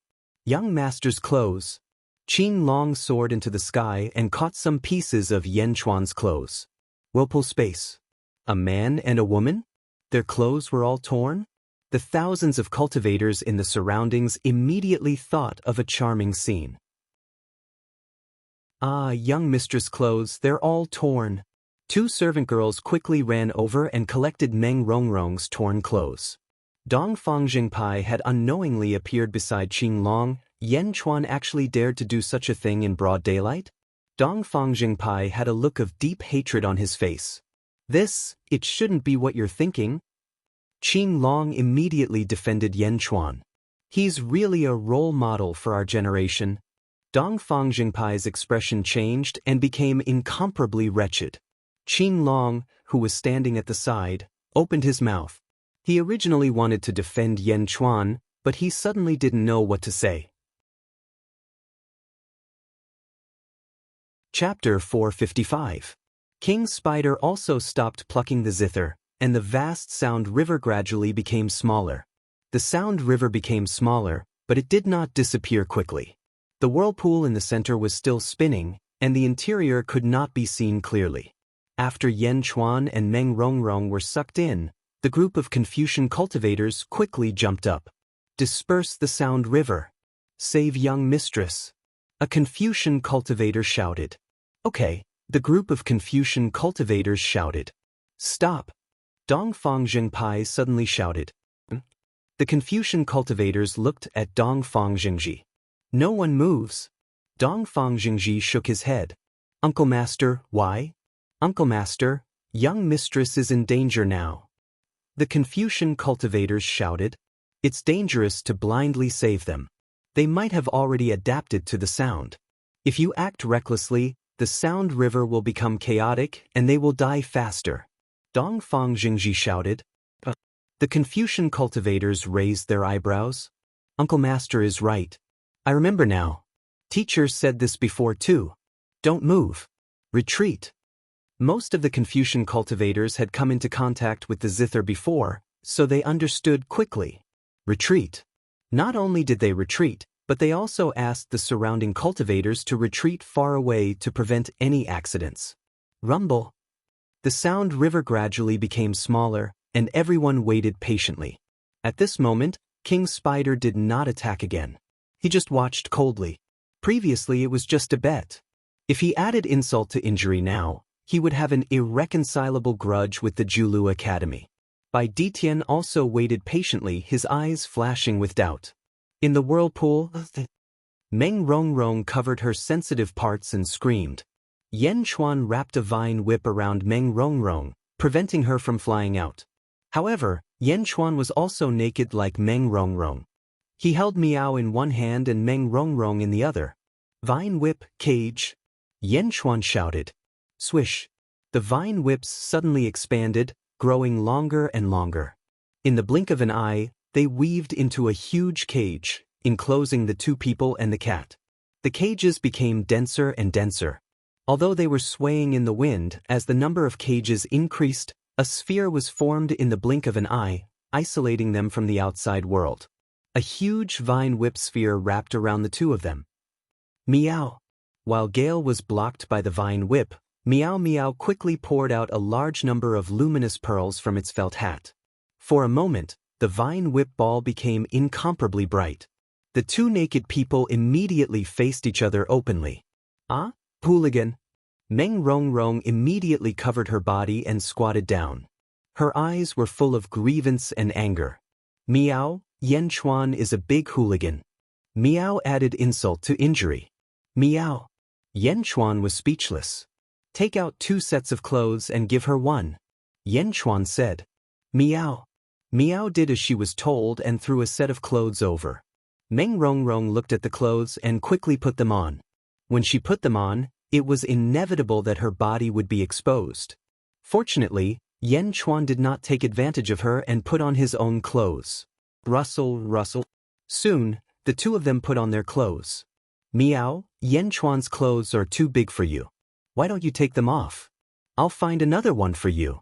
[SPEAKER 1] Young master's clothes. Qing Long soared into the sky and caught some pieces of Yen Chuan's clothes. Whirlpool space. A man and a woman? Their clothes were all torn? The thousands of cultivators in the surroundings immediately thought of a charming scene. Young mistress clothes, they're all torn. Two servant girls quickly ran over and collected Meng Rongrong's torn clothes. Dongfang Jingpai had unknowingly appeared beside Qinglong. Yan Chuan actually dared to do such a thing in broad daylight? Dongfang Jingpai had a look of deep hatred on his face. It shouldn't be what you're thinking. Qinglong immediately defended Yan Chuan. He's really a role model for our generation. Dongfang Jingpai's expression changed and became incomparably wretched. Qinglong, who was standing at the side, opened his mouth. He originally wanted to defend Yan Chuan, but he suddenly didn't know what to say. Chapter 455. King Spider also stopped plucking the zither, and the vast sound river gradually became smaller. The sound river became smaller, but it did not disappear quickly. The whirlpool in the center was still spinning, and the interior could not be seen clearly. After Yan Chuan and Meng Rongrong were sucked in, the group of Confucian cultivators quickly jumped up. Disperse the sound river. Save young mistress. A Confucian cultivator shouted. Okay, the group of Confucian cultivators shouted. Stop. Dongfang Jingpai suddenly shouted. The Confucian cultivators looked at Dongfang Jingji. No one moves. Dongfang Jingji shook his head. Uncle Master, why? Uncle Master, young mistress is in danger now. The Confucian cultivators shouted. It's dangerous to blindly save them. They might have already adapted to the sound. If you act recklessly, the sound river will become chaotic and they will die faster. Dongfang Jingji shouted. The Confucian cultivators raised their eyebrows. Uncle Master is right. I remember now. Teacher said this before too. Don't move. Retreat. Most of the Confucian cultivators had come into contact with the zither before, so they understood quickly. Retreat. Not only did they retreat, but they also asked the surrounding cultivators to retreat far away to prevent any accidents. Rumble. The sound river gradually became smaller, and everyone waited patiently. At this moment, King Spider did not attack again. He just watched coldly. Previously it was just a bet. If he added insult to injury now, he would have an irreconcilable grudge with the Julu Academy. Bai Ditian also waited patiently, his eyes flashing with doubt. In the whirlpool, Meng Rongrong covered her sensitive parts and screamed. Yan Chuan wrapped a vine whip around Meng Rongrong, preventing her from flying out. However, Yan Chuan was also naked like Meng Rongrong. He held Miao in one hand and Meng Rongrong in the other. Vine whip, cage. Yan Chuan shouted. Swish. The vine whips suddenly expanded, growing longer and longer. In the blink of an eye, they weaved into a huge cage, enclosing the two people and the cat. The cages became denser and denser. Although they were swaying in the wind, as the number of cages increased, a sphere was formed in the blink of an eye, isolating them from the outside world. A huge vine whip sphere wrapped around the two of them. Meow. While Gale was blocked by the vine whip, Meow Meow quickly poured out a large number of luminous pearls from its felt hat. For a moment, the vine whip ball became incomparably bright. The two naked people immediately faced each other openly. Ah, hooligan. Meng Rongrong immediately covered her body and squatted down. Her eyes were full of grievance and anger. Meow, Yan Chuan is a big hooligan. Meow added insult to injury. Meow. Yan Chuan was speechless. Take out 2 sets of clothes and give her one. Yan Chuan said. Meow. Meow did as she was told and threw a set of clothes over. Meng Rongrong looked at the clothes and quickly put them on. When she put them on, it was inevitable that her body would be exposed. Fortunately, Yan Chuan did not take advantage of her and put on his own clothes. Rustle, rustle. Soon, the two of them put on their clothes. Meow, Yan Chuan's clothes are too big for you. Why don't you take them off? I'll find another one for you.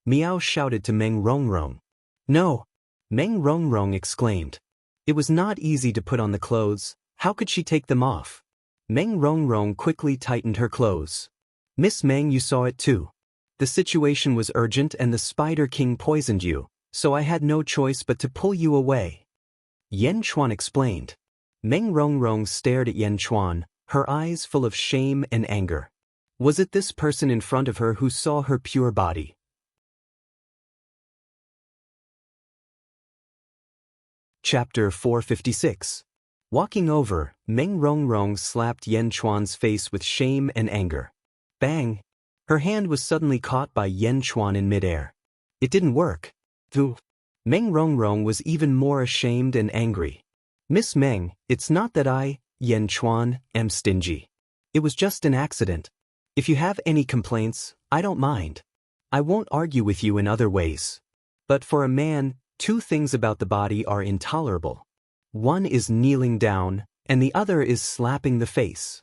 [SPEAKER 1] Meow shouted to Meng Rongrong. No! Meng Rongrong exclaimed. It was not easy to put on the clothes. How could she take them off? Meng Rongrong quickly tightened her clothes. Miss Meng, you saw it too. The situation was urgent and the Spider King poisoned you, so I had no choice but to pull you away. Yan Chuan explained. Meng Rongrong stared at Yan Chuan, her eyes full of shame and anger. Was it this person in front of her who saw her pure body? Chapter 456. Walking over, Meng Rongrong slapped Yan Chuan's face with shame and anger. Bang! Her hand was suddenly caught by Yan Chuan in midair. It didn't work. Though. Meng Rongrong was even more ashamed and angry. Miss Meng, it's not that I, Yan Chuan, am stingy. It was just an accident. If you have any complaints, I don't mind. I won't argue with you in other ways. But for a man, two things about the body are intolerable. One is kneeling down, and the other is slapping the face.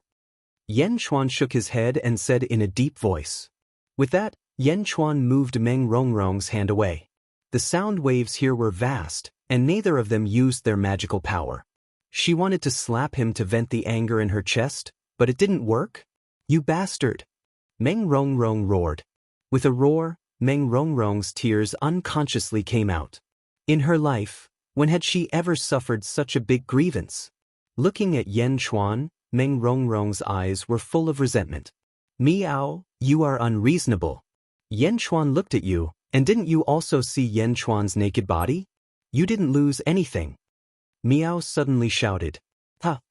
[SPEAKER 1] Yan Chuan shook his head and said in a deep voice. With that, Yan Chuan moved Meng Rongrong's hand away. The sound waves here were vast, and neither of them used their magical power. She wanted to slap him to vent the anger in her chest, but it didn't work. You bastard! Meng Rongrong roared. With a roar, Meng Rongrong's tears unconsciously came out. In her life, when had she ever suffered such a big grievance? Looking at Yan Chuan, Meng Rongrong's eyes were full of resentment. Meow, you are unreasonable. Yan Chuan looked at you, and didn't you also see Yan Chuan's naked body? You didn't lose anything. Meow suddenly shouted. Ha!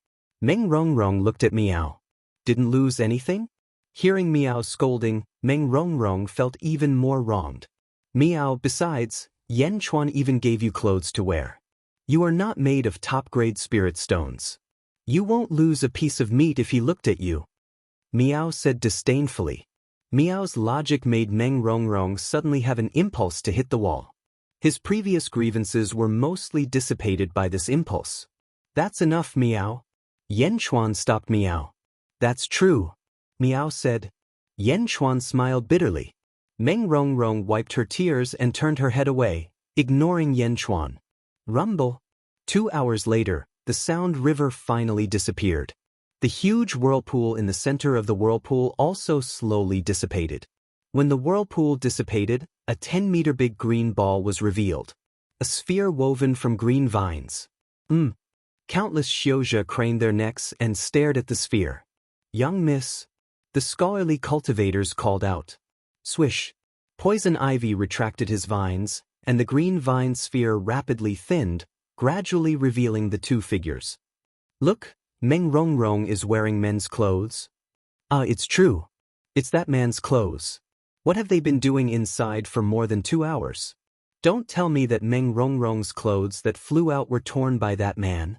[SPEAKER 1] Meng Rongrong looked at Meow. Didn't lose anything? Hearing Meow's scolding, Meng Rongrong felt even more wronged. Meow, besides, Yan Chuan even gave you clothes to wear. You are not made of top-grade spirit stones. You won't lose a piece of meat if he looked at you. Meow said disdainfully. Meow's logic made Meng Rongrong suddenly have an impulse to hit the wall. His previous grievances were mostly dissipated by this impulse. That's enough, Meow. Yan Chuan stopped Meow. That's true, Meow said. Yan Chuan smiled bitterly. Meng Rongrong wiped her tears and turned her head away, ignoring Yan Chuan. Rumble. 2 hours later, the Sound River finally disappeared. The huge whirlpool in the center of the whirlpool also slowly dissipated. When the whirlpool dissipated, a 10-meter-big green ball was revealed. A sphere woven from green vines. Countless Xiozha craned their necks and stared at the sphere. Young miss. The scholarly cultivators called out. Swish. Poison ivy retracted his vines, and the green vine sphere rapidly thinned, gradually revealing the two figures. Look, Meng Rongrong is wearing men's clothes. Ah, it's true. It's that man's clothes. What have they been doing inside for more than 2 hours? Don't tell me that Meng Rongrong's clothes that flew out were torn by that man.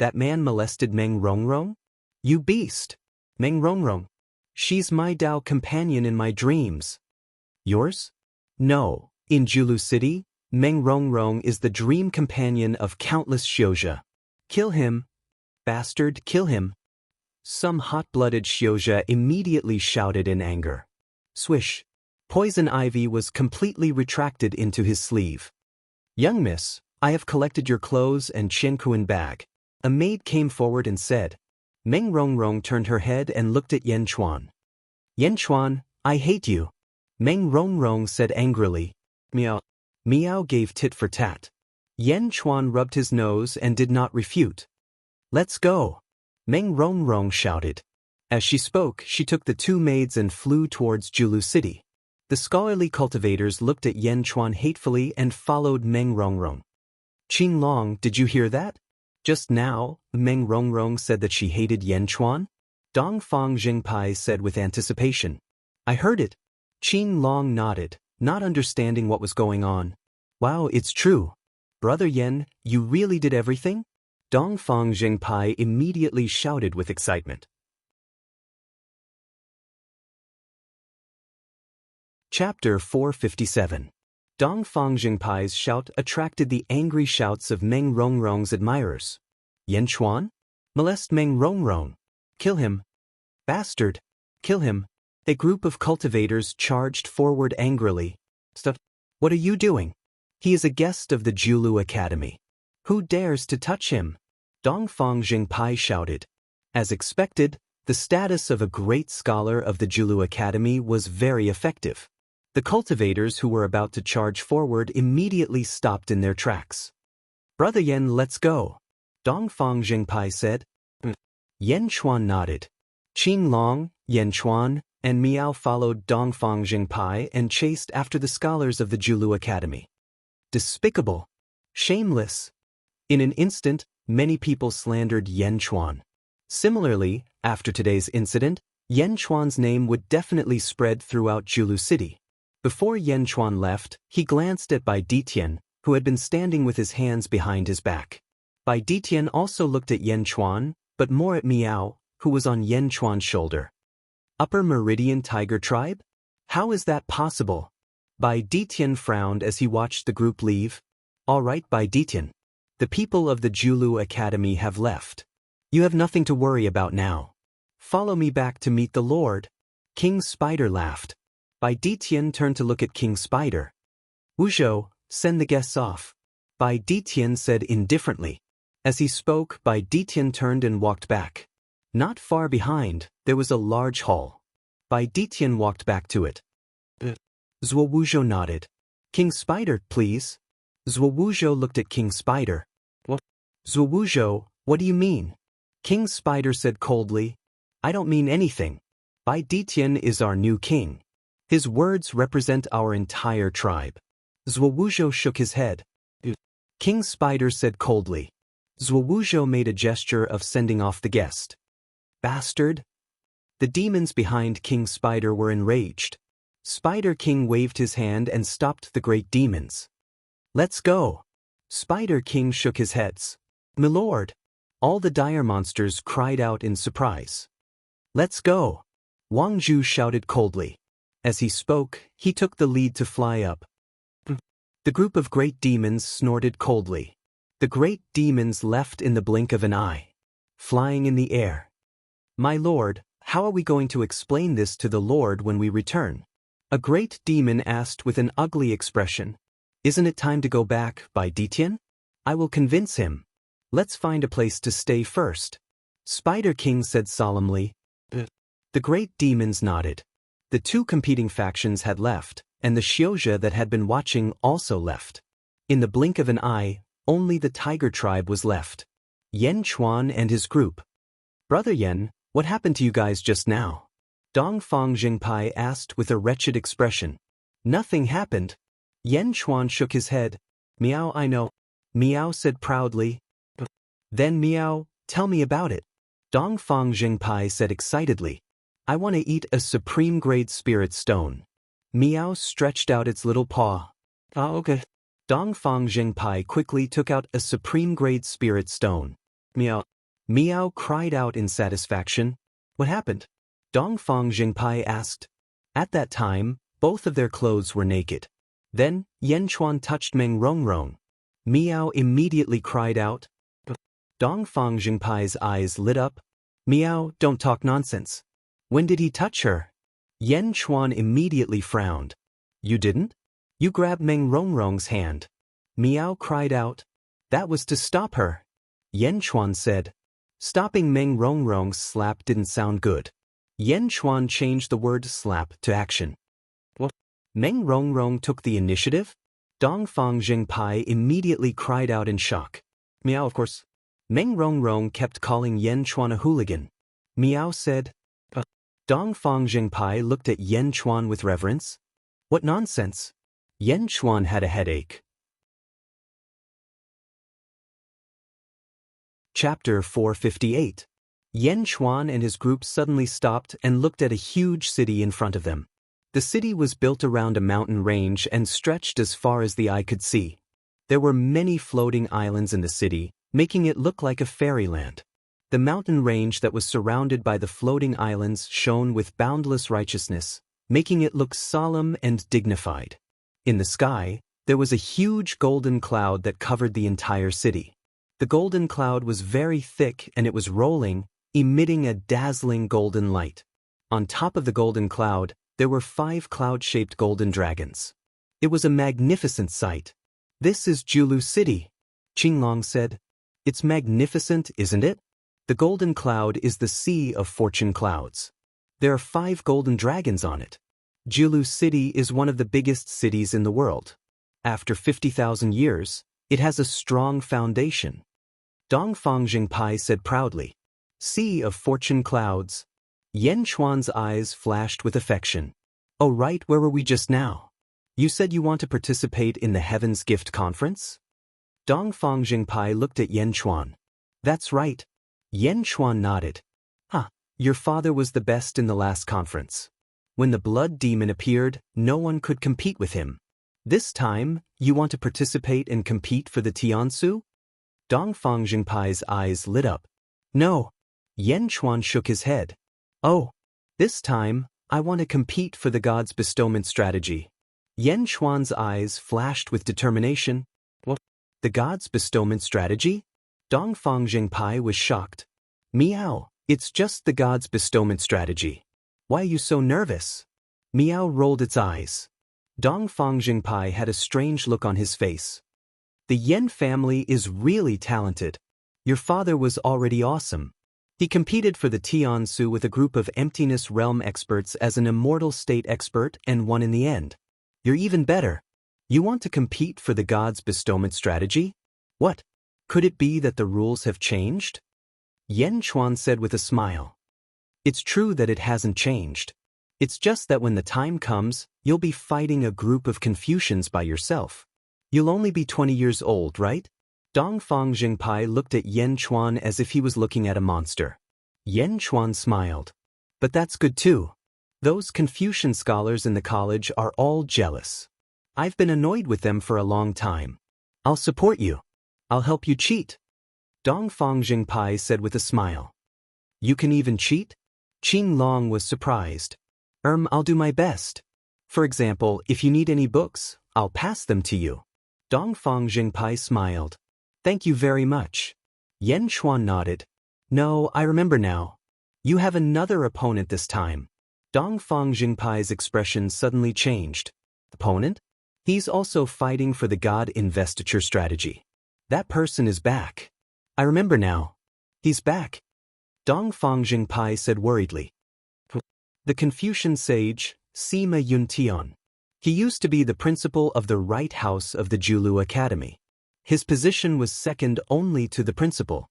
[SPEAKER 1] That man molested Meng Rongrong? You beast! Meng Rongrong. She's my Dao companion in my dreams. Yours? No, in Julu City, Meng Rongrong is the dream companion of countless Xiozha. Kill him. Bastard, kill him. Some hot-blooded Xiozha immediately shouted in anger. Swish. Poison ivy was completely retracted into his sleeve. Young miss, I have collected your clothes and Qiankuan bag. A maid came forward and said. Meng Rongrong turned her head and looked at Yan Chuan. Yan Chuan, I hate you. Meng Rongrong said angrily. Meow. Meow gave tit for tat. Yan Chuan rubbed his nose and did not refute. Let's go. Meng Rongrong shouted. As she spoke, she took the two maids and flew towards Julu City. The scholarly cultivators looked at Yan Chuan hatefully and followed Meng Rongrong. Qing Long, did you hear that? Just now, Meng Rongrong said that she hated Yan Chuan? Dongfang Jingpai said with anticipation. I heard it. Qing Long nodded, not understanding what was going on. Wow, it's true. Brother Yan, you really did everything? Dongfang Jingpai immediately shouted with excitement. Chapter 457. Dongfang Jingpai's shout attracted the angry shouts of Meng Rongrong's admirers. Yan Chuan? Molest Meng Rongrong. Kill him. Bastard. Kill him. A group of cultivators charged forward angrily. Stuff. What are you doing? He is a guest of the Julu Academy. Who dares to touch him? Dongfang Jingpai shouted. As expected, the status of a great scholar of the Julu Academy was very effective. The cultivators who were about to charge forward immediately stopped in their tracks. Brother Yan, let's go. Dongfang Jingpai said. Yan Chuan nodded. Qing Long, Yan Chuan, and Miao followed Dongfang Jingpai and chased after the scholars of the Julu Academy. Despicable! Shameless! In an instant, many people slandered Yan Chuan. Similarly, after today's incident, Yan Chuan's name would definitely spread throughout Julu City. Before Yan Chuan left, he glanced at Bai Ditian, who had been standing with his hands behind his back. Bai Ditian also looked at Yan Chuan, but more at Miao, who was on Yan Chuan's shoulder. Upper Meridian Tiger Tribe? How is that possible? Bai Ditian frowned as he watched the group leave. All right, Bai Ditian. The people of the Julu Academy have left. You have nothing to worry about now. Follow me back to meet the Lord. King Spider laughed. Bai Ditian turned to look at King Spider. Wuzhou, send the guests off. Bai Ditian said indifferently. As he spoke, Bai Ditian turned and walked back. Not far behind, there was a large hall. Bai Ditian walked back to it. Zhuo Wuzhou nodded. King Spider, please. Zhuo Wuzhou looked at King Spider. What? Zhuo Wuzhou, what do you mean? King Spider said coldly. I don't mean anything. Bai Ditian is our new king. His words represent our entire tribe. Zhuo Wuzhou shook his head. King Spider said coldly. Zhuo Wuzhou made a gesture of sending off the guest. Bastard! The demons behind King Spider were enraged. Spider King waved his hand and stopped the great demons. Let's go! Spider King shook his heads. Milord! All the dire monsters cried out in surprise. Let's go! Wang Zhu shouted coldly. As he spoke, he took the lead to fly up. The group of great demons snorted coldly. The great demons left in the blink of an eye. Flying in the air. My lord, how are we going to explain this to the Lord when we return? A great demon asked with an ugly expression. Isn't it time to go back, Bai Ditian? I will convince him. Let's find a place to stay first. Spider King said solemnly. The great demons nodded. The two competing factions had left, and the Xiozha that had been watching also left. In the blink of an eye, only the Tiger Tribe was left. Yan Chuan and his group. Brother Yan, what happened to you guys just now? Dongfang Jingpai asked with a wretched expression. Nothing happened. Yan Chuan shook his head. Miao, I know. Miao said proudly. Then Miao, tell me about it. Dongfang Jingpai said excitedly. I want to eat a supreme grade spirit stone. Miao stretched out its little paw. Okay. Dongfang Jingpai quickly took out a supreme grade spirit stone. Miao. Miao cried out in satisfaction. What happened? Dongfang Jingpai asked. At that time, both of their clothes were naked. Then, Yan Chuan touched Meng Rongrong. Miao immediately cried out. Dongfang Jingpai's eyes lit up. Miao, don't talk nonsense. When did he touch her? Yan Chuan immediately frowned. You didn't? You grabbed Meng Rongrong's hand. Miao cried out. That was to stop her. Yan Chuan said. Stopping Meng Rongrong's slap didn't sound good. Yan Chuan changed the word slap to action. What? Meng Rongrong took the initiative? Dongfang Jingpai immediately cried out in shock. Miao, of course. Meng Rongrong kept calling Yan Chuan a hooligan. Miao said. Dongfang Jingpai looked at Yan Chuan with reverence. What nonsense. Yan Chuan had a headache. Chapter 458. Yan Chuan and his group suddenly stopped and looked at a huge city in front of them. The city was built around a mountain range and stretched as far as the eye could see. There were many floating islands in the city, making it look like a fairyland. The mountain range that was surrounded by the floating islands shone with boundless righteousness, making it look solemn and dignified. In the sky, there was a huge golden cloud that covered the entire city. The golden cloud was very thick and it was rolling, emitting a dazzling golden light. On top of the golden cloud, there were 5 cloud-shaped golden dragons. It was a magnificent sight. This is Julu City, Qinglong said. It's magnificent, isn't it? The golden cloud is the sea of fortune clouds. There are 5 golden dragons on it. Julu City is one of the biggest cities in the world. After 50,000 years, it has a strong foundation. Dongfang Jingpai said proudly. Sea of fortune clouds. Yan Chuan's eyes flashed with affection. Oh right, where were we just now? You said you want to participate in the Heaven's Gift Conference? Dongfang Jingpai looked at Yan Chuan. That's right. Yan Chuan nodded. Your father was the best in the last conference. When the blood demon appeared, no one could compete with him. This time, you want to participate and compete for the Tiansu? Dongfang Jingpai's eyes lit up. No. Yan Chuan shook his head. Oh. This time, I want to compete for the God's bestowment strategy. Yan Chuan's eyes flashed with determination. What? The God's bestowment strategy? Dongfang Jingpai was shocked. Meow, it's just the God's bestowment strategy. Why are you so nervous? Meow rolled its eyes. Dongfang Jingpai had a strange look on his face. The Yan family is really talented. Your father was already awesome. He competed for the Tiansu with a group of emptiness realm experts as an immortal state expert and won in the end. You're even better. You want to compete for the God's bestowment strategy? What? Could it be that the rules have changed? Yan Chuan said with a smile. It's true that it hasn't changed. It's just that when the time comes, you'll be fighting a group of Confucians by yourself. You'll only be 20 years old, right? Dongfang Jingpai looked at Yan Chuan as if he was looking at a monster. Yan Chuan smiled. But that's good too. Those Confucian scholars in the college are all jealous. I've been annoyed with them for a long time. I'll support you. I'll help you cheat. Dongfang Jingpai said with a smile. You can even cheat? Qing Long was surprised. I'll do my best. For example, if you need any books, I'll pass them to you. Dongfang Jingpai smiled. Thank you very much. Yan Chuan nodded. No, I remember now. You have another opponent this time. Dongfang Jingpai's expression suddenly changed. Opponent? He's also fighting for the God investiture strategy. That person is back. I remember now. He's back. Dongfang Jingpai said worriedly. The Confucian sage, Sima Yuntian. He used to be the principal of the right house of the Julu Academy. His position was second only to the principal.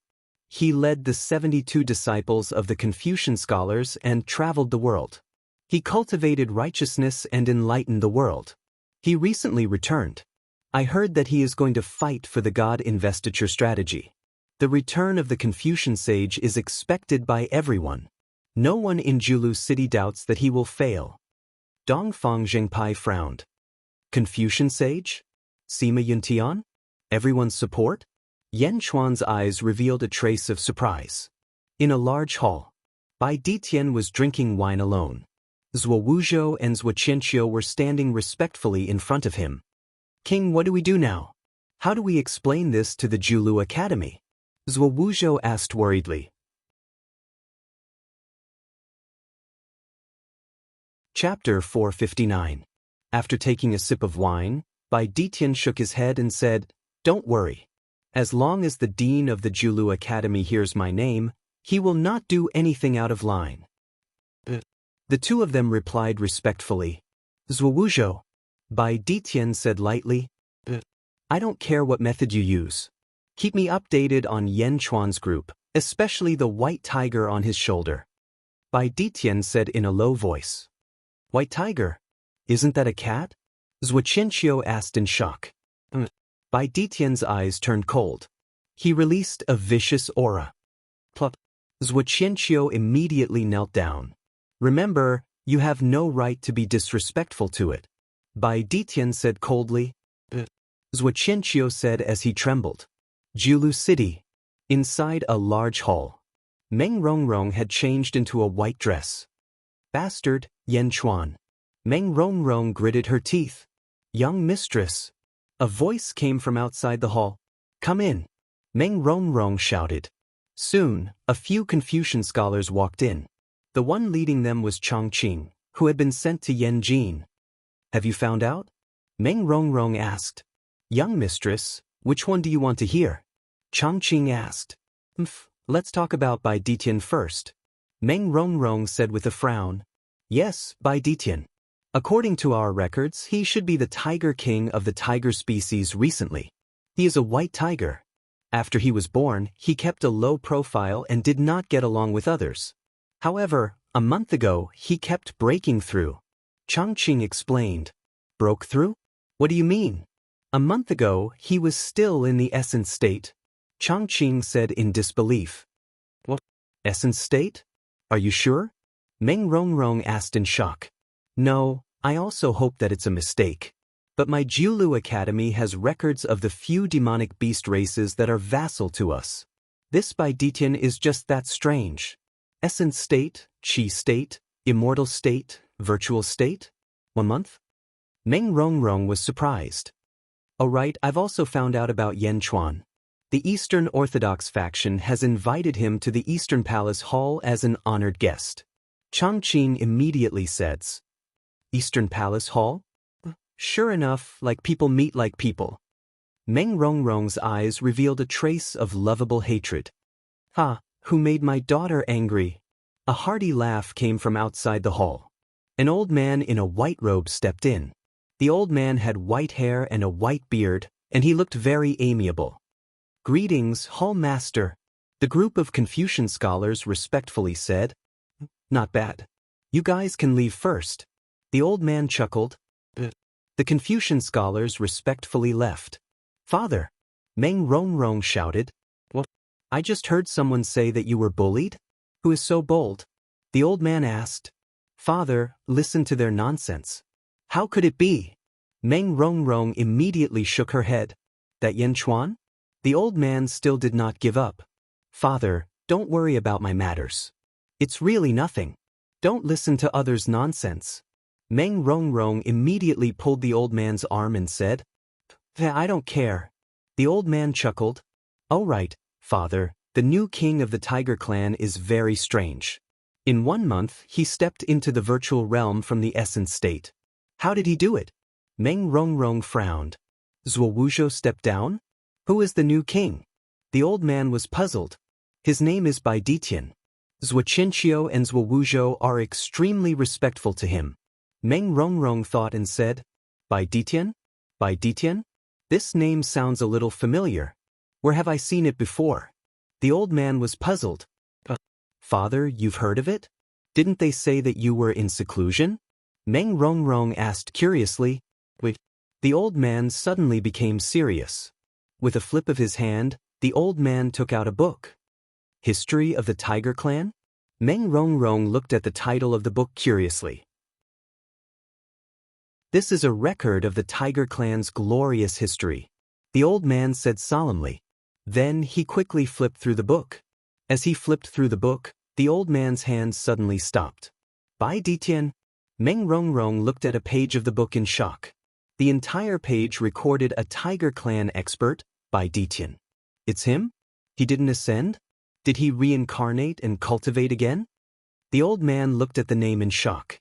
[SPEAKER 1] He led the 72 disciples of the Confucian scholars and traveled the world. He cultivated righteousness and enlightened the world. He recently returned. I heard that he is going to fight for the God investiture strategy. The return of the Confucian sage is expected by everyone. No one in Julu city doubts that he will fail. Dongfang Jingpai frowned. Confucian sage? Sima Yuntian? Everyone's support? Yan Chuan's eyes revealed a trace of surprise. In a large hall, Bai Ditian was drinking wine alone. Zhuo Wuzhou and Zhuo Qianqiu were standing respectfully in front of him. King, what do we do now? How do we explain this to the Julu Academy? Zhuo Wuzhou asked worriedly. Chapter 459. After taking a sip of wine, Bai Ditian shook his head and said, Don't worry. As long as the dean of the Julu Academy hears my name, he will not do anything out of line. The two of them replied respectfully. Zhuo Wuzhou. Bai Ditian said lightly. I don't care what method you use. Keep me updated on Yan Chuan's group, especially the white tiger on his shoulder. Bai Ditian said in a low voice. White tiger? Isn't that a cat? Zhuo Qianqiu asked in shock. Bai Ditian's eyes turned cold. He released a vicious aura. Plup. Zhuo Qianqiu immediately knelt down. Remember, you have no right to be disrespectful to it. Bai Ditian said coldly. Zhuo Qianqiu said as he trembled. Julu City. Inside a large hall. Meng Rongrong had changed into a white dress. Bastard, Yan Chuan. Meng Rongrong gritted her teeth. Young mistress. A voice came from outside the hall. Come in. Meng Rongrong shouted. Soon, a few Confucian scholars walked in. The one leading them was Chongqing, who had been sent to Yanjin. Have you found out? Meng Rongrong asked. Young mistress, which one do you want to hear? Chongqing asked. Let's talk about Bai Ditian first. Meng Rongrong said with a frown. Yes, Bai Ditian. According to our records, he should be the tiger king of the tiger species recently. He is a white tiger. After he was born, he kept a low profile and did not get along with others. However, A month ago, he kept breaking through. Changqing explained. Broke through? What do you mean? A month ago, he was still in the essence state. Changqing said in disbelief. What? Essence state? Are you sure? Meng Rongrong asked in shock. No, I also hope that it's a mistake. But my Jiulu Academy has records of the few demonic beast races that are vassal to us. This by Ditian is just that strange. Essence state, chi state, immortal state, virtual state? 1 month? Meng Rongrong was surprised. Oh right, I've also found out about Yan Chuan. The Eastern Orthodox faction has invited him to the Eastern Palace Hall as an honored guest. Changqing immediately says. Eastern Palace Hall? Sure enough, like people meet like people. Meng Rongrong's eyes revealed a trace of lovable hatred. Ha, who made my daughter angry? A hearty laugh came from outside the hall. An old man in a white robe stepped in. The old man had white hair and a white beard, and he looked very amiable. Greetings, Hall Master. The group of Confucian scholars respectfully said. Not bad. You guys can leave first. The old man chuckled. The Confucian scholars respectfully left. Father, Meng Rongrong shouted. What? I just heard someone say that you were bullied? Who is so bold? The old man asked. Father, listen to their nonsense. How could it be? Meng Rongrong immediately shook her head. That Yan Chuan? The old man still did not give up. Father, don't worry about my matters. It's really nothing. Don't listen to others' nonsense. Meng Rongrong immediately pulled the old man's arm and said, I don't care. The old man chuckled. All right, Father, the new king of the Tiger Clan is very strange. In 1 month, he stepped into the virtual realm from the essence state. How did he do it? Meng Rongrong frowned. Zhuo Wuzhou stepped down? Who is the new king? The old man was puzzled. His name is Bai Ditian. Zhuo Qinqiu and Zhuo Wuzhou are extremely respectful to him. Meng Rongrong thought and said, Bai Ditian? Bai Ditian? This name sounds a little familiar. Where have I seen it before? The old man was puzzled. Father, you've heard of it? Didn't they say that you were in seclusion? Meng Rongrong asked curiously. Wait. The old man suddenly became serious. With a flip of his hand, the old man took out a book. History of the Tiger Clan? Meng Rongrong looked at the title of the book curiously. This is a record of the Tiger Clan's glorious history, the old man said solemnly. Then he quickly flipped through the book. As he flipped through the book, the old man's hand suddenly stopped. Bai Ditian? Meng Rongrong looked at a page of the book in shock. The entire page recorded a Tiger Clan expert, Bai Ditian. It's him? He didn't ascend? Did he reincarnate and cultivate again? The old man looked at the name in shock.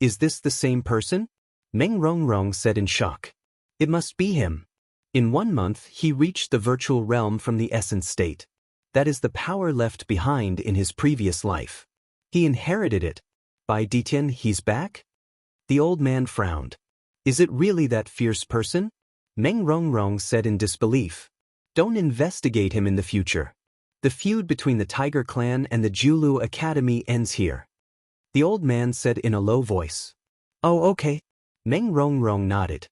[SPEAKER 1] Is this the same person? Meng Rongrong said in shock. It must be him. In 1 month, he reached the virtual realm from the essence state. That is the power left behind in his previous life. He inherited it. Bai Ditian, he's back? The old man frowned. Is it really that fierce person? Meng Rongrong said in disbelief. Don't investigate him in the future. The feud between the Tiger Clan and the Jiulu Academy ends here. The old man said in a low voice. Oh, okay. Meng Rongrong nodded.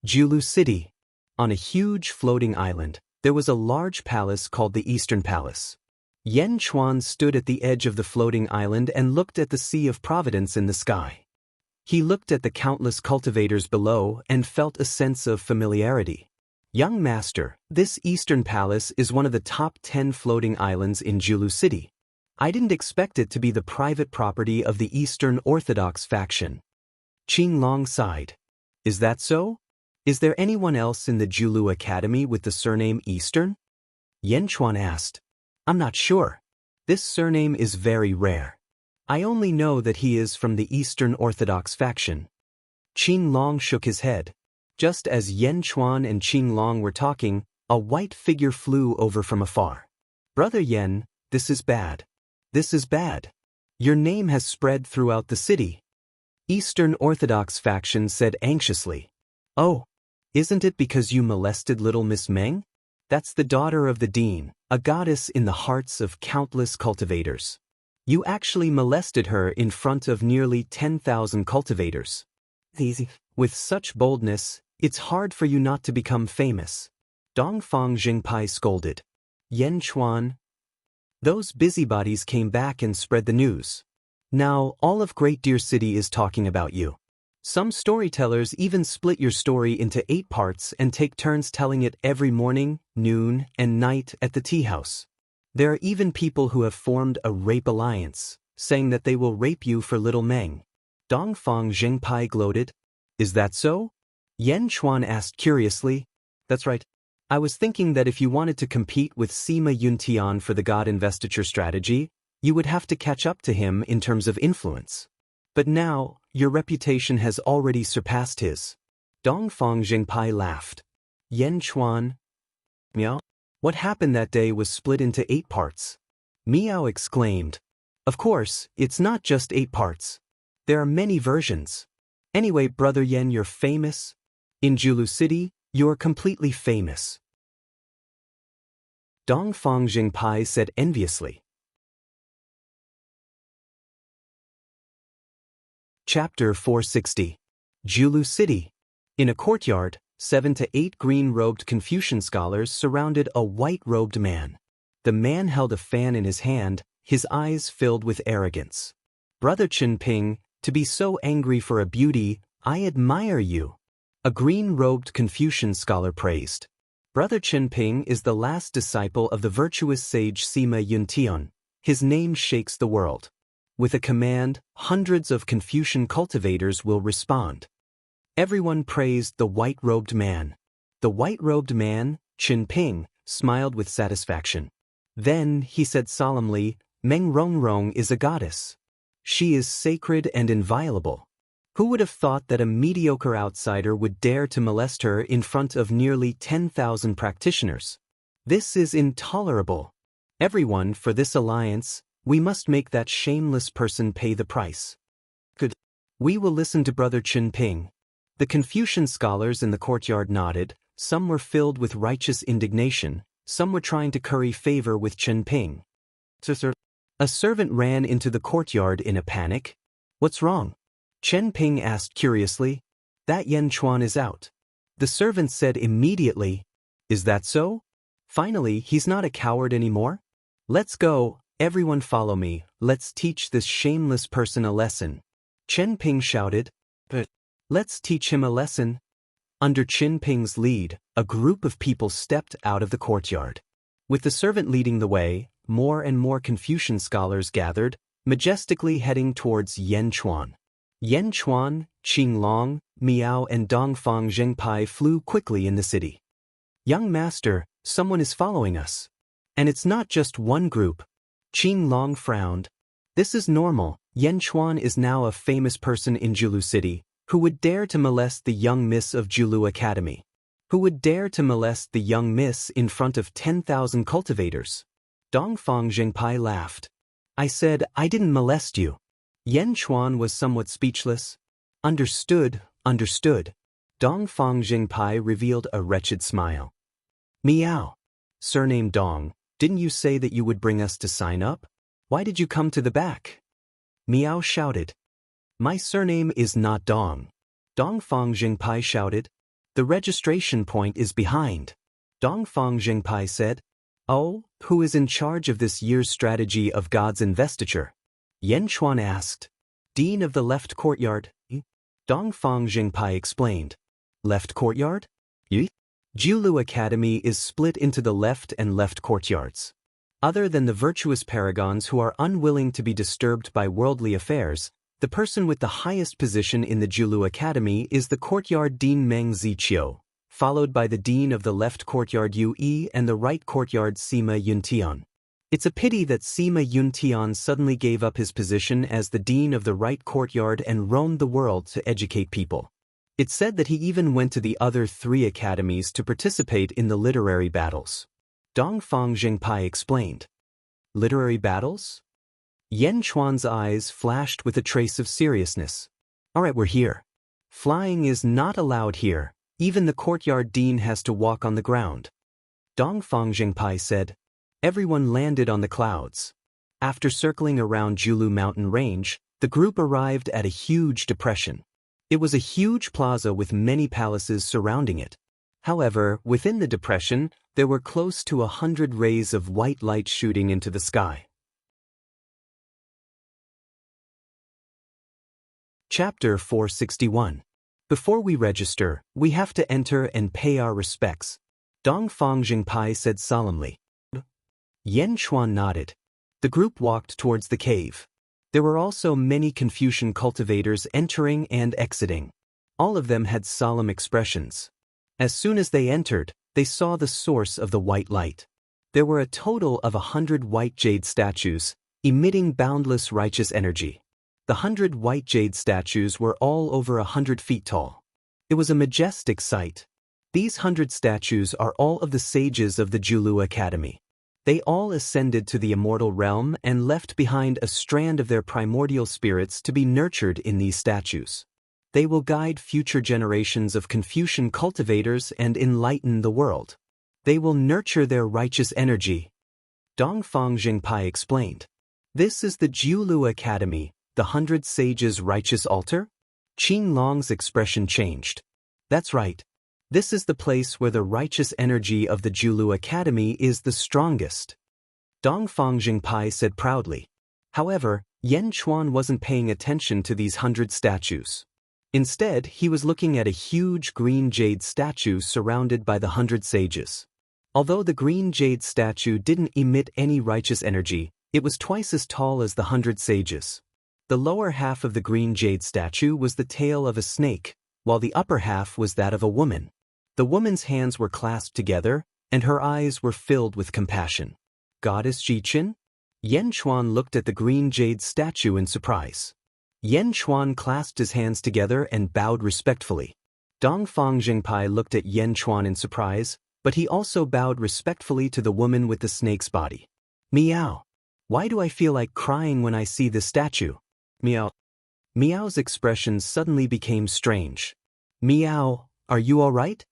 [SPEAKER 1] Jiulu City. On a huge floating island, there was a large palace called the Eastern Palace. Yan Chuan stood at the edge of the floating island and looked at the Sea of Providence in the sky. He looked at the countless cultivators below and felt a sense of familiarity. Young master, this Eastern Palace is one of the top 10 floating islands in Jiulu City. I didn't expect it to be the private property of the Eastern Orthodox faction. Qing Long sighed. Is that so? Is there anyone else in the Jiulu Academy with the surname Eastern? Yan Chuan asked. I'm not sure. This surname is very rare. I only know that he is from the Eastern Orthodox faction. Qing Long shook his head. Just as Yan Chuan and Qing Long were talking, a white figure flew over from afar. Brother Yan, this is bad. This is bad. Your name has spread throughout the city. Eastern Orthodox faction said anxiously. Oh, isn't it because you molested little Miss Meng? That's the daughter of the dean, a goddess in the hearts of countless cultivators. You actually molested her in front of nearly 10,000 cultivators. Easy. With such boldness, it's hard for you not to become famous. Dongfang Jingpai scolded. Yan Chuan. Those busybodies came back and spread the news. Now, all of Great Deer City is talking about you. Some storytellers even split your story into 8 parts and take turns telling it every morning, noon, and night at the tea house. There are even people who have formed a rape alliance, saying that they will rape you for little Meng. Dongfang Jingpai gloated. Is that so? Yan Chuan asked curiously. That's right. I was thinking that if you wanted to compete with Sima Yuntian for the God Investiture strategy, you would have to catch up to him in terms of influence. But now, your reputation has already surpassed his. Dongfang Jingpai laughed. Yan Chuan. Meow. What happened that day was split into 8 parts. Miao exclaimed. Of course, it's not just 8 parts. There are many versions. Anyway, Brother Yan, you're famous. In Julu City, you're completely famous. Dongfang Jingpai said enviously. Chapter 460. Julu City. In a courtyard, 7 to 8 green-robed Confucian scholars surrounded a white-robed man. The man held a fan in his hand, his eyes filled with arrogance. Brother Qinping, to be so angry for a beauty, I admire you. A green-robed Confucian scholar praised. Brother Qinping is the last disciple of the virtuous sage Sima Yuntian. His name shakes the world. With a command, hundreds of Confucian cultivators will respond. Everyone praised the white-robed man. The white-robed man, Qinping, smiled with satisfaction. Then he said solemnly, Meng Rongrong is a goddess. She is sacred and inviolable. Who would have thought that a mediocre outsider would dare to molest her in front of nearly 10,000 practitioners? This is intolerable. Everyone, for this alliance, we must make that shameless person pay the price. Good. We will listen to Brother Qinping. The Confucian scholars in the courtyard nodded. Some were filled with righteous indignation, some were trying to curry favor with Qinping. A servant ran into the courtyard in a panic. What's wrong? Qinping asked curiously. That Yan Chuan is out. The servant said immediately. Is that so? Finally, he's not a coward anymore? Let's go, everyone follow me, let's teach this shameless person a lesson. Qinping shouted. But let's teach him a lesson. Under Qinping's lead, a group of people stepped out of the courtyard. With the servant leading the way, more and more Confucian scholars gathered, majestically heading towards Yan Chuan. Yan Chuan, Qinglong, Miao and Dongfang Jingpai flew quickly in the city. Young master, someone is following us. And it's not just one group. Qinglong frowned. This is normal. Yan Chuan is now a famous person in Julu City. Who would dare to molest the young miss of Julu Academy? Who would dare to molest the young miss in front of 10,000 cultivators? Dongfang Jingpai laughed. I said, I didn't molest you. Yan Chuan was somewhat speechless. Understood, understood. Dongfang Jingpai revealed a wretched smile. Miao. Surname Dong, didn't you say that you would bring us to sign up? Why did you come to the back? Miao shouted. My surname is not Dong. Dongfang Jingpai shouted. The registration point is behind. Dongfang Jingpai said. Oh, who is in charge of this year's strategy of God's investiture? Yan Chuan asked. Dean of the left courtyard. Dongfang Jingpai explained. Left courtyard? Julu Academy is split into the left and left courtyards. Other than the virtuous paragons who are unwilling to be disturbed by worldly affairs, the person with the highest position in the Julu Academy is the courtyard Dean Meng Ziqiu, followed by the dean of the left courtyard Yu and the right courtyard Sima Yuntian. It's a pity that Sima Yuntian suddenly gave up his position as the dean of the right courtyard and roamed the world to educate people. It's said that he even went to the other 3 academies to participate in the literary battles. Dongfang Jingpai explained. Literary battles? Yan Chuan's eyes flashed with a trace of seriousness. All right, we're here. Flying is not allowed here. Even the courtyard dean has to walk on the ground. Dongfang Jingpai said. Everyone landed on the clouds. After circling around Julu mountain range, the group arrived at a huge depression. It was a huge plaza with many palaces surrounding it. However, within the depression, there were close to 100 rays of white light shooting into the sky. Chapter 461. Before we register, we have to enter and pay our respects, Dongfang Jingpai said solemnly. Yan Chuan nodded. The group walked towards the cave. There were also many Confucian cultivators entering and exiting. All of them had solemn expressions. As soon as they entered, they saw the source of the white light. There were a total of 100 white jade statues, emitting boundless righteous energy. The 100 white jade statues were all over 100 feet tall. It was a majestic sight. These 100 statues are all of the sages of the Julu Academy. They all ascended to the immortal realm and left behind a strand of their primordial spirits to be nurtured in these statues. They will guide future generations of Confucian cultivators and enlighten the world. They will nurture their righteous energy. Dongfang Jingpai explained. This is the Julu Academy, the 100 Sages' righteous altar? Qing Long's expression changed. That's right. This is the place where the righteous energy of the Julu Academy is the strongest. Dongfang Jingpai said proudly. However, Yan Chuan wasn't paying attention to these 100 statues. Instead, he was looking at a huge green jade statue surrounded by the 100 sages. Although the green jade statue didn't emit any righteous energy, it was twice as tall as the 100 sages. The lower half of the green jade statue was the tail of a snake, while the upper half was that of a woman. The woman's hands were clasped together, and her eyes were filled with compassion. Goddess Jiqin? Yan Chuan looked at the green jade statue in surprise. Yan Chuan clasped his hands together and bowed respectfully. Dongfang Jingpai looked at Yan Chuan in surprise, but he also bowed respectfully to the woman with the snake's body. Meow. Why do I feel like crying when I see this statue? Meow. Meow's expression suddenly became strange. Meow, are you all right?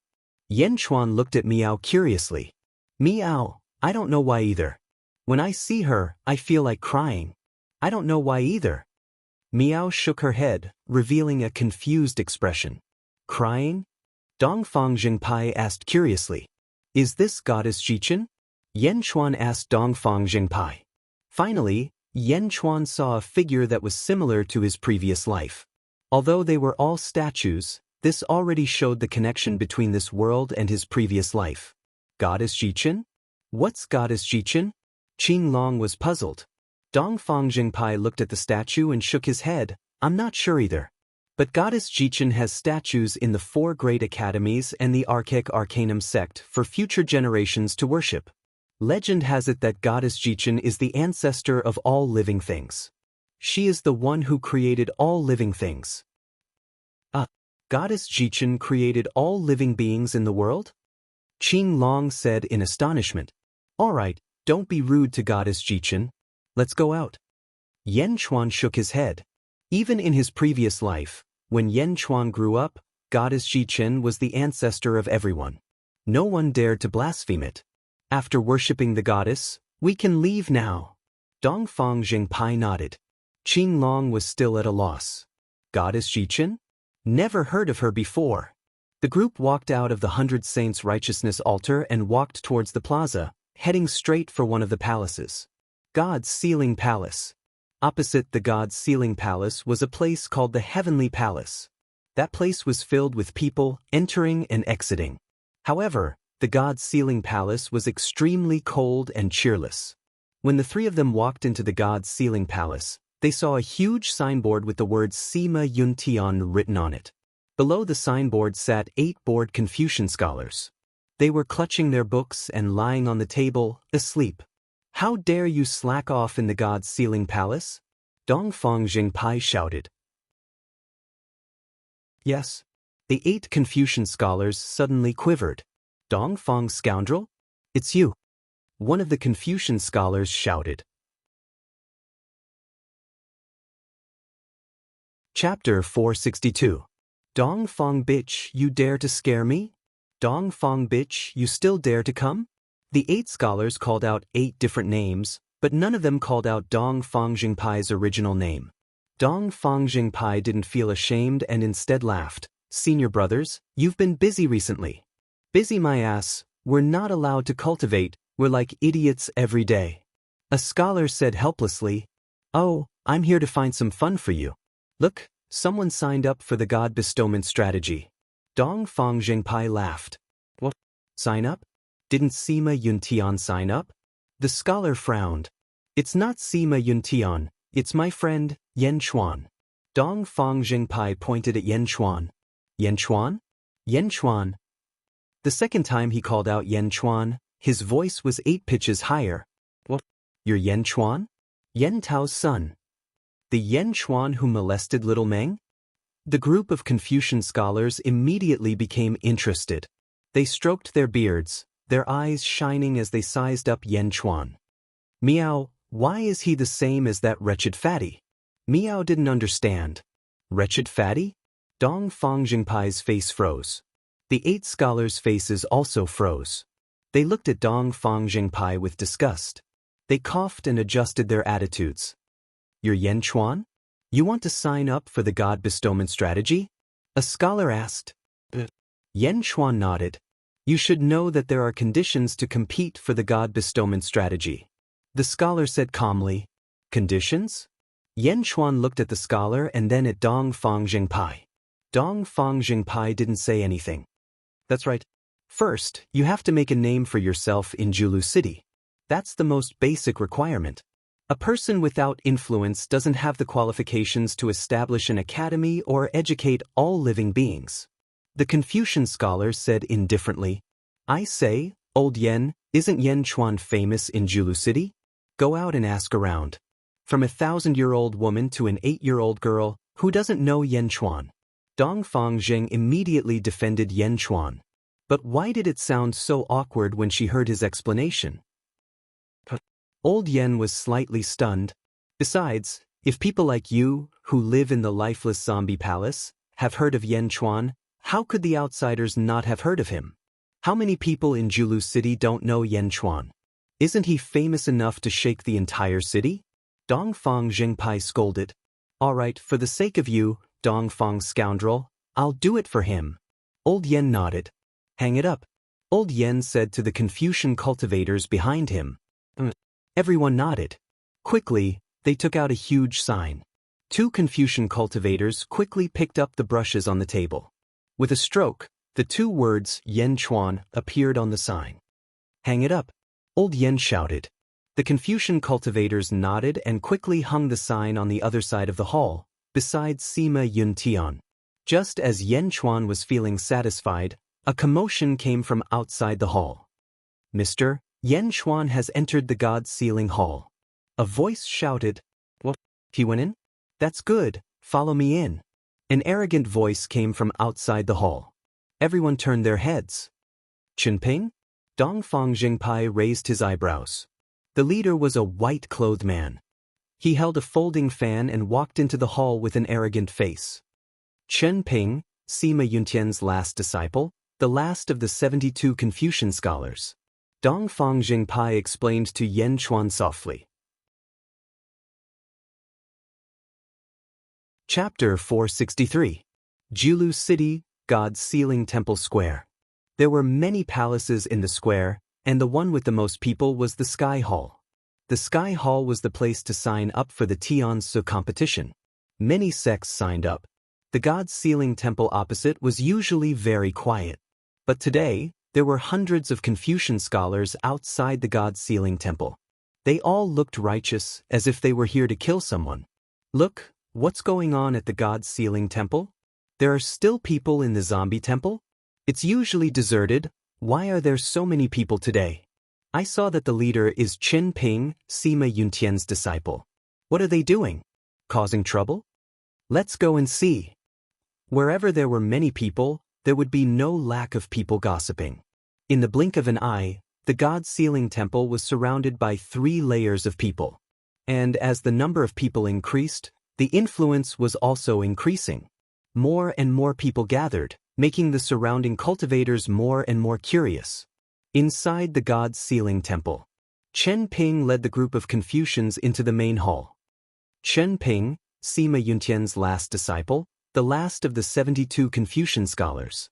[SPEAKER 1] Yan Chuan looked at Meow curiously. Meow, I don't know why either. When I see her, I feel like crying. I don't know why either. Meow shook her head, revealing a confused expression. Crying? Dongfang Jingpai asked curiously. Is this Goddess Jiqin? Yan Chuan asked Dongfang Jingpai. Finally, Yan Chuan saw a figure that was similar to his previous life. Although they were all statues, this already showed the connection between this world and his previous life. Goddess Jiqin? What's Goddess Jiqin? Qing Long was puzzled. Dongfang Jingpai looked at the statue and shook his head. I'm not sure either. But Goddess Jiqin has statues in the 4 great academies and the Archaic Arcanum sect for future generations to worship. Legend has it that Goddess Jiqin is the ancestor of all living things. She is the one who created all living things. Goddess Jiqin created all living beings in the world? Qing Long said in astonishment. All right, don't be rude to Goddess Jiqin. Let's go out. Yan Chuan shook his head. Even in his previous life, when Yan Chuan grew up, Goddess Jiqin was the ancestor of everyone. No one dared to blaspheme it. After worshipping the goddess, we can leave now. Dongfang Jingpai nodded. Qing Long was still at a loss. Goddess Jiqin? Never heard of her before. The group walked out of the 100 Saints' Righteousness altar and walked towards the plaza, heading straight for one of the palaces. God's Ceiling Palace. Opposite the God's Ceiling Palace was a place called the Heavenly Palace. That place was filled with people entering and exiting. However, the God's Ceiling Palace was extremely cold and cheerless. When the 3 of them walked into the God's Ceiling Palace, they saw a huge signboard with the words Sima Yun Tian written on it. Below the signboard sat 8 bored Confucian scholars. They were clutching their books and lying on the table, asleep. How dare you slack off in the God's Ceiling Palace? Dongfang Jingpai shouted. Yes. The 8 Confucian scholars suddenly quivered. Dongfang scoundrel? It's you. One of the Confucian scholars shouted. Chapter 462. Dongfang bitch, you dare to scare me? Dongfang bitch, you still dare to come? The 8 scholars called out 8 different names, But none of them called out Dong Fangjingpai's original name. Dong Fangjingpai didn't feel ashamed and instead laughed. Senior brothers, you've been busy recently. Busy my ass, we're not allowed to cultivate, we're like idiots every day. A scholar said helplessly, oh, I'm here to find some fun for you. Look, someone signed up for the God bestowment strategy. Dong Fangjingpai laughed. What? Sign up? Didn't Sima Yuntian sign up? The scholar frowned. It's not Sima Yuntian, it's my friend, Yan Chuan. Dong Fangjingpai pointed at Yan Chuan. Yan Chuan? Yan Chuan. The second time he called out Yan Chuan, his voice was 8 pitches higher. What? You're Yan Chuan? Yan Tao's son. The Yan Chuan who molested little Meng? The group of Confucian scholars immediately became interested. They stroked their beards, their eyes shining as they sized up Yan Chuan. Miao, why is he the same as that wretched fatty? Miao didn't understand. Wretched fatty? Dong Fangjingpai's face froze. The 8 scholars' faces also froze. They looked at Dong Fangjingpai with disgust. They coughed and adjusted their attitudes. You're Yan Chuan? You want to sign up for the God bestowment strategy? A scholar asked. Yan Chuan nodded. You should know that there are conditions to compete for the God bestowment strategy. The scholar said calmly. Conditions? Yan Chuan looked at the scholar and then at Dong Fangjingpai. Dong Fangjingpai didn't say anything. That's right. First, you have to make a name for yourself in Julu City. That's the most basic requirement. A person without influence doesn't have the qualifications to establish an academy or educate all living beings. The Confucian scholar said indifferently, I say, old Yen, isn't Yan Chuan famous in Julu City? Go out and ask around. From a 1,000-year-old woman to an 8-year-old girl, who doesn't know Yan Chuan? Dong Fangjing immediately defended Yan Chuan. But why did it sound so awkward when she heard his explanation? Old Yen was slightly stunned. Besides, if people like you, who live in the lifeless zombie palace, have heard of Yan Chuan, how could the outsiders not have heard of him? How many people in Julu City don't know Yan Chuan? Isn't he famous enough to shake the entire city? Dong Fangjingpai scolded. All right, for the sake of you, Dong Fang scoundrel, I'll do it for him. Old Yen nodded. Hang it up. Old Yen said to the Confucian cultivators behind him. Everyone nodded. Quickly, they took out a huge sign. 2 Confucian cultivators quickly picked up the brushes on the table. With a stroke, the 2 words Yan Chuan appeared on the sign. Hang it up. Old Yen shouted. The Confucian cultivators nodded and quickly hung the sign on the other side of the hall, beside Sima Yuntian. Just as Yan Chuan was feeling satisfied, a commotion came from outside the hall. Mr. Yan Chuan has entered the God Sealing Hall. A voice shouted. What? He went in? That's good, follow me in. An arrogant voice came from outside the hall. Everyone turned their heads. Chinping? Dong Fangjingpai raised his eyebrows. The leader was a white-clothed man. He held a folding fan and walked into the hall with an arrogant face. Chen Ping, Sima Yuntian's last disciple, the last of the 72 Confucian scholars. Dong Fangjingpai explained to Yan Chuan softly. Chapter 463. Julu City, God's Sealing Temple Square. There were many palaces in the square, and the one with the most people was the Sky Hall. The Sky Hall was the place to sign up for the Tianzi competition. Many sects signed up. The God's Sealing Temple opposite was usually very quiet. But today, there were hundreds of Confucian scholars outside the God Sealing Temple. They all looked righteous, as if they were here to kill someone. Look, what's going on at the God Sealing Temple? There are still people in the zombie temple? It's usually deserted. Why are there so many people today? I saw that the leader is Qin Ping, Sima Yuntian's disciple. What are they doing? Causing trouble? Let's go and see. Wherever there were many people, there would be no lack of people gossiping. In the blink of an eye, the God Sealing Temple was surrounded by 3 layers of people. And as the number of people increased, the influence was also increasing. More and more people gathered, making the surrounding cultivators more and more curious. Inside the God Sealing Temple, Chen Ping led the group of Confucians into the main hall. Chen Ping, Sima Yuntian's last disciple, the last of the 72 Confucian scholars.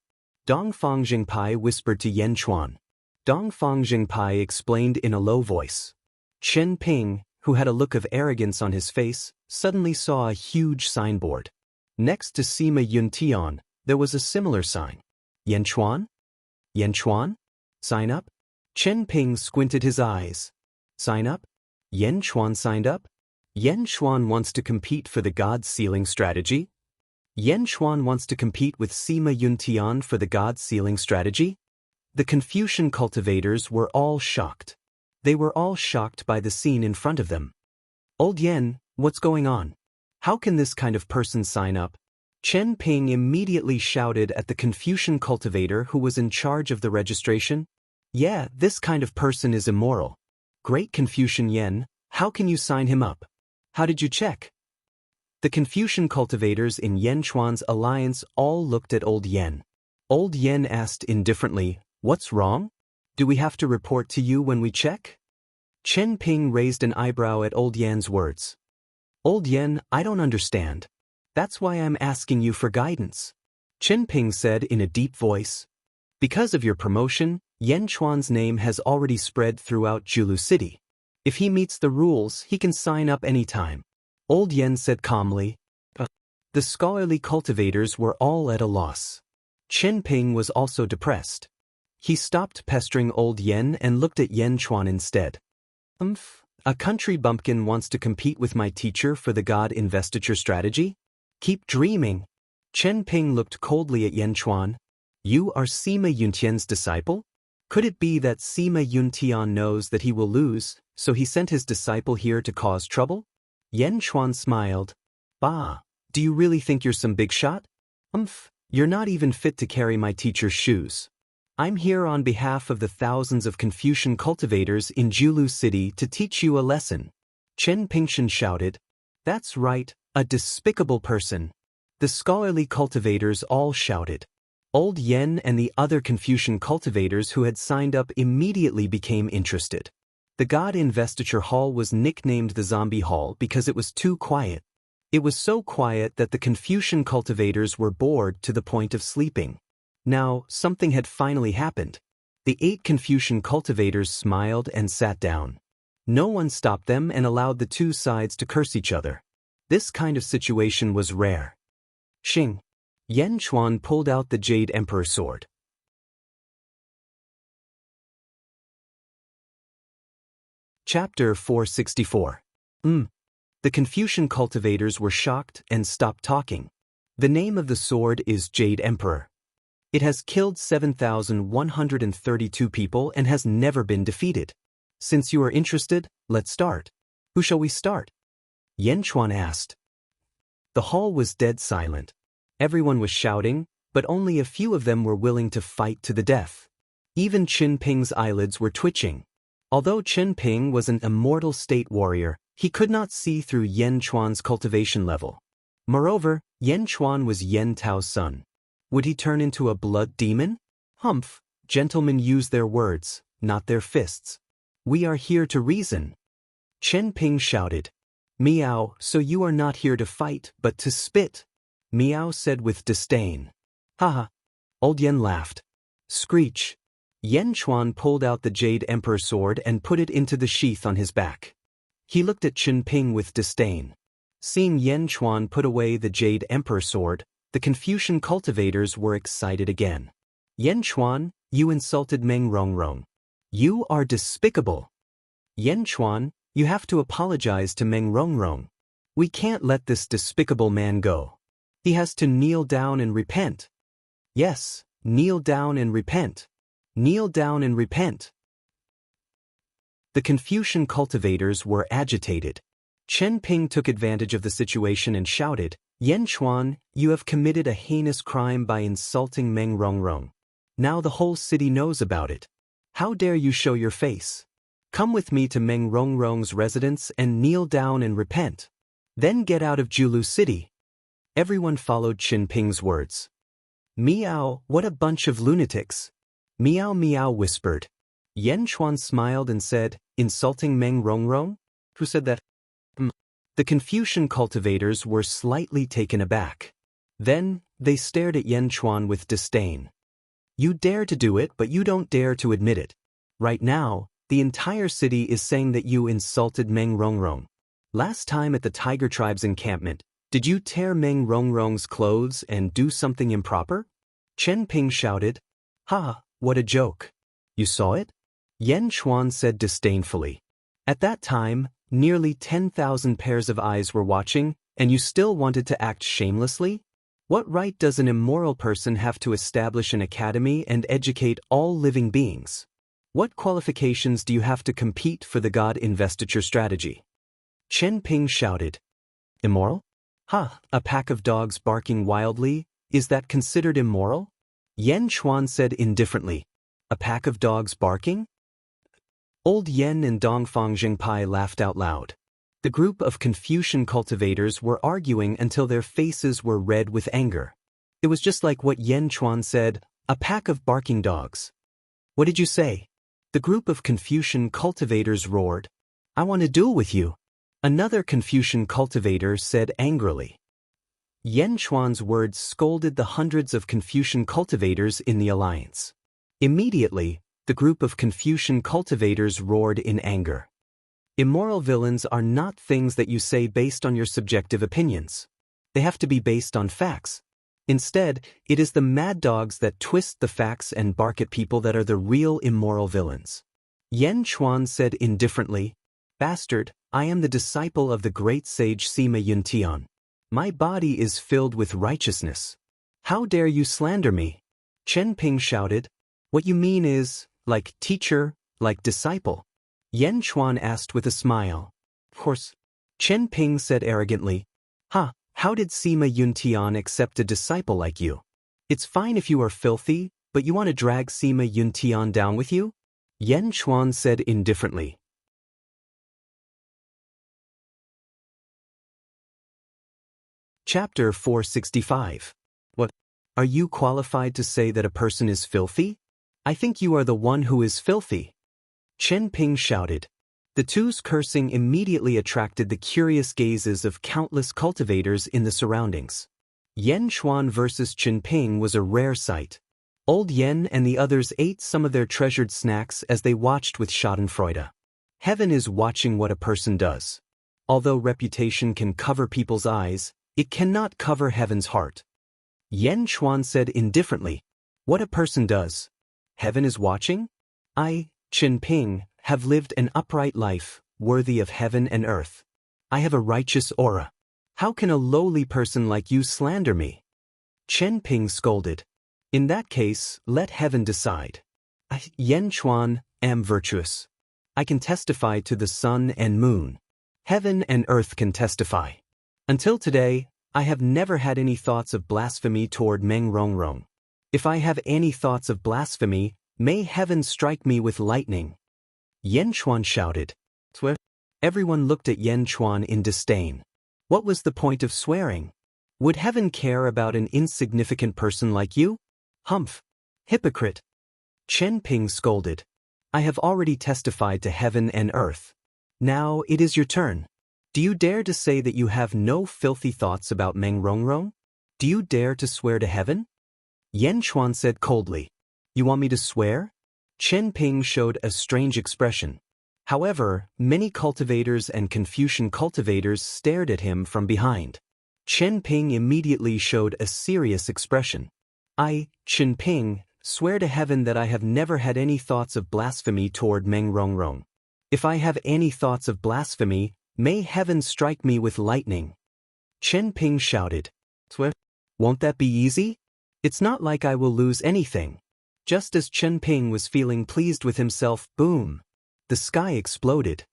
[SPEAKER 1] Dongfang Jingpai whispered to Yan Chuan. Dongfang Jingpai explained in a low voice. Chen Ping, who had a look of arrogance on his face, suddenly saw a huge signboard. Next to Sima Yuntian, there was a similar sign. Yan Chuan? Yan Chuan? Sign up? Chen Ping squinted his eyes. Sign up? Yan Chuan signed up? Yan Chuan wants to compete for the God Sealing strategy? Yan Chuan wants to compete with Sima Yuntian for the God Sealing strategy? The Confucian cultivators were all shocked. They were all shocked by the scene in front of them. Old Yan, what's going on? How can this kind of person sign up? Chen Ping immediately shouted at the Confucian cultivator who was in charge of the registration. Yeah, this kind of person is immoral. Great Confucian Yan, how can you sign him up? How did you check? The Confucian cultivators in Yan Chuan's alliance all looked at Old Yan. Old Yan asked indifferently, what's wrong? Do we have to report to you when we check? Chen Ping raised an eyebrow at Old Yan's words. Old Yan, I don't understand. That's why I'm asking you for guidance. Chen Ping said in a deep voice. Because of your promotion, Yan Chuan's name has already spread throughout Julu City. If he meets the rules, he can sign up anytime. Old Yan said calmly. The scholarly cultivators were all at a loss. Chen Ping was also depressed. He stopped pestering Old Yan and looked at Yan Chuan instead. A country bumpkin wants to compete with my teacher for the God investiture strategy? Keep dreaming. Chen Ping looked coldly at Yan Chuan. You are Sima Yuntian's disciple? Could it be that Sima Yuntian knows that he will lose, so he sent his disciple here to cause trouble? Yan Chuan smiled. Bah, do you really think you're some big shot? You're not even fit to carry my teacher's shoes. I'm here on behalf of the thousands of Confucian cultivators in Julu City to teach you a lesson. Chen Pingshan shouted. That's right, a despicable person. The scholarly cultivators all shouted. Old Yan and the other Confucian cultivators who had signed up immediately became interested. The God Investiture Hall was nicknamed the Zombie Hall because it was too quiet. It was so quiet that the Confucian cultivators were bored to the point of sleeping. Now, something had finally happened. The 8 Confucian cultivators smiled and sat down. No one stopped them and allowed the two sides to curse each other. This kind of situation was rare. Xing. Yan Chuan pulled out the Jade Emperor sword. Chapter 464. The Confucian cultivators were shocked and stopped talking. The name of the sword is Jade Emperor. It has killed 7,132 people and has never been defeated. Since you are interested, let's start. Who shall we start? Yan Chuan asked. The hall was dead silent. Everyone was shouting, but only a few of them were willing to fight to the death. Even Chen Ping's eyelids were twitching. Although Chen Ping was an immortal state warrior, he could not see through Yan Chuan's cultivation level. Moreover, Yan Chuan was Yan Tao's son. Would he turn into a blood demon? Gentlemen use their words, not their fists. We are here to reason. Chen Ping shouted. Miao, so you are not here to fight, but to spit. Miao said with disdain. Haha. Old Yan laughed. Screech. Yan Chuan pulled out the Jade Emperor sword and put it into the sheath on his back. He looked at Chen Ping with disdain. Seeing Yan Chuan put away the Jade Emperor sword, the Confucian cultivators were excited again. Yan Chuan, you insulted Meng Rongrong. You are despicable. Yan Chuan, you have to apologize to Meng Rongrong. We can't let this despicable man go. He has to kneel down and repent. Yes, kneel down and repent. Kneel down and repent. The Confucian cultivators were agitated. Chen Ping took advantage of the situation and shouted, Yan Chuan, you have committed a heinous crime by insulting Meng Rongrong. Now the whole city knows about it. How dare you show your face? Come with me to Meng Rongrong's residence and kneel down and repent. Then get out of Julu City. Everyone followed Chen Ping's words. Miao, what a bunch of lunatics. Miao Miao whispered. Yan Chuan smiled and said, Insulting Meng Rongrong? Who said that? The Confucian cultivators were slightly taken aback. Then, they stared at Yan Chuan with disdain. You dare to do it, but you don't dare to admit it. Right now, the entire city is saying that you insulted Meng Rongrong. Last time at the Tiger Tribe's encampment, did you tear Meng Rongrong's clothes and do something improper? Chen Ping shouted. Ha, what a joke. You saw it? Yan Chuan said disdainfully. At that time, nearly 10,000 pairs of eyes were watching, and you still wanted to act shamelessly? What right does an immoral person have to establish an academy and educate all living beings? What qualifications do you have to compete for the God investiture strategy? Chen Ping shouted. Immoral? Ha, a pack of dogs barking wildly, is that considered immoral? Yan Chuan said indifferently. A pack of dogs barking? Old Yen and Dongfang Jingpai laughed out loud. The group of Confucian cultivators were arguing until their faces were red with anger. It was just like what Yan Chuan said, a pack of barking dogs. What did you say? The group of Confucian cultivators roared. I want to duel with you. Another Confucian cultivator said angrily. Yan Chuan's words scolded the hundreds of Confucian cultivators in the alliance. Immediately, the group of Confucian cultivators roared in anger. Immoral villains are not things that you say based on your subjective opinions. They have to be based on facts. Instead, it is the mad dogs that twist the facts and bark at people that are the real immoral villains. Yan Chuan said indifferently, Bastard, I am the disciple of the great sage Sima Yuntian. My body is filled with righteousness. How dare you slander me? Chen Ping shouted. What you mean is, like teacher, like disciple. Yan Chuan asked with a smile. Of course. Chen Ping said arrogantly. How did Sima Yuntian accept a disciple like you? It's fine if you are filthy, but you want to drag Sima Yuntian down with you? Yan Chuan said indifferently. Chapter 465. What? Are you qualified to say that a person is filthy? I think you are the one who is filthy. Chen Ping shouted. The two's cursing immediately attracted the curious gazes of countless cultivators in the surroundings. Yan Chuan versus Chen Ping was a rare sight. Old Yen and the others ate some of their treasured snacks as they watched with schadenfreude. Heaven is watching what a person does. Although reputation can cover people's eyes, it cannot cover heaven's heart. Yan Chuan said indifferently, What a person does. Heaven is watching? I, Chen Ping, have lived an upright life, worthy of heaven and earth. I have a righteous aura. How can a lowly person like you slander me? Chen Ping scolded. In that case, let heaven decide. I, Yan Chuan, am virtuous. I can testify to the sun and moon. Heaven and earth can testify. Until today, I have never had any thoughts of blasphemy toward Meng Rongrong. If I have any thoughts of blasphemy, may heaven strike me with lightning. Yan Chuan shouted. Swear? Everyone looked at Yan Chuan in disdain. What was the point of swearing? Would heaven care about an insignificant person like you? Humph! Hypocrite! Chen Ping scolded. I have already testified to heaven and earth. Now it is your turn. Do you dare to say that you have no filthy thoughts about Meng Rongrong? Do you dare to swear to heaven? Yan Chuan said coldly. You want me to swear? Chen Ping showed a strange expression. However, many cultivators and Confucian cultivators stared at him from behind. Chen Ping immediately showed a serious expression. I, Chen Ping, swear to heaven that I have never had any thoughts of blasphemy toward Meng Rongrong. If I have any thoughts of blasphemy, may heaven strike me with lightning. Chen Ping shouted. Swear? Won't that be easy? It's not like I will lose anything. Just as Chen Ping was feeling pleased with himself, boom! The sky exploded.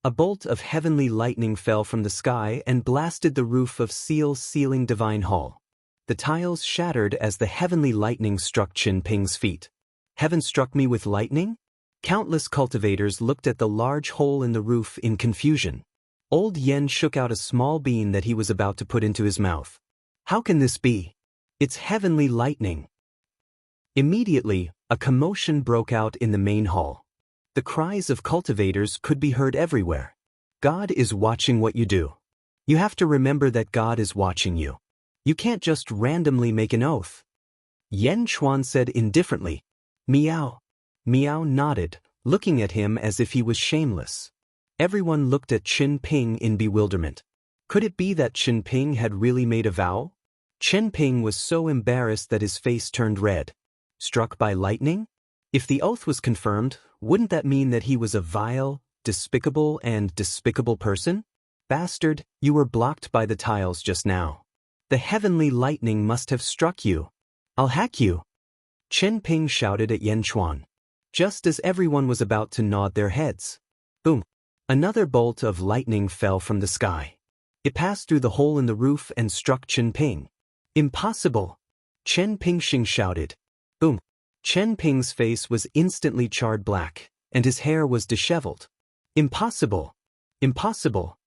[SPEAKER 1] A bolt of heavenly lightning fell from the sky and blasted the roof of Seal's ceiling divine hall. The tiles shattered as the heavenly lightning struck Chen Ping's feet. Heaven struck me with lightning? Countless cultivators looked at the large hole in the roof in confusion. Old Yen shook out a small bean that he was about to put into his mouth. How can this be? It's heavenly lightning. Immediately, a commotion broke out in the main hall. The cries of cultivators could be heard everywhere. God is watching what you do. You have to remember that God is watching you. You can't just randomly make an oath. Yan Chuan said indifferently. Meow. Meow nodded, looking at him as if he was shameless. Everyone looked at Chen Ping in bewilderment. Could it be that Chen Ping had really made a vow? Chen Ping was so embarrassed that his face turned red. Struck by lightning? If the oath was confirmed, wouldn't that mean that he was a vile, despicable person? Bastard, you were blocked by the tiles just now. The heavenly lightning must have struck you. I'll hack you. Chen Ping shouted at Yan Chuan. Just as everyone was about to nod their heads. Boom. Another bolt of lightning fell from the sky. It passed through the hole in the roof and struck Chen Ping. Impossible. Chen Pingxing shouted. Boom. Chen Ping's face was instantly charred black, and his hair was disheveled. Impossible. Impossible.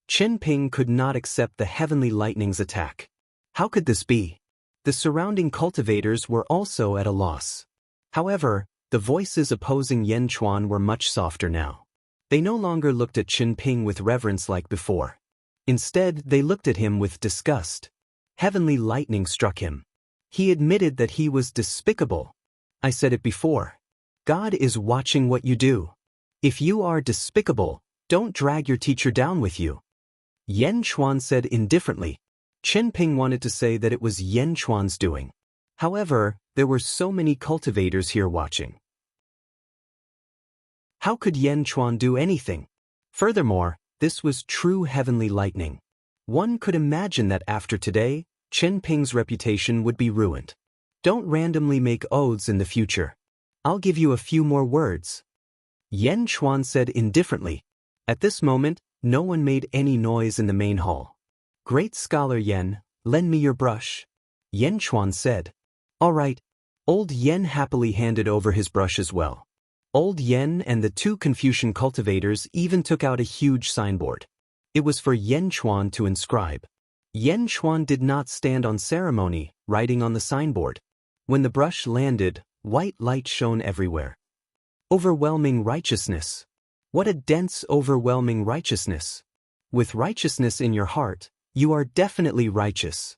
[SPEAKER 1] Chen Ping could not accept the heavenly lightning's attack. How could this be? The surrounding cultivators were also at a loss. However, the voices opposing Yan Chuan were much softer now. They no longer looked at Chen Ping with reverence like before. Instead, they looked at him with disgust. Heavenly lightning struck him. He admitted that he was despicable. I said it before. God is watching what you do. If you are despicable, don't drag your teacher down with you. Yan Chuan said indifferently. Chen Ping wanted to say that it was Yan Chuan's doing. However, there were so many cultivators here watching. How could Yan Chuan do anything? Furthermore, this was true heavenly lightning. One could imagine that after today, Chen Ping's reputation would be ruined. Don't randomly make oaths in the future. I'll give you a few more words. Yan Chuan said indifferently. At this moment, no one made any noise in the main hall. Great scholar Yan, lend me your brush. Yan Chuan said. All right. Old Yan happily handed over his brush as well. Old Yan and the two Confucian cultivators even took out a huge signboard. It was for Yan Chuan to inscribe. Yan Chuan did not stand on ceremony, writing on the signboard. When the brush landed, white light shone everywhere. Overwhelming righteousness. What a dense, overwhelming righteousness. With righteousness in your heart, you are definitely righteous.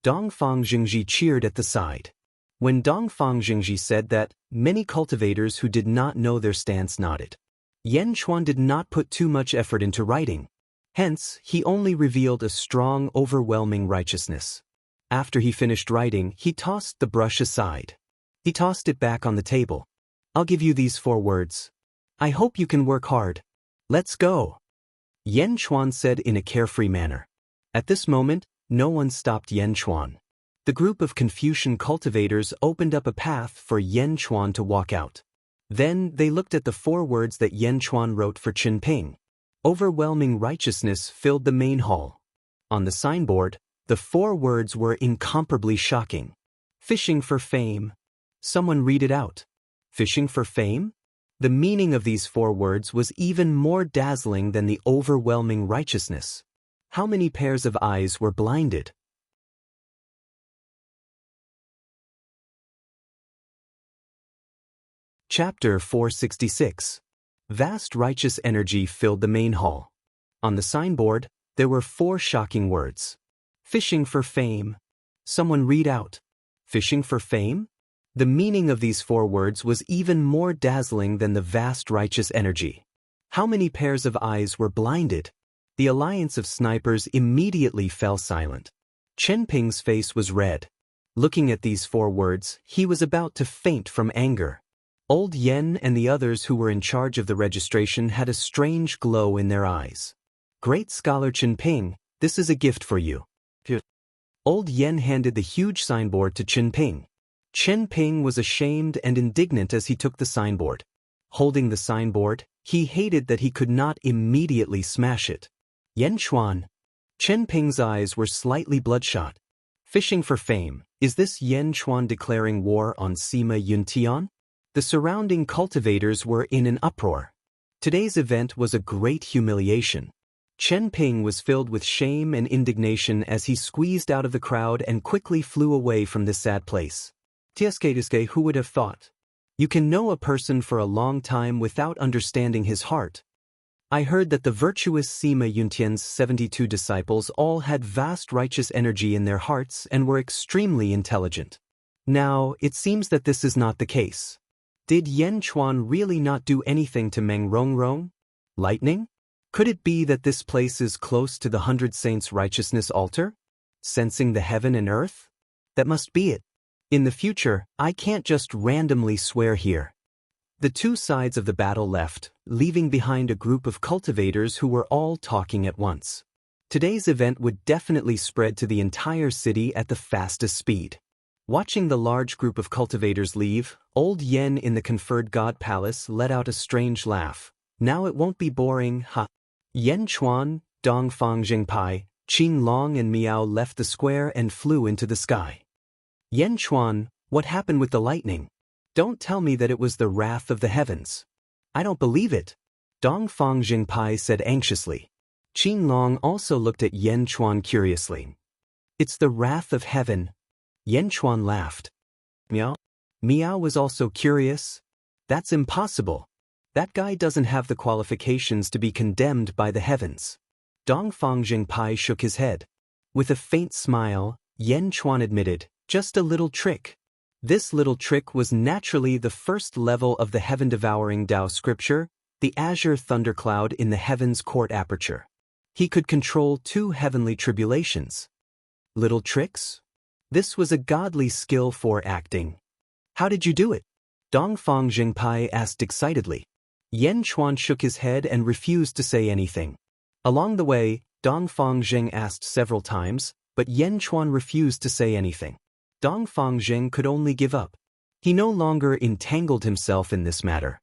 [SPEAKER 1] Dongfang Jingji cheered at the side. When Dongfang Jingji said that, many cultivators who did not know their stance nodded. Yan Chuan did not put too much effort into writing. Hence, he only revealed a strong, overwhelming righteousness. After he finished writing, he tossed the brush aside. He tossed it back on the table. I'll give you these 4 words. I hope you can work hard. Let's go. Yan Chuan said in a carefree manner. At this moment, no one stopped Yan Chuan. The group of Confucian cultivators opened up a path for Yan Chuan to walk out. Then they looked at the 4 words that Yan Chuan wrote for Chen Ping. Overwhelming righteousness filled the main hall. On the signboard, the 4 words were incomparably shocking. Fishing for fame. Someone read it out. Fishing for fame? The meaning of these 4 words was even more dazzling than the overwhelming righteousness. How many pairs of eyes were blinded? Chapter 466. Vast righteous energy filled the main hall. On the signboard, there were 4 shocking words. Fishing for fame. Someone read out. Fishing for fame? The meaning of these 4 words was even more dazzling than the vast righteous energy. How many pairs of eyes were blinded? The alliance of snipers immediately fell silent. Chen Ping's face was red. Looking at these 4 words, he was about to faint from anger. Old Yen and the others who were in charge of the registration had a strange glow in their eyes. Great scholar Chen Ping, this is a gift for you. Old Yen handed the huge signboard to Chen Ping. Chen Ping was ashamed and indignant as he took the signboard. Holding the signboard, he hated that he could not immediately smash it. Yan Chuan. Chen Ping's eyes were slightly bloodshot. Fishing for fame, is this Yan Chuan declaring war on Sima Yuntian? The surrounding cultivators were in an uproar. Today's event was a great humiliation. Chen Ping was filled with shame and indignation as he squeezed out of the crowd and quickly flew away from this sad place. Tieske, who would have thought? You can know a person for a long time without understanding his heart. I heard that the virtuous Sima Yuntian's 72 disciples all had vast righteous energy in their hearts and were extremely intelligent. Now, it seems that this is not the case. Did Yan Chuan really not do anything to Meng Rongrong? Lightning? Could it be that this place is close to the 100 Saints' righteousness altar? Sensing the heaven and earth? That must be it. In the future, I can't just randomly swear here. The two sides of the battle left, leaving behind a group of cultivators who were all talking at once. Today's event would definitely spread to the entire city at the fastest speed. Watching the large group of cultivators leave, old Yen in the conferred god palace let out a strange laugh. Now it won't be boring, ha. Yen Chuan, Dongfang Jingpai, Qin Long and Miao left the square and flew into the sky. Yen Chuan, what happened with the lightning? Don't tell me that it was the wrath of the heavens. I don't believe it, Dongfang Jingpai said anxiously. Qin Long also looked at Yen Chuan curiously. It's the wrath of heaven. Yen Chuan laughed. Miao? Miao was also curious. That's impossible. That guy doesn't have the qualifications to be condemned by the heavens. Dongfang Jingpai shook his head. With a faint smile, Yen Chuan admitted, just a little trick. This little trick was naturally the first level of the heaven-devouring Tao scripture, the azure thundercloud in the heaven's court aperture. He could control 2 heavenly tribulations. Little tricks? This was a godly skill for acting. How did you do it? Dongfang Jingpai asked excitedly. Yen Chuan shook his head and refused to say anything. Along the way, Dongfang Jing asked several times, but Yen Chuan refused to say anything. Dongfang Jing could only give up. He no longer entangled himself in this matter.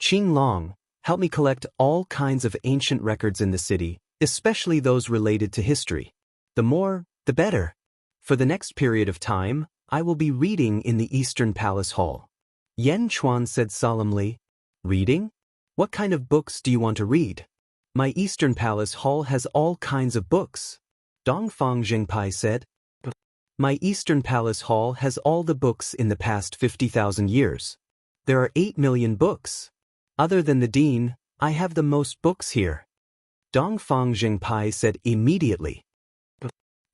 [SPEAKER 1] Qin Long, help me collect all kinds of ancient records in the city, especially those related to history. The more, the better. For the next period of time, I will be reading in the Eastern Palace Hall. Yen Chuan said solemnly, Reading? What kind of books do you want to read? My Eastern Palace Hall has all kinds of books. Dongfang Jingpai said. My Eastern Palace Hall has all the books in the past 50,000 years. There are 8 million books. Other than the dean, I have the most books here. Dongfang Jingpai said immediately.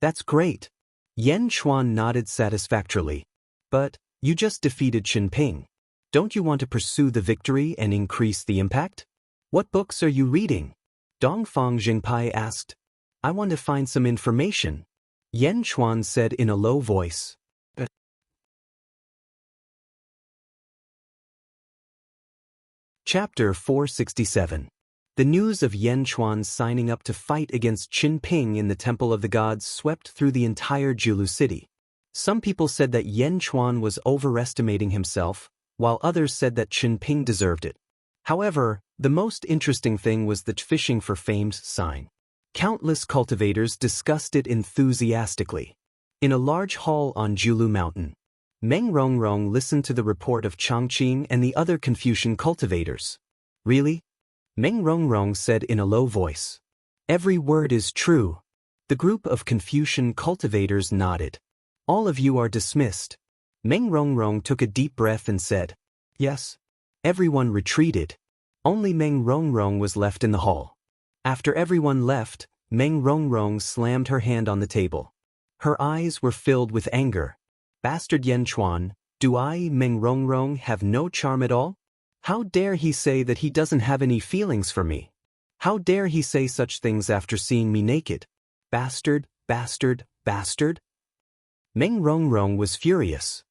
[SPEAKER 1] That's great. Yen Chuan nodded satisfactorily. But, you just defeated Qin Ping. Don't you want to pursue the victory and increase the impact? What books are you reading? Dongfang Jingpai asked. I want to find some information. Yen Chuan said in a low voice. Chapter 467. The news of Yen Chuan signing up to fight against Qin Ping in the Temple of the Gods swept through the entire Julu city. Some people said that Yen Chuan was overestimating himself, while others said that Qin Ping deserved it. However, the most interesting thing was the fishing for fame's sign. Countless cultivators discussed it enthusiastically. In a large hall on Julu Mountain, Meng Rongrong listened to the report of Chongqing and the other Confucian cultivators. Really? Meng Rongrong said in a low voice. Every word is true. The group of Confucian cultivators nodded. All of you are dismissed. Meng Rongrong took a deep breath and said, Yes. Everyone retreated. Only Meng Rongrong was left in the hall. After everyone left, Meng Rongrong slammed her hand on the table. Her eyes were filled with anger. Bastard Yen Chuan, do I, Meng Rongrong, have no charm at all? How dare he say that he doesn't have any feelings for me? How dare he say such things after seeing me naked? Bastard, bastard, bastard. Meng Rongrong was furious.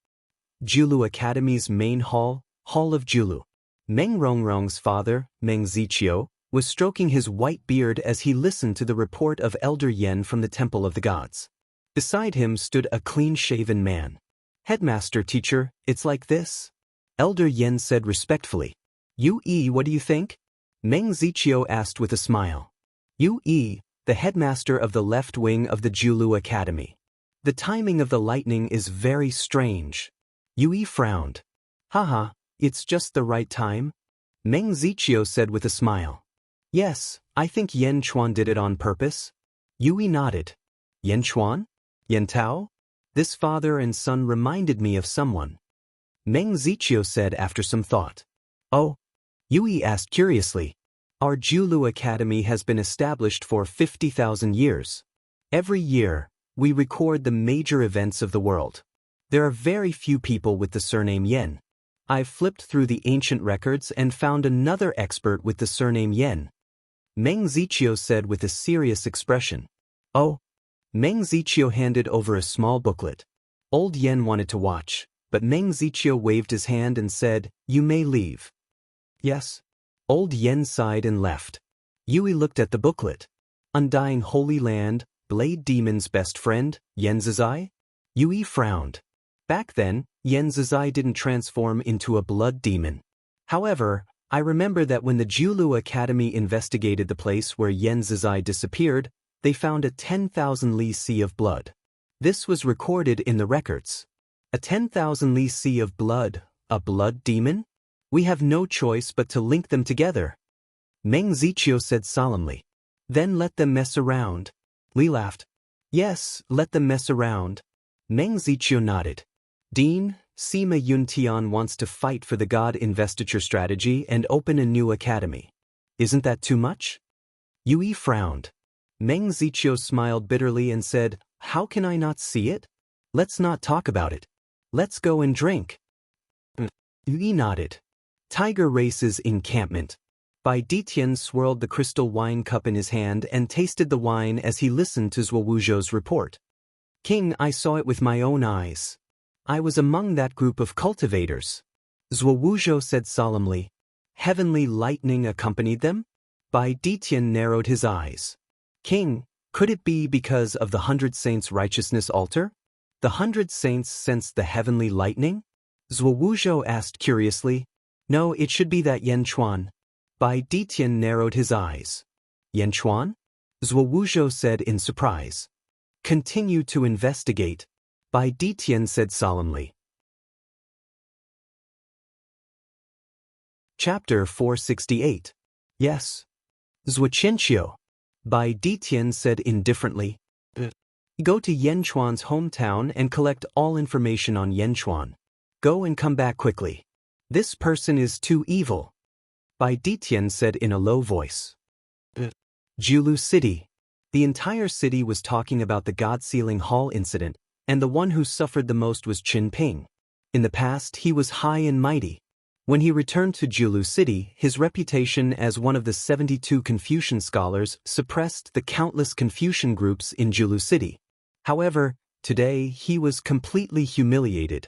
[SPEAKER 1] Julu Academy's main hall, Hall of Julu. Meng Rongrong's father, Meng Ziqiu, was stroking his white beard as he listened to the report of Elder Yen from the Temple of the Gods. Beside him stood a clean-shaven man. Headmaster teacher, it's like this? Elder Yen said respectfully. Yu-Yi, what do you think? Meng Ziqiu asked with a smile. Yu-Yi, the headmaster of the left wing of the Julu Academy. The timing of the lightning is very strange. Yu-Yi frowned. Haha, it's just the right time. Meng Ziqiu said with a smile. Yes, I think Yen Chuan did it on purpose. Yu-Yi nodded. Yen Chuan? Yen Tao? This father and son reminded me of someone. Meng Ziqiu said after some thought. Oh? Yui asked curiously. Our Julu Academy has been established for 50,000 years. Every year, we record the major events of the world. There are very few people with the surname Yen. I've flipped through the ancient records and found another expert with the surname Yen. Meng Ziqiu said with a serious expression. Oh? Meng Ziqiu handed over a small booklet. Old Yen wanted to watch, but Meng Ziqiu waved his hand and said, "You may leave." Yes. Old Yen sighed and left. Yui looked at the booklet. Undying Holy Land, Blade Demon's Best Friend, Yen Zizai? Yui frowned. Back then, Yen Zizai didn't transform into a blood demon. However, I remember that when the Julu Academy investigated the place where Yen Zizai disappeared, they found a 10,000 li sea of blood. This was recorded in the records. A 10,000 li sea of blood, a blood demon? We have no choice but to link them together. Meng Ziqiu said solemnly. Then let them mess around. Li laughed. Yes, let them mess around. Meng Ziqiu nodded. Dean, Sima Yuntian wants to fight for the God investiture strategy and open a new academy. Isn't that too much? Yui frowned. Meng Ziqiu smiled bitterly and said, How can I not see it? Let's not talk about it. Let's go and drink. Yui nodded. Tiger Race's Encampment. Bai Ditian swirled the crystal wine cup in his hand and tasted the wine as he listened to Zhuo Wuzhou's report. King, I saw it with my own eyes. I was among that group of cultivators. Zhuo Wuzhou said solemnly. Heavenly lightning accompanied them? Bai Ditian narrowed his eyes. King, could it be because of the 100 Saints' righteousness altar? The 100 Saints sensed the heavenly lightning? Zhuo Wuzhou asked curiously. No, it should be that Yan Chuan. Bai Ditian narrowed his eyes. Yan Chuan? Zhuo Wuzhou said in surprise. Continue to investigate. Bai Ditian said solemnly. Chapter 468. Yes. Zuoqianqiu. Bai Ditian said indifferently. Go to Yan Chuan's hometown and collect all information on Yan Chuan. Go and come back quickly. This person is too evil. Bai Ditian said in a low voice. Julu City. The entire city was talking about the God-sealing hall incident, and the one who suffered the most was Qin Ping. In the past, he was high and mighty. When he returned to Julu City, his reputation as one of the 72 Confucian scholars suppressed the countless Confucian groups in Julu City. However, today he was completely humiliated.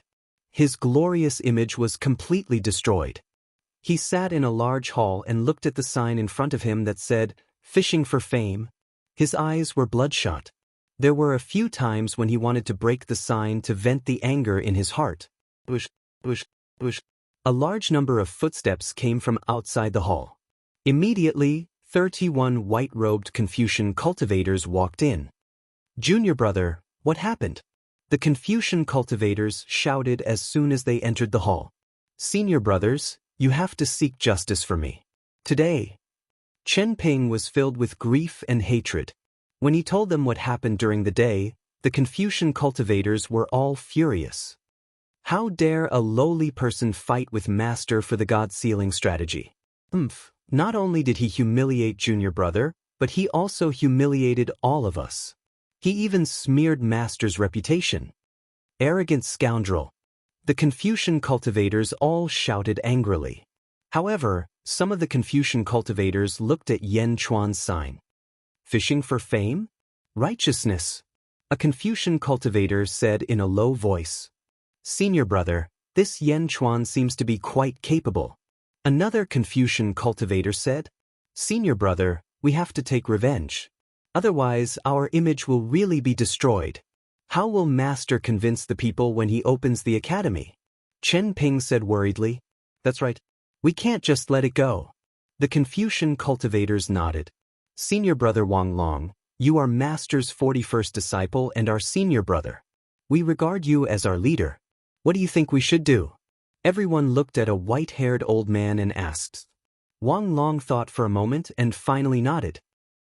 [SPEAKER 1] His glorious image was completely destroyed. He sat in a large hall and looked at the sign in front of him that said, Fishing for Fame. His eyes were bloodshot. There were a few times when he wanted to break the sign to vent the anger in his heart. Bush, bush, bush. A large number of footsteps came from outside the hall. Immediately, 31 white-robed Confucian cultivators walked in. Junior brother, what happened? The Confucian cultivators shouted as soon as they entered the hall. Senior brothers, you have to seek justice for me. Today. Chen Ping was filled with grief and hatred. When he told them what happened during the day, the Confucian cultivators were all furious. How dare a lowly person fight with master for the God-sealing strategy? Not only did he humiliate junior brother, but he also humiliated all of us. He even smeared master's reputation. Arrogant scoundrel. The Confucian cultivators all shouted angrily. However, some of the Confucian cultivators looked at Yan Chuan's sign. Fishing for fame? Righteousness. A Confucian cultivator said in a low voice. Senior brother, this Yan Chuan seems to be quite capable. Another Confucian cultivator said. Senior brother, we have to take revenge. Otherwise, our image will really be destroyed. How will master convince the people when he opens the academy? Chen Ping said worriedly. That's right. We can't just let it go. The Confucian cultivators nodded. Senior brother Wang Long, you are master's 41st disciple and our senior brother. We regard you as our leader. What do you think we should do? Everyone looked at a white-haired old man and asked. Wang Long thought for a moment and finally nodded.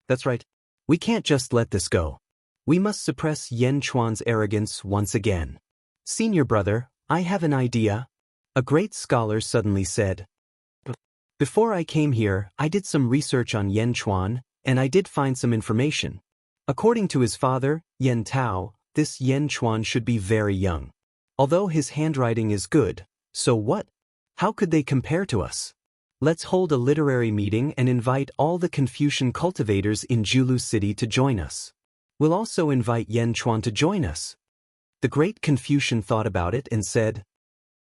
[SPEAKER 1] That's right. We can't just let this go. We must suppress Yan Chuan's arrogance once again. Senior brother, I have an idea. A great scholar suddenly said, "Before I came here, I did some research on Yan Chuan, and I did find some information. According to his father, Yan Tao, this Yan Chuan should be very young. Although his handwriting is good, so what? How could they compare to us? Let's hold a literary meeting and invite all the Confucian cultivators in Julu City to join us. We'll also invite Yan Chuan to join us." The great Confucian thought about it and said,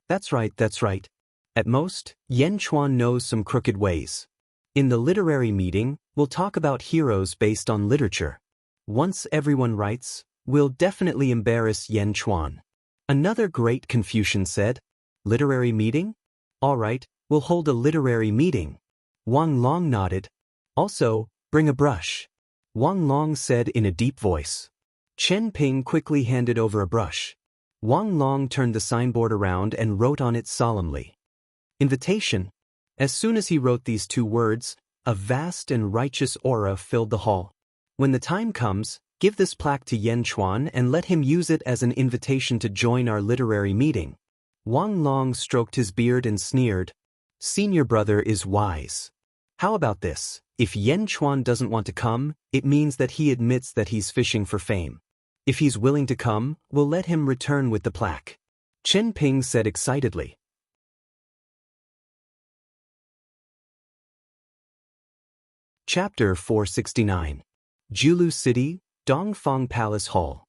[SPEAKER 1] That's right. At most, Yan Chuan knows some crooked ways. In the literary meeting, we'll talk about heroes based on literature. Once everyone writes, we'll definitely embarrass Yan Chuan. Another great Confucian said, "Literary meeting? All right, we'll hold a literary meeting." Wang Long nodded. "Also, bring a brush," Wang Long said in a deep voice. Chen Ping quickly handed over a brush. Wang Long turned the signboard around and wrote on it solemnly, "Invitation." As soon as he wrote these two words, a vast and righteous aura filled the hall. "When the time comes, give this plaque to Yan Chuan and let him use it as an invitation to join our literary meeting." Wang Long stroked his beard and sneered, "Senior brother is wise. How about this? If Yan Chuan doesn't want to come, it means that he admits that he's fishing for fame. If he's willing to come, we'll let him return with the plaque," Chen Ping said excitedly. Chapter 469. Julu City, Dongfang Palace Hall.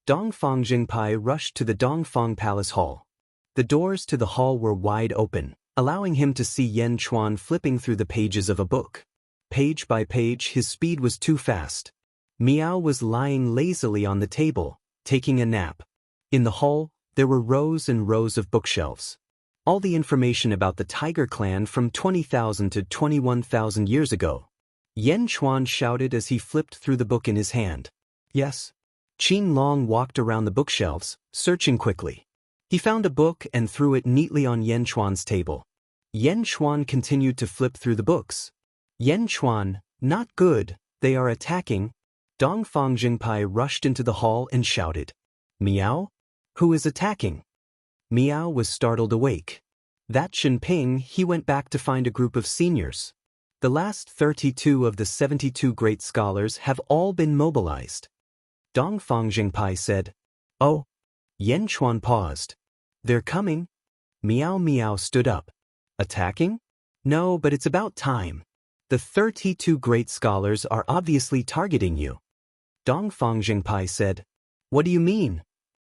[SPEAKER 1] Dongfang Jingpai rushed to the Dongfang Palace Hall. The doors to the hall were wide open, allowing him to see Yan Chuan flipping through the pages of a book. Page by page, his speed was too fast. Miao was lying lazily on the table, taking a nap. In the hall, there were rows and rows of bookshelves. All the information about the Tiger clan from 20,000 to 21,000 years ago. Yan Chuan shouted as he flipped through the book in his hand. "Yes." Qin Long walked around the bookshelves, searching quickly. He found a book and threw it neatly on Yan Chuan's table. Yan Chuan continued to flip through the books. "Yan Chuan, not good, they are attacking." Dongfang Jingpai rushed into the hall and shouted, "Miao? Who is attacking?" Miao was startled awake. That Chen Ping, he went back to find a group of seniors. The last 32 of the 72 great scholars have all been mobilized. Dongfang Jingpai said, "Oh." Yan Chuan paused. "They're coming." Miao stood up. "Attacking? No, but it's about time. The 32 great scholars are obviously targeting you." Dongfang Jingpai said, "What do you mean?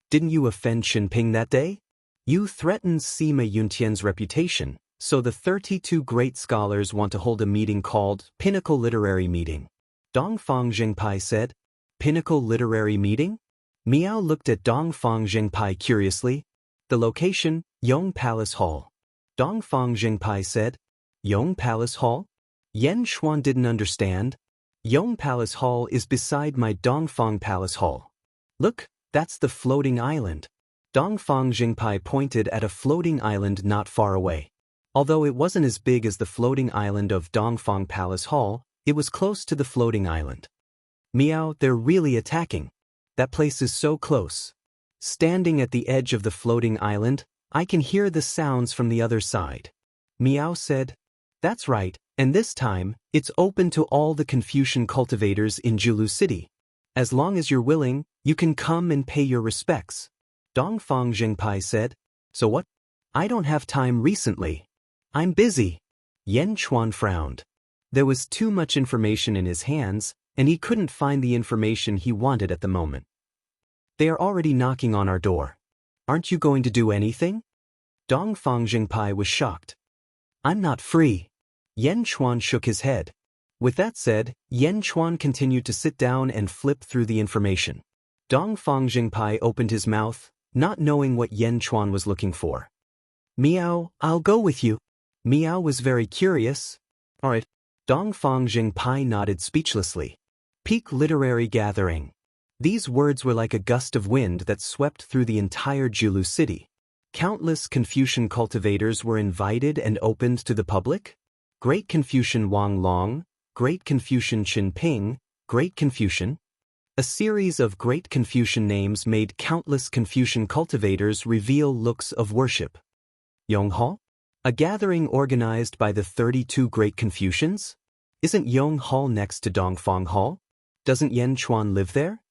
[SPEAKER 1] Didn't you offend Xinping that day? You threatened Sima Yuntian's reputation, so the 32 great scholars want to hold a meeting called Pinnacle Literary Meeting." Dongfang Jingpai said, "Pinnacle Literary Meeting?" Miao looked at Dongfang Jingpai curiously. "The location, Yong Palace Hall." Dongfang Jingpai said, "Yong Palace Hall?" Yan Chuan didn't understand. "Yong Palace Hall is beside my Dongfang Palace Hall. Look, that's the floating island." Dongfang Jingpai pointed at a floating island not far away. Although it wasn't as big as the floating island of Dongfang Palace Hall, it was close to the floating island. "Miao, they're really attacking. That place is so close. Standing at the edge of the floating island, I can hear the sounds from the other side." Miao said, "That's right, and this time, it's open to all the Confucian cultivators in Julu City. As long as you're willing, you can come and pay your respects." Dongfang Jingpai said, "So what? I don't have time recently. I'm busy." Yan Chuan frowned. There was too much information in his hands, and he couldn't find the information he wanted at the moment. "They are already knocking on our door. Aren't you going to do anything?" Dongfang Jingpai was shocked. "I'm not free." Yan Chuan shook his head. With that said, Yan Chuan continued to sit down and flip through the information. Dongfang Jingpai opened his mouth, not knowing what Yan Chuan was looking for. "Miao, I'll go with you." Miao was very curious. "All right." Dongfang Jingpai nodded speechlessly. Peak Literary Gathering. These words were like a gust of wind that swept through the entire Julu city. Countless Confucian cultivators were invited and opened to the public. Great Confucian Wang Long, Great Confucian Chen Ping, Great Confucian. A series of Great Confucian names made countless Confucian cultivators reveal looks of worship. Yonghal? A gathering organized by the 32 Great Confucians? Isn't Yonghal next to Dongfang Hall? Doesn't Yanchuan live there?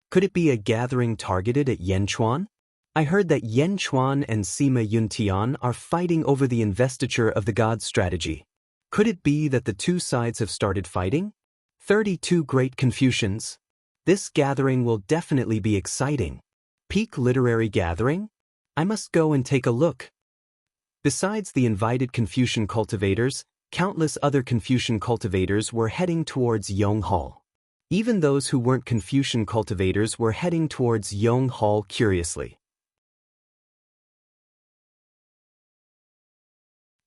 [SPEAKER 1] Could it be a gathering targeted at Yanchuan? I heard that Yanchuan and Sima Yuntian are fighting over the investiture of the god strategy. Could it be that the two sides have started fighting? 32 Great Confucians. This gathering will definitely be exciting. Peak literary gathering? I must go and take a look. Besides the invited Confucian cultivators, countless other Confucian cultivators were heading towards Yonghal. Even those who weren't Confucian cultivators were heading towards Yonghal curiously.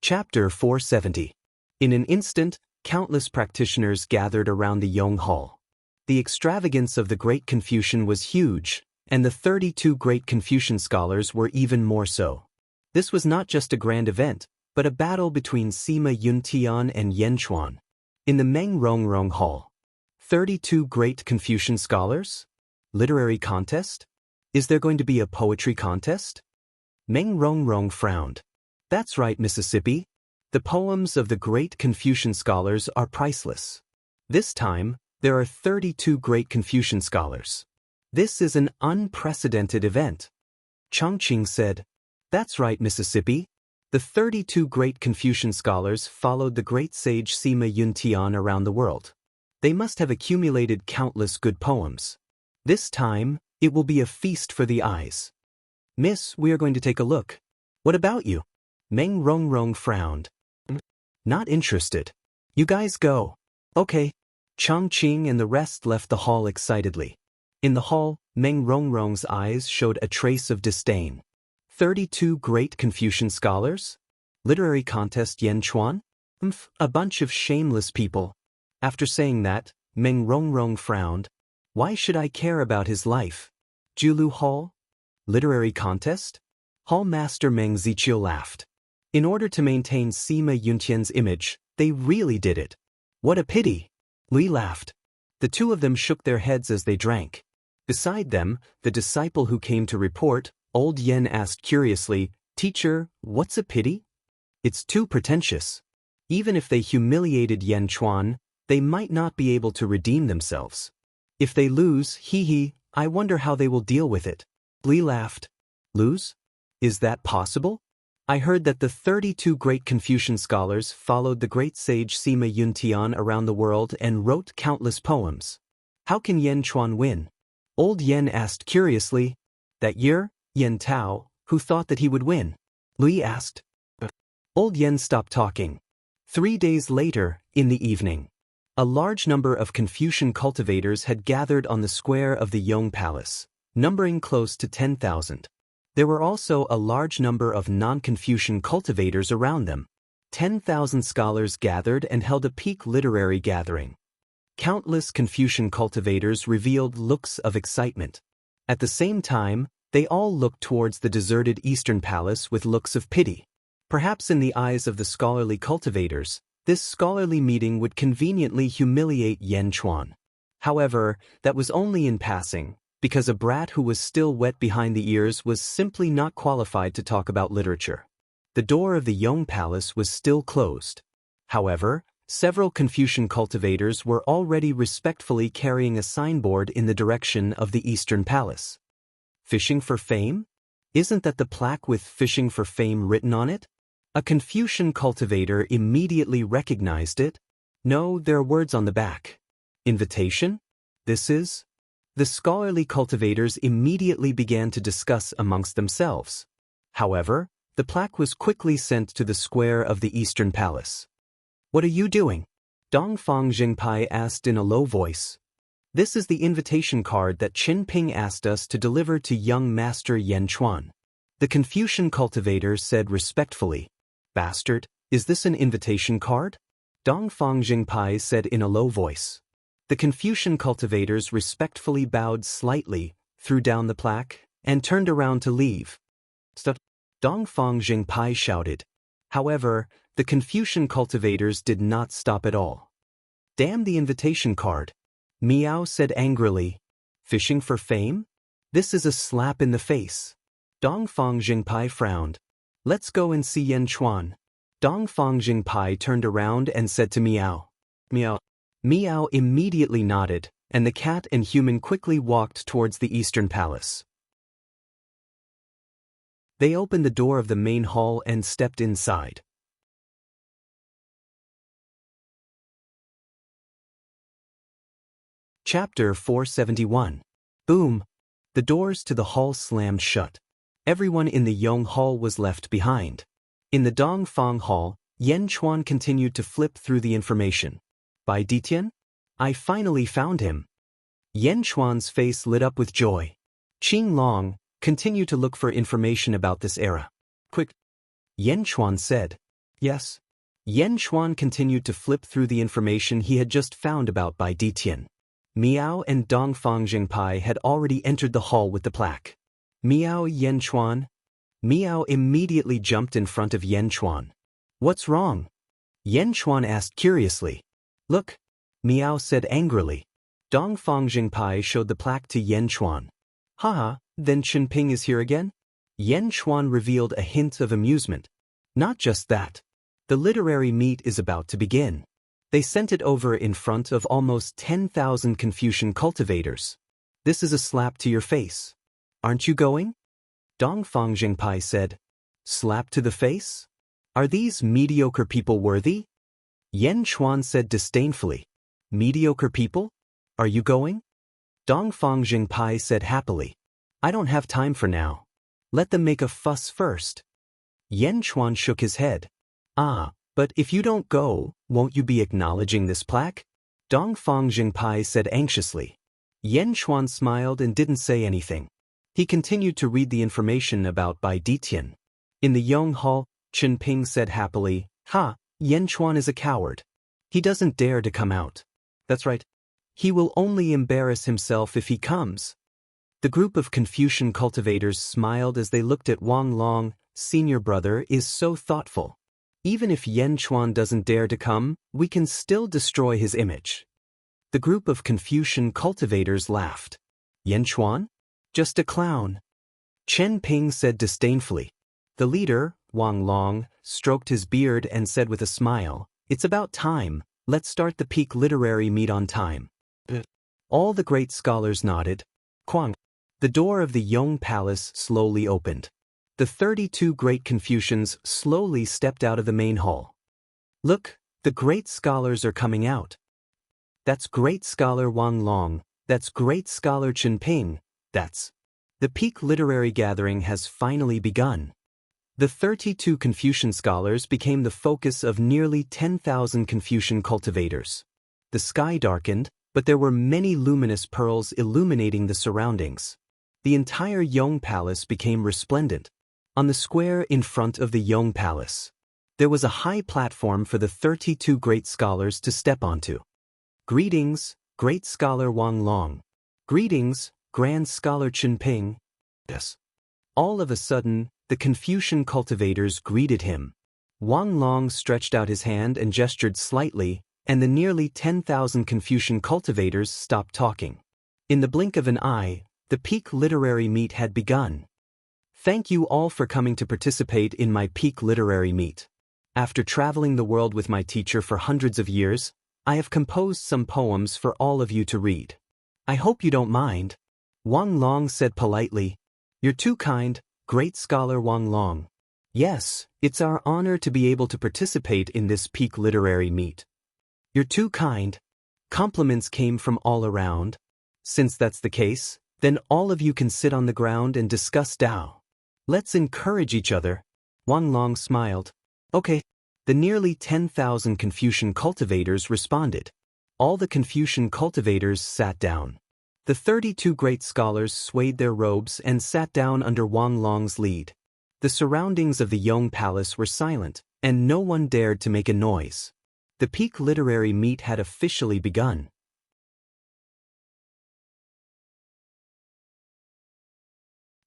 [SPEAKER 1] Chapter 470. In an instant, countless practitioners gathered around the Yonghal. The extravagance of the Great Confucian was huge, and the 32 Great Confucian scholars were even more so. This was not just a grand event, but a battle between Sima Yuntian and Yanchuan. In the Meng Rongrong Hall. 32 Great Confucian scholars? Literary contest? Is there going to be a poetry contest? Meng Rongrong frowned. That's right, Mississippi. The poems of the Great Confucian scholars are priceless. This time, there are 32 Great Confucian scholars. This is an unprecedented event. Chongqing said, That's right, Mississippi. The 32 Great Confucian scholars followed the great sage Sima Yuntian around the world. They must have accumulated countless good poems. This time, it will be a feast for the eyes. Miss, we are going to take a look. What about you? Meng Rongrong frowned. Not interested. You guys go. Okay. Chongqing and the rest left the hall excitedly. In the hall, Meng Rongrong's eyes showed a trace of disdain. 32 Great Confucian scholars? Literary contest Yanchuan? A bunch of shameless people. After saying that, Meng Rongrong frowned. Why should I care about his life? Julu Hall? Literary contest? Hall Master Meng Ziqiu laughed. In order to maintain Sima Yuntian's image, they really did it. What a pity! Li laughed. The two of them shook their heads as they drank. Beside them, the disciple who came to report, Old Yen asked curiously, Teacher, what's a pity? It's too pretentious. Even if they humiliated Yanchuan, they might not be able to redeem themselves. If they lose, I wonder how they will deal with it. Li laughed. Lose? Is that possible? I heard that the 32 Great Confucian scholars followed the great sage Sima Yuntian around the world and wrote countless poems. How can Yanchuan win? Old Yen asked curiously. That year, Yen Tao, who thought that he would win? Li asked. Old Yen stopped talking. 3 days later, in the evening, a large number of Confucian cultivators had gathered on the square of the Yong Palace, numbering close to 10,000. There were also a large number of non-Confucian cultivators around them. 10,000 scholars gathered and held a peak literary gathering. Countless Confucian cultivators revealed looks of excitement. At the same time, they all looked towards the deserted Eastern Palace with looks of pity. Perhaps in the eyes of the scholarly cultivators, this scholarly meeting would conveniently humiliate Yanchuan. However, that was only in passing, because a brat who was still wet behind the ears was simply not qualified to talk about literature. The door of the Yong Palace was still closed. However, several Confucian cultivators were already respectfully carrying a signboard in the direction of the Eastern Palace. Fishing for fame? Isn't that the plaque with Fishing for Fame written on it? A Confucian cultivator immediately recognized it. No, there are words on the back. Invitation? This is? The scholarly cultivators immediately began to discuss amongst themselves. However, the plaque was quickly sent to the square of the Eastern Palace. What are you doing? Dongfang Jingpai asked in a low voice. This is the invitation card that Qin Ping asked us to deliver to young Master Yanchuan. The Confucian cultivator said respectfully. Bastard, is this an invitation card? Dongfang Jingpai said in a low voice. The Confucian cultivators respectfully bowed slightly, threw down the plaque, and turned around to leave. Stop! Dongfang Jingpai shouted. However, the Confucian cultivators did not stop at all. Damn the invitation card! Miao said angrily. Fishing for fame? This is a slap in the face. Dongfang Jingpai frowned. Let's go and see Yan Chuan. Dongfang Jingpai turned around and said to Miao. Miao. Miao immediately nodded, and the cat and human quickly walked towards the eastern palace. They opened the door of the main hall and stepped inside. Chapter 471. Boom! The doors to the hall slammed shut. Everyone in the Yong Hall was left behind. In the Dongfang Hall, Yan Chuan continued to flip through the information. By Ditian? I finally found him. Yan Chuan's face lit up with joy. Qing Long, continue to look for information about this era. Quick. Yan Chuan said. Yes. Yan Chuan continued to flip through the information he had just found about Bai Ditian. Miao and Dongfang Jingpai had already entered the hall with the plaque. Miao Yan Chuan? Miao immediately jumped in front of Yan Chuan. What's wrong? Yan Chuan asked curiously. Look, Miao said angrily. Dongfang Jingpai showed the plaque to Yan Chuan. Haha, then Qinping is here again? Yan Chuan revealed a hint of amusement. Not just that. The literary meet is about to begin. They sent it over in front of almost 10,000 Confucian cultivators. This is a slap to your face. Aren't you going? Dongfang Jingpai said. Slap to the face? Are these mediocre people worthy? Yan Chuan said disdainfully. Mediocre people? Are you going? Dongfang Jingpai said happily. I don't have time for now. Let them make a fuss first. Yan Chuan shook his head. But if you don't go, won't you be acknowledging this plaque? Dongfang Jingpai said anxiously. Yan Chuan smiled and didn't say anything. He continued to read the information about Bai Ditian. In the Yong Hall, Qinping said happily, Yan Chuan is a coward. He doesn't dare to come out. That's right. He will only embarrass himself if he comes. The group of Confucian cultivators smiled as they looked at Wang Long. Senior brother is so thoughtful. Even if Yan Chuan doesn't dare to come, we can still destroy his image. The group of Confucian cultivators laughed. Yan Chuan? Just a clown. Chen Ping said disdainfully. The leader, Wang Long, stroked his beard and said with a smile, It's about time, let's start the peak literary meet on time. All the great scholars nodded. Quang. The door of the Yong Palace slowly opened. The 32 great Confucians slowly stepped out of the main hall. Look, the great scholars are coming out. That's great scholar Wang Long, that's great scholar Qinping, that's. The peak literary gathering has finally begun. The 32 Confucian scholars became the focus of nearly 10,000 Confucian cultivators. The sky darkened, but there were many luminous pearls illuminating the surroundings. The entire Yong Palace became resplendent. On the square in front of the Yong Palace, there was a high platform for the 32 great scholars to step onto. Greetings, great scholar Wang Long. Greetings, grand scholar Qinping. Yes. All of a sudden, the Confucian cultivators greeted him. Wang Long stretched out his hand and gestured slightly, and the nearly 10,000 Confucian cultivators stopped talking. In the blink of an eye, the peak literary meet had begun. Thank you all for coming to participate in my peak literary meet. After traveling the world with my teacher for hundreds of years, I have composed some poems for all of you to read. I hope you don't mind. Wang Long said politely. You're too kind, great scholar Wang Long. Yes, it's our honor to be able to participate in this peak literary meet. You're too kind. Compliments came from all around. Since that's the case, then all of you can sit on the ground and discuss Tao. Let's encourage each other. Wang Long smiled. Okay. The nearly 10,000 Confucian cultivators responded. All the Confucian cultivators sat down. The 32 great scholars swayed their robes and sat down under Wang Long's lead. The surroundings of the Yong Palace were silent, and no one dared to make a noise. The peak literary meet had officially begun.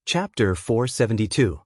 [SPEAKER 1] Chapter 472.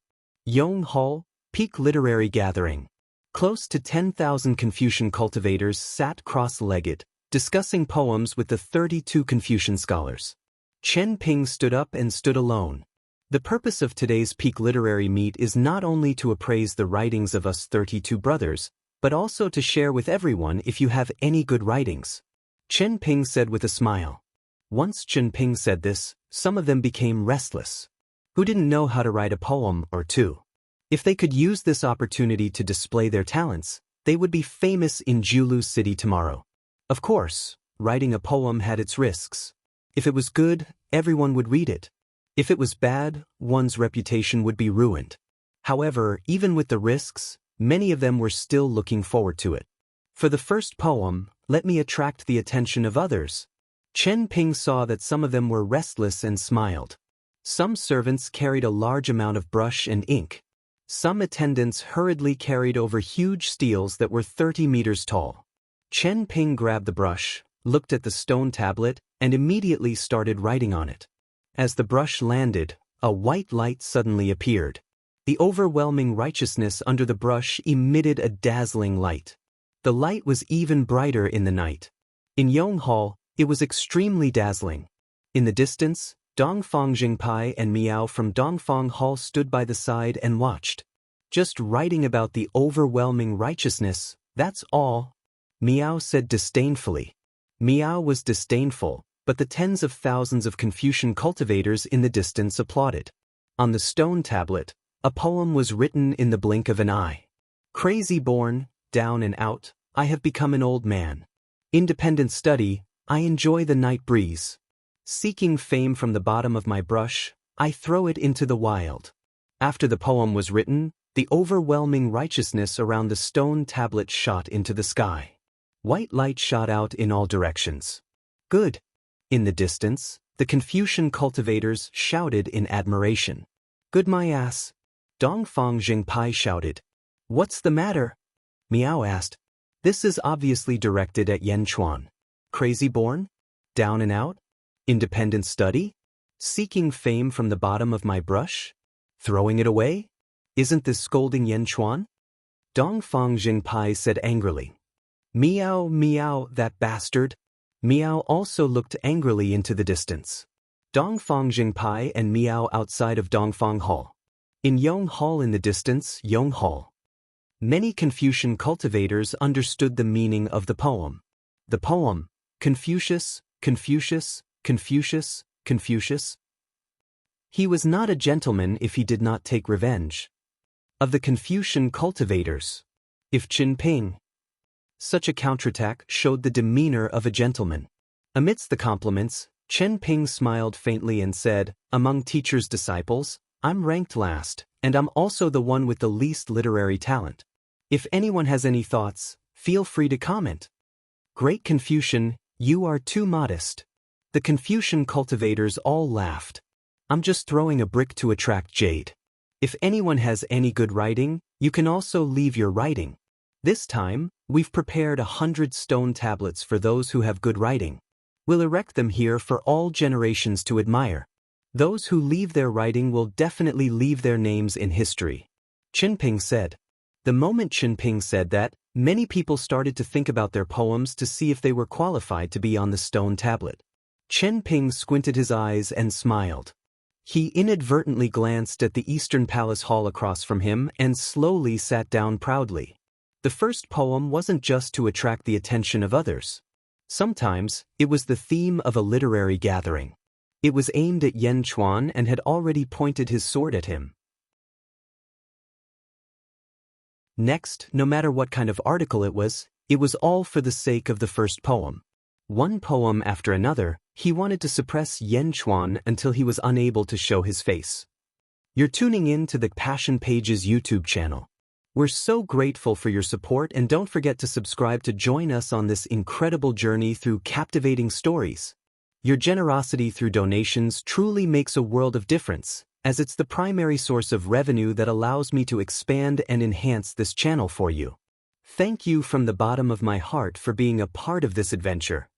[SPEAKER 1] Yong Hall, Peak Literary Gathering. Close to 10,000 Confucian cultivators sat cross-legged, discussing poems with the 32 Confucian scholars. Chen Ping stood up and stood alone. The purpose of today's Peak Literary Meet is not only to appraise the writings of us 32 brothers, but also to share with everyone if you have any good writings. Chen Ping said with a smile. Once Chen Ping said this, some of them became restless. Who didn't know how to write a poem or two? If they could use this opportunity to display their talents, they would be famous in Julu City tomorrow. Of course, writing a poem had its risks. If it was good, everyone would read it. If it was bad, one's reputation would be ruined. However, even with the risks, many of them were still looking forward to it. For the first poem, let me attract the attention of others. Chen Ping saw that some of them were restless and smiled. Some servants carried a large amount of brush and ink. Some attendants hurriedly carried over huge steels that were 30 meters tall. Chen Ping grabbed the brush, looked at the stone tablet, and immediately started writing on it. As the brush landed, a white light suddenly appeared. The overwhelming righteousness under the brush emitted a dazzling light. The light was even brighter in the night. In Yong Hall, it was extremely dazzling. In the distance, Dongfang Jingpai and Miao from Dongfang Hall stood by the side and watched. Just writing about the overwhelming righteousness, that's all, Miao said disdainfully. Miao was disdainful, but the tens of thousands of Confucian cultivators in the distance applauded. On the stone tablet, a poem was written in the blink of an eye. Crazy born, down and out, I have become an old man. Independent study, I enjoy the night breeze. Seeking fame from the bottom of my brush, I throw it into the wild. After the poem was written, the overwhelming righteousness around the stone tablet shot into the sky. White light shot out in all directions. Good. In the distance, the Confucian cultivators shouted in admiration. Good my ass. Dongfang Jingpai shouted. What's the matter? Miao asked. This is obviously directed at Yan Chuan. Crazy born? Down and out? Independent study? Seeking fame from the bottom of my brush? Throwing it away? Isn't this scolding Yan Chuan? Dongfang Jingpai said angrily. Miao, Miao, that bastard. Miao also looked angrily into the distance. Dongfang Jingpai and Miao outside of Dongfang Hall. In Yong Hall in the distance, Yong Hall. Many Confucian cultivators understood the meaning of the poem. The poem, Confucius, Confucius, Confucius, Confucius. He was not a gentleman if he did not take revenge. Of the Confucian cultivators, if Chen Ping. Such a counterattack showed the demeanor of a gentleman. Amidst the compliments, Chen Ping smiled faintly and said, among teacher's disciples, I'm ranked last, and I'm also the one with the least literary talent. If anyone has any thoughts, feel free to comment. Great Confucian, you are too modest. The Confucian cultivators all laughed. I'm just throwing a brick to attract jade. If anyone has any good writing, you can also leave your writing. This time, we've prepared 100 stone tablets for those who have good writing. We'll erect them here for all generations to admire. Those who leave their writing will definitely leave their names in history. Chen Ping said. The moment Chen Ping said that, many people started to think about their poems to see if they were qualified to be on the stone tablet. Chen Ping squinted his eyes and smiled. He inadvertently glanced at the Eastern Palace Hall across from him and slowly sat down proudly. The first poem wasn't just to attract the attention of others. Sometimes, it was the theme of a literary gathering. It was aimed at Yan Chuan and had already pointed his sword at him. Next, no matter what kind of article it was all for the sake of the first poem. One poem after another, he wanted to suppress Yan Chuan until he was unable to show his face. You're tuning in to the Passion Pages YouTube channel. We're so grateful for your support, and don't forget to subscribe to join us on this incredible journey through captivating stories. Your generosity through donations truly makes a world of difference, as it's the primary source of revenue that allows me to expand and enhance this channel for you. Thank you from the bottom of my heart for being a part of this adventure.